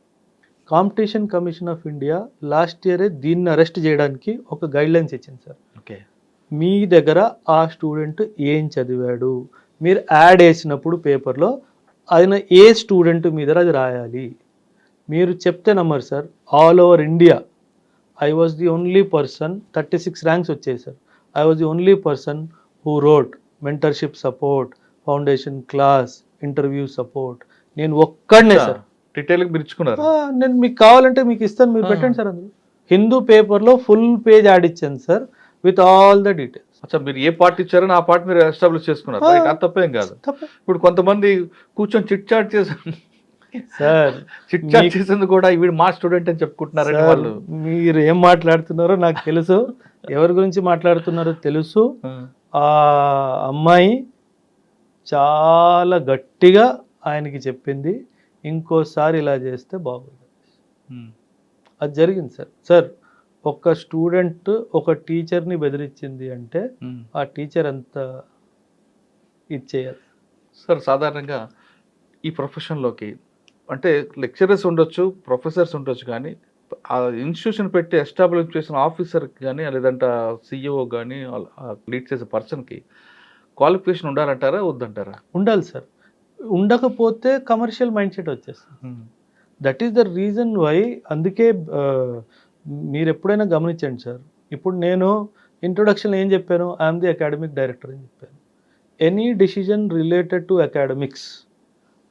Speaker 2: Competition commission of India last ఇయరే దీన్ని అరెస్ట్ చేయడానికి ఒక గైడ్లైన్స్ ఇచ్చింది సార్.
Speaker 3: ఓకే,
Speaker 2: మీ దగ్గర ఆ స్టూడెంట్ ఏం చదివాడు, మీరు యాడ్ వేసినప్పుడు పేపర్లో ఆయన ఏ స్టూడెంట్ మీద అది రాయాలి. మీరు చెప్తే నమ్మరు sir, all over India I was the only person, 36 ranks వచ్చాయి sir. I was the only person who wrote mentorship support, foundation class, interview support. నేను ఒక్కడనే సార్.
Speaker 3: డీటెయిల్గా పిలుచుకున్నారు.
Speaker 2: నేను మీకు కావాలంటే మీకు ఇస్తాను, మీరు పెట్టండి సార్. అందులో హిందూ పేపర్లో ఫుల్ పేజ్ యాడ్ ఇచ్చాను sir with all the details.
Speaker 3: అచ్చా, మీరు ఏ పార్ట్ ఇచ్చారో ఆ పార్ట్ మీరు ఎస్టాబ్లిష్ చేసుకున్నారు. అది తప్పేం కాదు. ఇప్పుడు కొంతమంది కూర్చొని చిట్ చాట్ చేశారు
Speaker 2: సార్,
Speaker 3: చిట్ చాట్ చేసేందుకు కూడా వీడు మా స్టూడెంట్ అని చెప్పుకుంటున్నారండి వాళ్ళు.
Speaker 2: మీరు ఏం మాట్లాడుతున్నారో నాకు తెలుసు, ఎవరి గురించి మాట్లాడుతున్నారో తెలుసు. ఆ అమ్మాయి చాలా గట్టిగా ఆయనకి చెప్పింది, ఇంకోసారి ఇలా చేస్తే బాగుంది. అది జరిగింది సార్. సార్, ఒక స్టూడెంట్ ఒక టీచర్ని బెదిరించింది అంటే ఆ టీచర్ అంత ఇచ్చేయాలి
Speaker 3: సార్. సాధారణంగా ఈ ప్రొఫెషన్లోకి అంటే లెక్చరర్స్ ఉండొచ్చు, ప్రొఫెసర్స్ ఉండొచ్చు, కానీ ఆ ఇన్స్టిట్యూషన్ పెట్టి ఎస్టాబ్లిష్ చేసిన ఆఫీసర్కి కానీ లేదంటే సిఇఓ కానీ లీడ్ చేసే పర్సన్కి క్వాలిఫికేషన్ ఉండాలంటారా వద్దంటారా?
Speaker 2: ఉండాలి సార్. ఉండకపోతే కమర్షియల్ మైండ్ సెట్ వచ్చేస్తుంది. That is the reason why. అందుకే మీరు ఎప్పుడైనా గమనించండి సార్, ఇప్పుడు నేను ఇంట్రొడక్షన్లో ఏం చెప్పాను, ఐఎమ్ ది అకాడమిక్ డైరెక్టర్ అని చెప్పాను. Any decision related to academics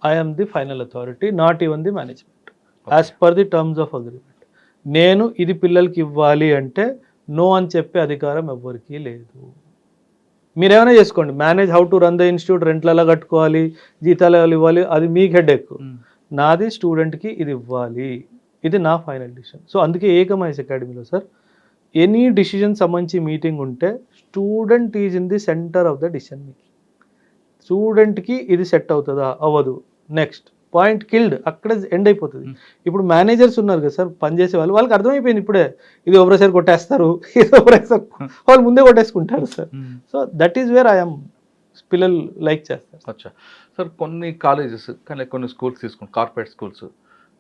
Speaker 2: I am the final authority, not even the management, as per the terms of agreement. నేను ఇది పిల్లలకి ఇవ్వాలి అంటే నో అని చెప్పే అధికారం ఎవ్వరికీ లేదు. మీరేమైనా చేసుకోండి, manage how to run the institute, రెంట్లు ఎలా కట్టుకోవాలి, జీతాలు ఎలా ఇవ్వాలి, అది మీకు హెడ్ ఎక్కువ. నాది స్టూడెంట్కి ఇది ఇవ్వాలి, ఇది నా ఫైనల్ డిసిషన్. సో అందుకే ఏకమైస్ అకాడమీలో సార్ ఎనీ డిసిజన్ సంబంధించి మీటింగ్ ఉంటే student is in the centre of the decision making. స్టూడెంట్కి ఇది సెట్ అవుతుందా అవ్వదు, నెక్స్ట్ పాయింట్ కిల్డ్, అక్కడ ఎండ్ అయిపోతుంది. ఇప్పుడు మేనేజర్స్ ఉన్నారు కదా సార్ పనిచేసే వాళ్ళు, వాళ్ళకి అర్థమైపోయింది ఇప్పుడే ఇది ఒకసారి కొట్టేస్తారు, ఇది ఒకసారి వాళ్ళు ముందే కొట్టేసుకుంటారు sir. So that is where I'm పిల్లలు లైక్ చేస్తారు.
Speaker 3: అచ్చా సార్, కొన్ని కాలేజెస్ కానీ కొన్ని స్కూల్స్ తీసుకోండి, కార్పొరేట్ స్కూల్స్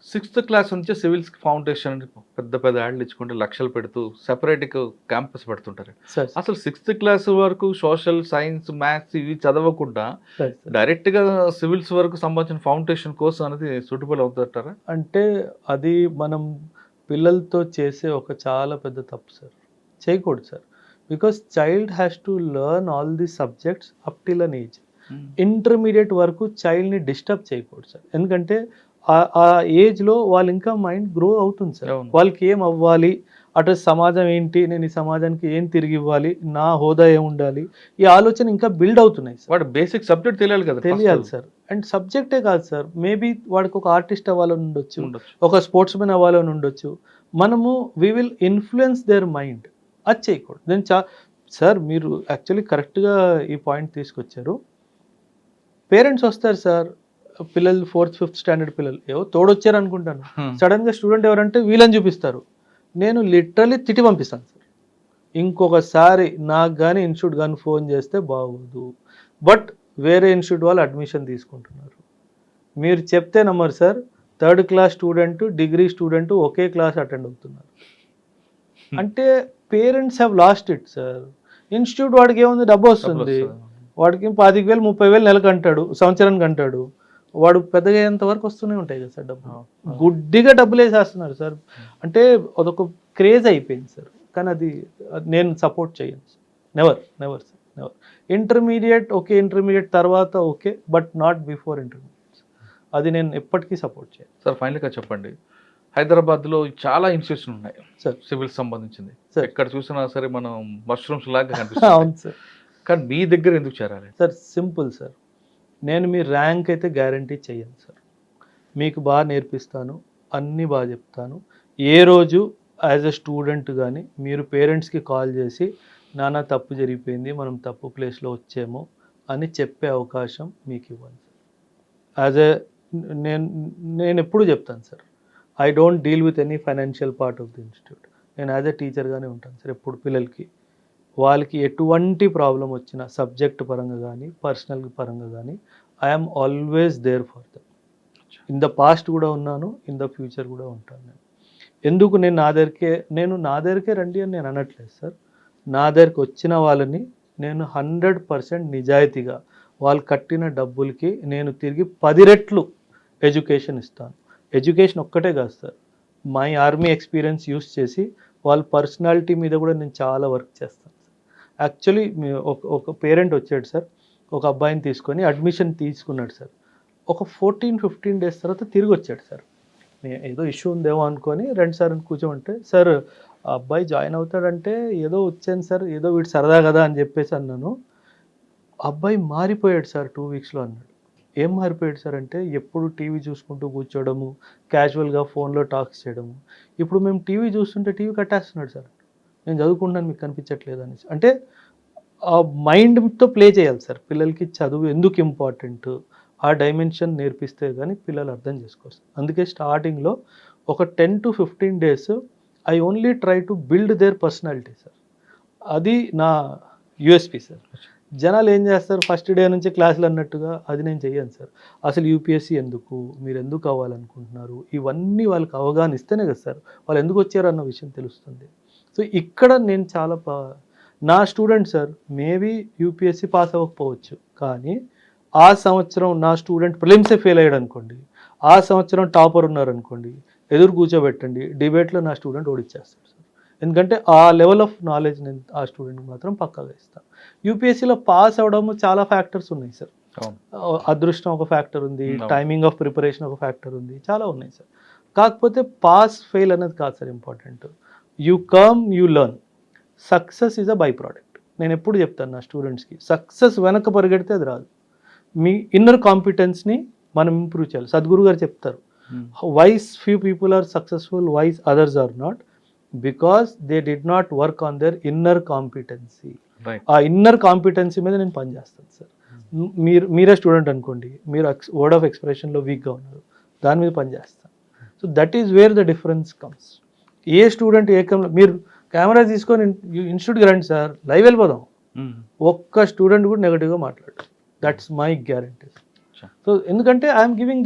Speaker 3: 6th క్లాస్ నుంచే సివిల్స్ ఫౌండేషన్ పెద్ద పెద్ద యాడ్లు ఇచ్చుకుంటే లక్షలు పెడుతూ సెపరేట్ క్యాంపస్ పెడుతుంటారు.
Speaker 2: సార్
Speaker 3: అసలు 6th క్లాస్ వరకు సోషల్ సైన్స్ మ్యాథ్స్ ఇవి చదవకుండా డైరెక్ట్గా సివిల్స్ వరకు సంబంధించిన ఫౌండేషన్ కోర్స్ అనేది సూటబుల్ అవుతుంటారా?
Speaker 2: అంటే అది మనం పిల్లలతో చేసే ఒక చాలా పెద్ద తప్పు సార్, చేయకూడదు sir. Because child has to learn all the subjects up till an age. Intermediate వరకు చైల్డ్ని డిస్టర్బ్ చేయకూడదు సార్, ఎందుకంటే ఆ ఏజ్లో వాళ్ళు ఇంకా మైండ్ గ్రో అవుతుంది సార్. వాళ్ళకి ఏం అవ్వాలి, అటు సమాజం ఏంటి, నేను ఈ సమాజానికి ఏం తిరిగి ఇవ్వాలి, నా హోదా ఏం ఉండాలి, ఈ ఆలోచన ఇంకా బిల్డ్ అవుతున్నాయి సార్.
Speaker 3: వాడు బేసిక్ సబ్జెక్ట్ తెలియాలి కదా,
Speaker 2: తెలియాలి సార్. అండ్ సబ్జెక్టే కాదు సార్, మేబీ వాడికి ఒక ఆర్టిస్ట్ అవ్వాలని ఉండొచ్చు, ఒక స్పోర్ట్స్ మెన్ అవ్వాలని ఉండొచ్చు. మనము we will influence their mind, అది చేయకూడదు. నేను సార్ మీరు యాక్చువల్లీ కరెక్ట్గా ఈ పాయింట్ తీసుకొచ్చారు. పేరెంట్స్ వస్తారు సార్, పిల్లలు 4th 5th స్టాండర్డ్ పిల్లలు ఏవో తోడొచ్చారు అనుకుంటాను, సడన్గా స్టూడెంట్ ఎవరంటే వీళ్ళని చూపిస్తారు. నేను లిటరలీ తిట్టి పంపిస్తాను సార్. ఇంకొకసారి నాకు కానీ ఇన్స్టిట్యూట్ కానీ ఫోన్ చేస్తే బాగోదు, బట్ వేరే ఇన్స్టిట్యూట్ వాళ్ళు అడ్మిషన్ తీసుకుంటున్నారు, మీరు చెప్తే నమ్మరు sir. 3rd class student degree student ఒకే క్లాస్ అటెండ్ అవుతున్నారు. అంటే parents have lost it sir. Institute వాడికి ఏముంది, డబ్బు వస్తుంది, వాడికి 25,000 30,000 నెలకు అంటాడు, సంవత్సరానికి అంటాడు, వాడు పెద్దగా అయ్యేంత వరకు వస్తూనే ఉంటాయి కదా సార్ డబ్బు. గుడ్డిగా డబ్బులు వేసేస్తున్నారు సార్. అంటే అదొక క్రేజ్ అయిపోయింది సార్. కానీ అది నేను సపోర్ట్ చేయను sir, never never sir, never. Intermediate okay, intermediate తర్వాత okay, but not before intermediate. అది నేను ఎప్పటికీ సపోర్ట్ చేయను
Speaker 3: సార్. ఫైనల్గా చెప్పండి, హైదరాబాద్లో చాలా ఇన్స్టిట్యూషన్ ఉన్నాయి
Speaker 2: సార్
Speaker 3: సివిల్స్ సంబంధించింది,
Speaker 2: సార్.
Speaker 3: ఎక్కడ చూసినా సరే మనం మష్రూమ్స్ లాగా కనిపిస్తుంది.
Speaker 2: అవును సార్.
Speaker 3: కానీ మీ దగ్గర ఎందుకు చేరాలి
Speaker 2: సార్? సింపుల్ సార్, నేను మీ ర్యాంక్ అయితే గ్యారంటీ చేయను సార్. మీకు బాగా నేర్పిస్తాను, అన్నీ బాగా చెప్తాను. ఏ రోజు యాజ్ ఎ స్టూడెంట్ కానీ మీరు పేరెంట్స్కి కాల్ చేసి నాన్న తప్పు జరిగిపోయింది, మనం తప్పు ప్లేస్లో వచ్చాము అని చెప్పే అవకాశం మీకు ఇవ్వండి సార్. యాజ్ ఎ నేను ఎప్పుడు చెప్తాను sir, I don't deal with any financial part of the institute. నేను యాజ్ ఎ టీచర్గానే ఉంటాను సార్ ఎప్పుడు పిల్లలకి. వాళ్ళకి ఎటువంటి ప్రాబ్లం వచ్చినా సబ్జెక్ట్ పరంగా కానీ పర్సనల్ పరంగా కానీ I'm always there for them. In the past కూడా ఉన్నాను, ఇన్ ద ఫ్యూచర్ కూడా ఉంటాను. నేను ఎందుకు నేను నా దగ్గరికే రండి అని నేను అనట్లేదు సార్. నా దగ్గరికి వచ్చిన వాళ్ళని నేను 100% నిజాయితీగా వాళ్ళు కట్టిన డబ్బులకి నేను తిరిగి 10 రెట్లు ఎడ్యుకేషన్ ఇస్తాను. ఎడ్యుకేషన్ ఒక్కటే కాదు sir, my army experience use చేసి వాళ్ళ పర్సనాలిటీ మీద కూడా నేను చాలా వర్క్ చేస్తాను. యాక్చువల్లీ ఒక పేరెంట్ వచ్చాడు సార్, ఒక అబ్బాయిని తీసుకొని అడ్మిషన్ తీసుకున్నాడు సార్. ఒక 14-15 డేస్ తర్వాత తిరిగి వచ్చాడు సార్. నేను ఏదో ఇష్యూ ఉందేమో అనుకొని 2 సార్లు కూర్చోమంటే, సార్ ఆ అబ్బాయి జాయిన్ అవుతాడంటే ఏదో వచ్చాను సార్, ఏదో వీడు సరదా కదా అని చెప్పేసి అన్నాను. అబ్బాయి మారిపోయాడు సార్ 2 వీక్స్లో అన్నాడు. ఏం మారిపోయాడు సార్ అంటే, ఎప్పుడు టీవీ చూసుకుంటూ కూర్చోవడము, క్యాజువల్గా ఫోన్లో టాక్స్ చేయడము. ఇప్పుడు మేము టీవీ చూస్తుంటే టీవీ కట్టేస్తున్నాడు సార్, నేను చదువుకుంటాను మీకు కనిపించట్లేదు అనేసి. అంటే ఆ మైండ్తో ప్లే చేయాలి సార్. పిల్లలకి చదువు ఎందుకు ఇంపార్టెంట్, ఆ డైమెన్షన్ నేర్పిస్తే కానీ పిల్లలు అర్థం చేసుకోవచ్చు. అందుకే స్టార్టింగ్లో ఒక 10 to 15 days I only try to build their personality sir. అది నా యూఎస్పీ సార్. జనాలు ఏం చేస్తారు, ఫస్ట్ డే నుంచి క్లాసులు అన్నట్టుగా, అది నేను చెయ్యను సార్. అసలు యూపీఎస్సీ ఎందుకు, మీరు ఎందుకు అవ్వాలనుకుంటున్నారు, ఇవన్నీ వాళ్ళకి అవగాహన ఇస్తేనే కదా సార్ వాళ్ళు ఎందుకు వచ్చారు అన్న విషయం తెలుస్తుంది. సో ఇక్కడ నేను చాలా నా student sir maybe UPSC pass అవ్వకపోవచ్చు, కానీ ఆ సంవత్సరం నా స్టూడెంట్ ప్రిలిమ్సే ఫెయిల్ అయ్యాడు అనుకోండి, ఆ సంవత్సరం టాపర్ ఉన్నారనుకోండి, ఎదురు కూర్చోబెట్టండి, డిబేట్లో నా స్టూడెంట్ ఓడిచ్చేస్తాడు సార్. ఎందుకంటే ఆ లెవెల్ ఆఫ్ నాలెడ్జ్ నేను ఆ స్టూడెంట్కి మాత్రం పక్కాగా ఇస్తాను. యూపీఎస్సీలో పాస్ అవ్వడము చాలా ఫ్యాక్టర్స్ ఉన్నాయి సార్. అదృష్టం ఒక ఫ్యాక్టర్ ఉంది, టైమింగ్ ఆఫ్ ప్రిపరేషన్ ఒక ఫ్యాక్టర్ ఉంది, చాలా ఉన్నాయి సార్. కాకపోతే పాస్ ఫెయిల్ అనేది కాదు sir important. You come, you learn. Success is a by product. నేను ఎప్పుడు చెప్తాను నా స్టూడెంట్స్కి, సక్సెస్ వెనక పరిగెడితే అది రాదు. మీ ఇన్నర్ కాంపిటెన్స్ని మనం ఇంప్రూవ్ చేయాలి. సద్గురు గారు చెప్తారు, why few people are successful, why others are not. Because they did not work on their inner competency.
Speaker 3: Right.
Speaker 2: ఆ ఇన్నర్ కాంపిటెన్సీ మీద నేను పనిచేస్తాను సార్. మీరే స్టూడెంట్ అనుకోండి, మీరు వర్డ్ ఆఫ్ ఎక్స్ప్రెషన్లో వీక్గా ఉన్నారు, దాని మీద పనిచేస్తాను. So that is wear the difference comes. A student మీరు కెమెరా తీసుకొని ఇన్స్టిట్యూట్కి రండి సార్, లైవ్ వెళ్ళిపోదాం, ఒక్క స్టూడెంట్ కూడా నెగటివ్గా మాట్లాడు. That's my guarantee. సో ఎందుకంటే I'm giving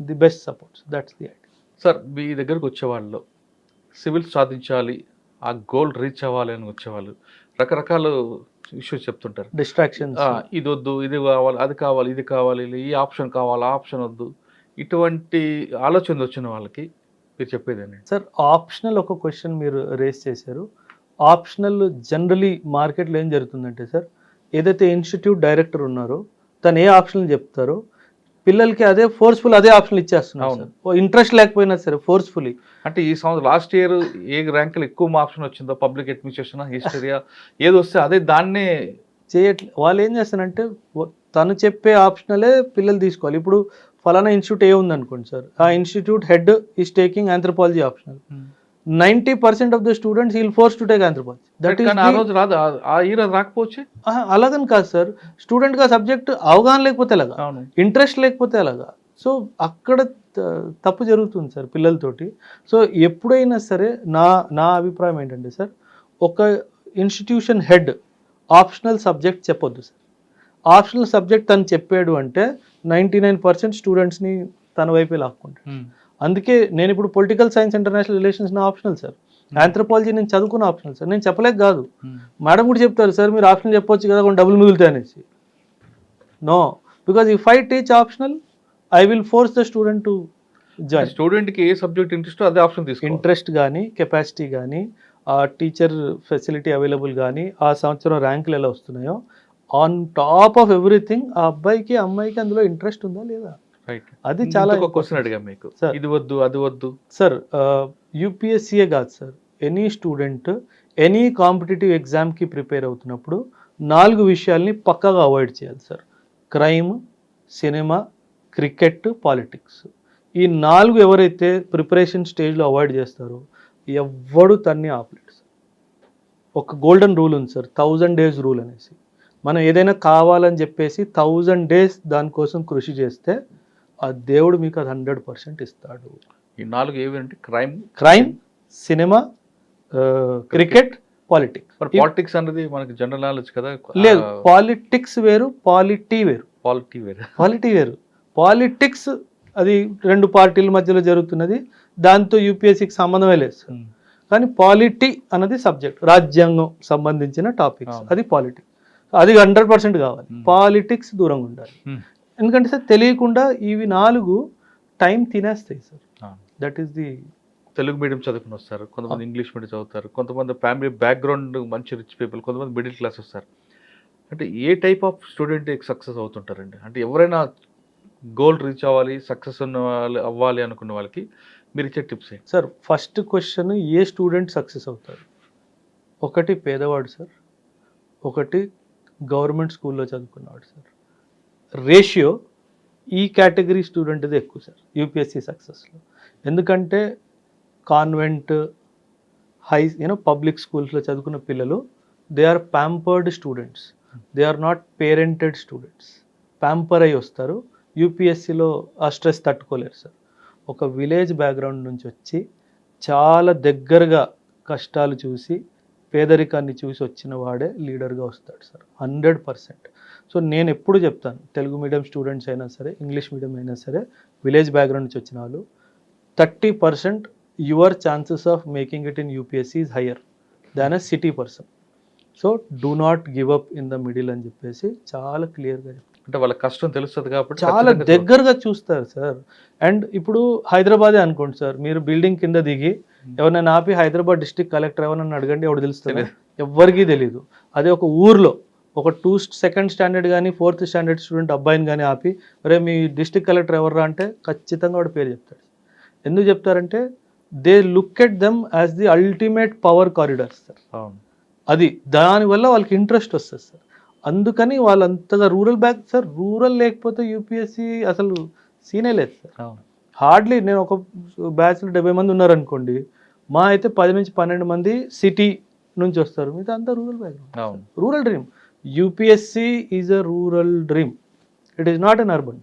Speaker 2: the best supports. That's the idea.
Speaker 3: Sir మీ దగ్గరకు వచ్చేవాళ్ళు సివిల్ సాధించాలి, ఆ గోల్ రీచ్ అవ్వాలి అని వచ్చేవాళ్ళు రకరకాల ఇష్యూస్ చెప్తుంటారు.
Speaker 2: డిస్ట్రాక్షన్స్,
Speaker 3: ఇది వద్దు, ఇది కావాలి, అది కావాలి, ఇది కావాలి, ఈ ఆప్షన్ కావాలి, ఆ ఆప్షన్ వద్దు, ఇటువంటి ఆలోచన వచ్చిన వాళ్ళకి మీరు చెప్పేదేంటి
Speaker 2: సార్? ఆప్షనల్ ఒక క్వశ్చన్ మీరు రేస్ చేశారు. ఆప్షనల్ జనరలీ మార్కెట్లో ఏం జరుగుతుందంటే సార్, ఏదైతే ఇన్స్టిట్యూట్ డైరెక్టర్ ఉన్నారో తను ఏ ఆప్షన్లు చెప్తారో పిల్లలకి అదే ఫోర్స్ఫుల్ అదే ఆప్షన్లు ఇచ్చేస్తున్నారు సార్. ఇంట్రెస్ట్ లేకపోయినా సరే ఫోర్స్ఫుల్లీ.
Speaker 3: అంటే ఈ సంవత్సరం లాస్ట్ ఇయర్ ఏ ర్యాంకులు ఎక్కువ ఆప్షన్ వచ్చిందో, పబ్లిక్ అడ్మినిస్ట్రేషన్, హిస్టరీయా, ఏది వస్తే అదే దాన్నే
Speaker 2: చేయట్లేదు. వాళ్ళు ఏం చేస్తారంటే తను చెప్పే ఆప్షనలే పిల్లలు తీసుకోవాలి. ఇప్పుడు ఫలానా ఇన్స్టిట్యూట్ ఏ ఉందనుకోండి సార్, ఆ institute head is taking anthropology optional. 90% of the students will force to take anthropology. That is
Speaker 3: ఆ రోజు రాదు, ఆ ఇయర్ రాకపోవచ్చు.
Speaker 2: అలాగని కాదు సార్, స్టూడెంట్కి ఆ సబ్జెక్ట్ అవగాహన లేకపోతే ఎలాగా, ఇంట్రెస్ట్ లేకపోతే ఎలాగా. సో అక్కడ తప్పు జరుగుతుంది సార్ పిల్లలతోటి. సో ఎప్పుడైనా సరే నా అభిప్రాయం ఏంటంటే సార్, ఒక ఇన్స్టిట్యూషన్ హెడ్ ఆప్షనల్ సబ్జెక్ట్ చెప్పొద్దు సార్. ఆప్షనల్ సబ్జెక్ట్ తను చెప్పాడు అంటే 99% స్టూడెంట్స్ని తన వైపే లాక్కుంటాడు. అందుకే నేను ఇప్పుడు పొలిటికల్ సైన్స్ ఇంటర్నేషనల్ రిలేషన్స్ నా ఆప్షనల్ సార్, ఆంథ్రోపాలజీ నేను చదువుకున్న ఆప్షనల్ సార్. నేను చెప్పలేక కాదు, మేడం కూడా చెప్తారు సార్ మీరు ఆప్షనల్ చెప్పొచ్చు కదా, కొన్ని డబ్బులు మిగులుతాయి అనేసి. No, because if I teach optional I will force the student to join.
Speaker 3: స్టూడెంట్కి ఏ సబ్జెక్ట్ ఇంట్రెస్ట్ అదే ఆప్షన్ తీసుకో.
Speaker 2: ఇంట్రెస్ట్ కానీ, కెపాసిటీ కానీ, ఆ టీచర్ ఫెసిలిటీ అవైలబుల్ కానీ, ఆ సంవత్సరం ర్యాంకులు ఎలా వస్తున్నాయో, ఆన్ టాప్ ఆఫ్ ఎవ్రీథింగ్ ఆ అబ్బాయికి అమ్మాయికి అందులో ఇంట్రెస్ట్ ఉందా లేదా,
Speaker 3: రైట్.
Speaker 2: అది చాలా
Speaker 3: క్వశ్చన్ అడిగా మీకు, ఇది వద్దు అది వద్దు
Speaker 2: సార్. యూపీఎస్సీయే కాదు sir, any student any competitive ఎగ్జామ్కి ప్రిపేర్ అవుతున్నప్పుడు 4 విషయాల్ని పక్కాగా అవాయిడ్ చేయాలి sir. Crime, cinema, cricket, politics. ఈ 4 ఎవరైతే ప్రిపరేషన్ స్టేజ్లో అవాయిడ్ చేస్తారో ఎవ్వడు తన్ని ఆపలేడు సార్. ఒక గోల్డెన్ రూల్ ఉంది సార్, 1000 days రూల్ అనేసి. మనం ఏదైనా కావాలని చెప్పేసి 1000 days దానికోసం కృషి చేస్తే ఆ దేవుడు మీకు అది 100% ఇస్తాడు.
Speaker 3: ఈ 4 ఏవి అంటే
Speaker 2: crime, cinema, cricket, politics.
Speaker 3: Politics అనేది మనకి జనరల్ నాలెడ్జ్ కదా.
Speaker 2: లేదు, పాలిటిక్స్ వేరు, పాలిటీ వేరు. పాలిటీ వేరు. పాలిటిక్స్ అది 2 పార్టీల మధ్యలో జరుగుతున్నది, దాంతో యూపీఎస్సీకి సంబంధమే లేదు సార్. కానీ పాలిటీ అన్నది సబ్జెక్ట్, రాజ్యాంగం సంబంధించిన టాపిక్స్, అది పాలిటిక్స్. అది 100% కావాలి. పాలిటిక్స్ దూరంగా ఉండాలి. ఎందుకంటే సార్ తెలియకుండా ఇవి 4 టైం తినేస్తాయి sir. That is the.
Speaker 3: Telugu medium చదువుకుని వస్తారు, కొంతమంది ఇంగ్లీష్ మీడియం చదువుతారు, కొంతమంది ఫ్యామిలీ బ్యాక్గ్రౌండ్ మంచి రిచ్ పీపుల్, కొంతమంది మిడిల్ క్లాస్ వస్తారు. అంటే ఏ టైప్ ఆఫ్ స్టూడెంట్ సక్సెస్ అవుతుంటారండి? అంటే ఎవరైనా గోల్ రీచ్ అవ్వాలి, సక్సెస్ అవ్వాలి అనుకున్న వాళ్ళకి మీరు ఇచ్చే టిప్స్ ఏంటి
Speaker 2: సార్? ఫస్ట్ క్వశ్చన్, ఏ స్టూడెంట్ సక్సెస్ అవుతారు? ఒకటి పేదవాడు సార్, ఒకటి గవర్నమెంట్ స్కూల్లో చదువుకున్నవాడు సార్. రేషియో ఈ కేటగిరీ స్టూడెంట్ది ఎక్కువ సార్ యూపీఎస్సీ సక్సెస్లో. ఎందుకంటే కాన్వెంట్, పబ్లిక్ స్కూల్స్లో చదువుకున్న పిల్లలు they are pampered students, they are not parented students. Pamper అయి వస్తారు. యూపీఎస్సీలో ఆ స్ట్రెస్ తట్టుకోలేరు సార్. ఒక విలేజ్ బ్యాక్గ్రౌండ్ నుంచి వచ్చి చాలా దగ్గరగా కష్టాలు చూసి పేదరికాన్ని చూసి వచ్చిన వాడే లీడర్గా వస్తాడు సార్, 100%. సో నేను ఎప్పుడు చెప్తాను, తెలుగు మీడియం స్టూడెంట్స్ అయినా సరే, ఇంగ్లీష్ మీడియం అయినా సరే, విలేజ్ బ్యాక్గ్రౌండ్ నుంచి వచ్చిన వాళ్ళు 30% your chances of making it in UPSC is higher than a city person. So do not give up in the middle అని చెప్పేసి చాలా క్లియర్గా చెప్తాను.
Speaker 3: అంటే వాళ్ళ కష్టం తెలుస్తుంది కాబట్టి
Speaker 2: చాలా దగ్గరగా చూస్తారు సార్. అండ్ ఇప్పుడు హైదరాబాదే అనుకోండి సార్, మీరు బిల్డింగ్ కింద దిగి ఎవరైనా ఆపి హైదరాబాద్ డిస్ట్రిక్ట్ కలెక్టర్ ఎవరన్నా అడగండి, ఎవరు తెలుస్తుంది? ఎవ్వరికీ తెలీదు. అదే ఒక ఊర్లో ఒక 2nd standard కానీ 4th standard స్టూడెంట్ అబ్బాయిని కానీ ఆపి అరే మీ డిస్ట్రిక్ట్ కలెక్టర్ ఎవర్రా అంటే ఖచ్చితంగా వాడు పేరు చెప్తాడు. ఎందుకు చెప్తారంటే they look at them as the ultimate power corridors sir. అది దానివల్ల వాళ్ళకి ఇంట్రెస్ట్ వస్తుంది సార్. అందుకని వాళ్ళంతగా రూరల్ లేకపోతే యూపీఎస్సీ అసలు సీనే లేదు సార్. హార్డ్లీ నేను ఒక బ్యాచ్లో 70 మంది ఉన్నారనుకోండి, మా అయితే 10 నుంచి 12 మంది సిటీ నుంచి వస్తారు, మిగతా అంతా రూరల్ బ్యాక్గ్రౌండ్.
Speaker 3: అవును.
Speaker 2: Rural dream. UPSC is a rural dream, it is not an urban.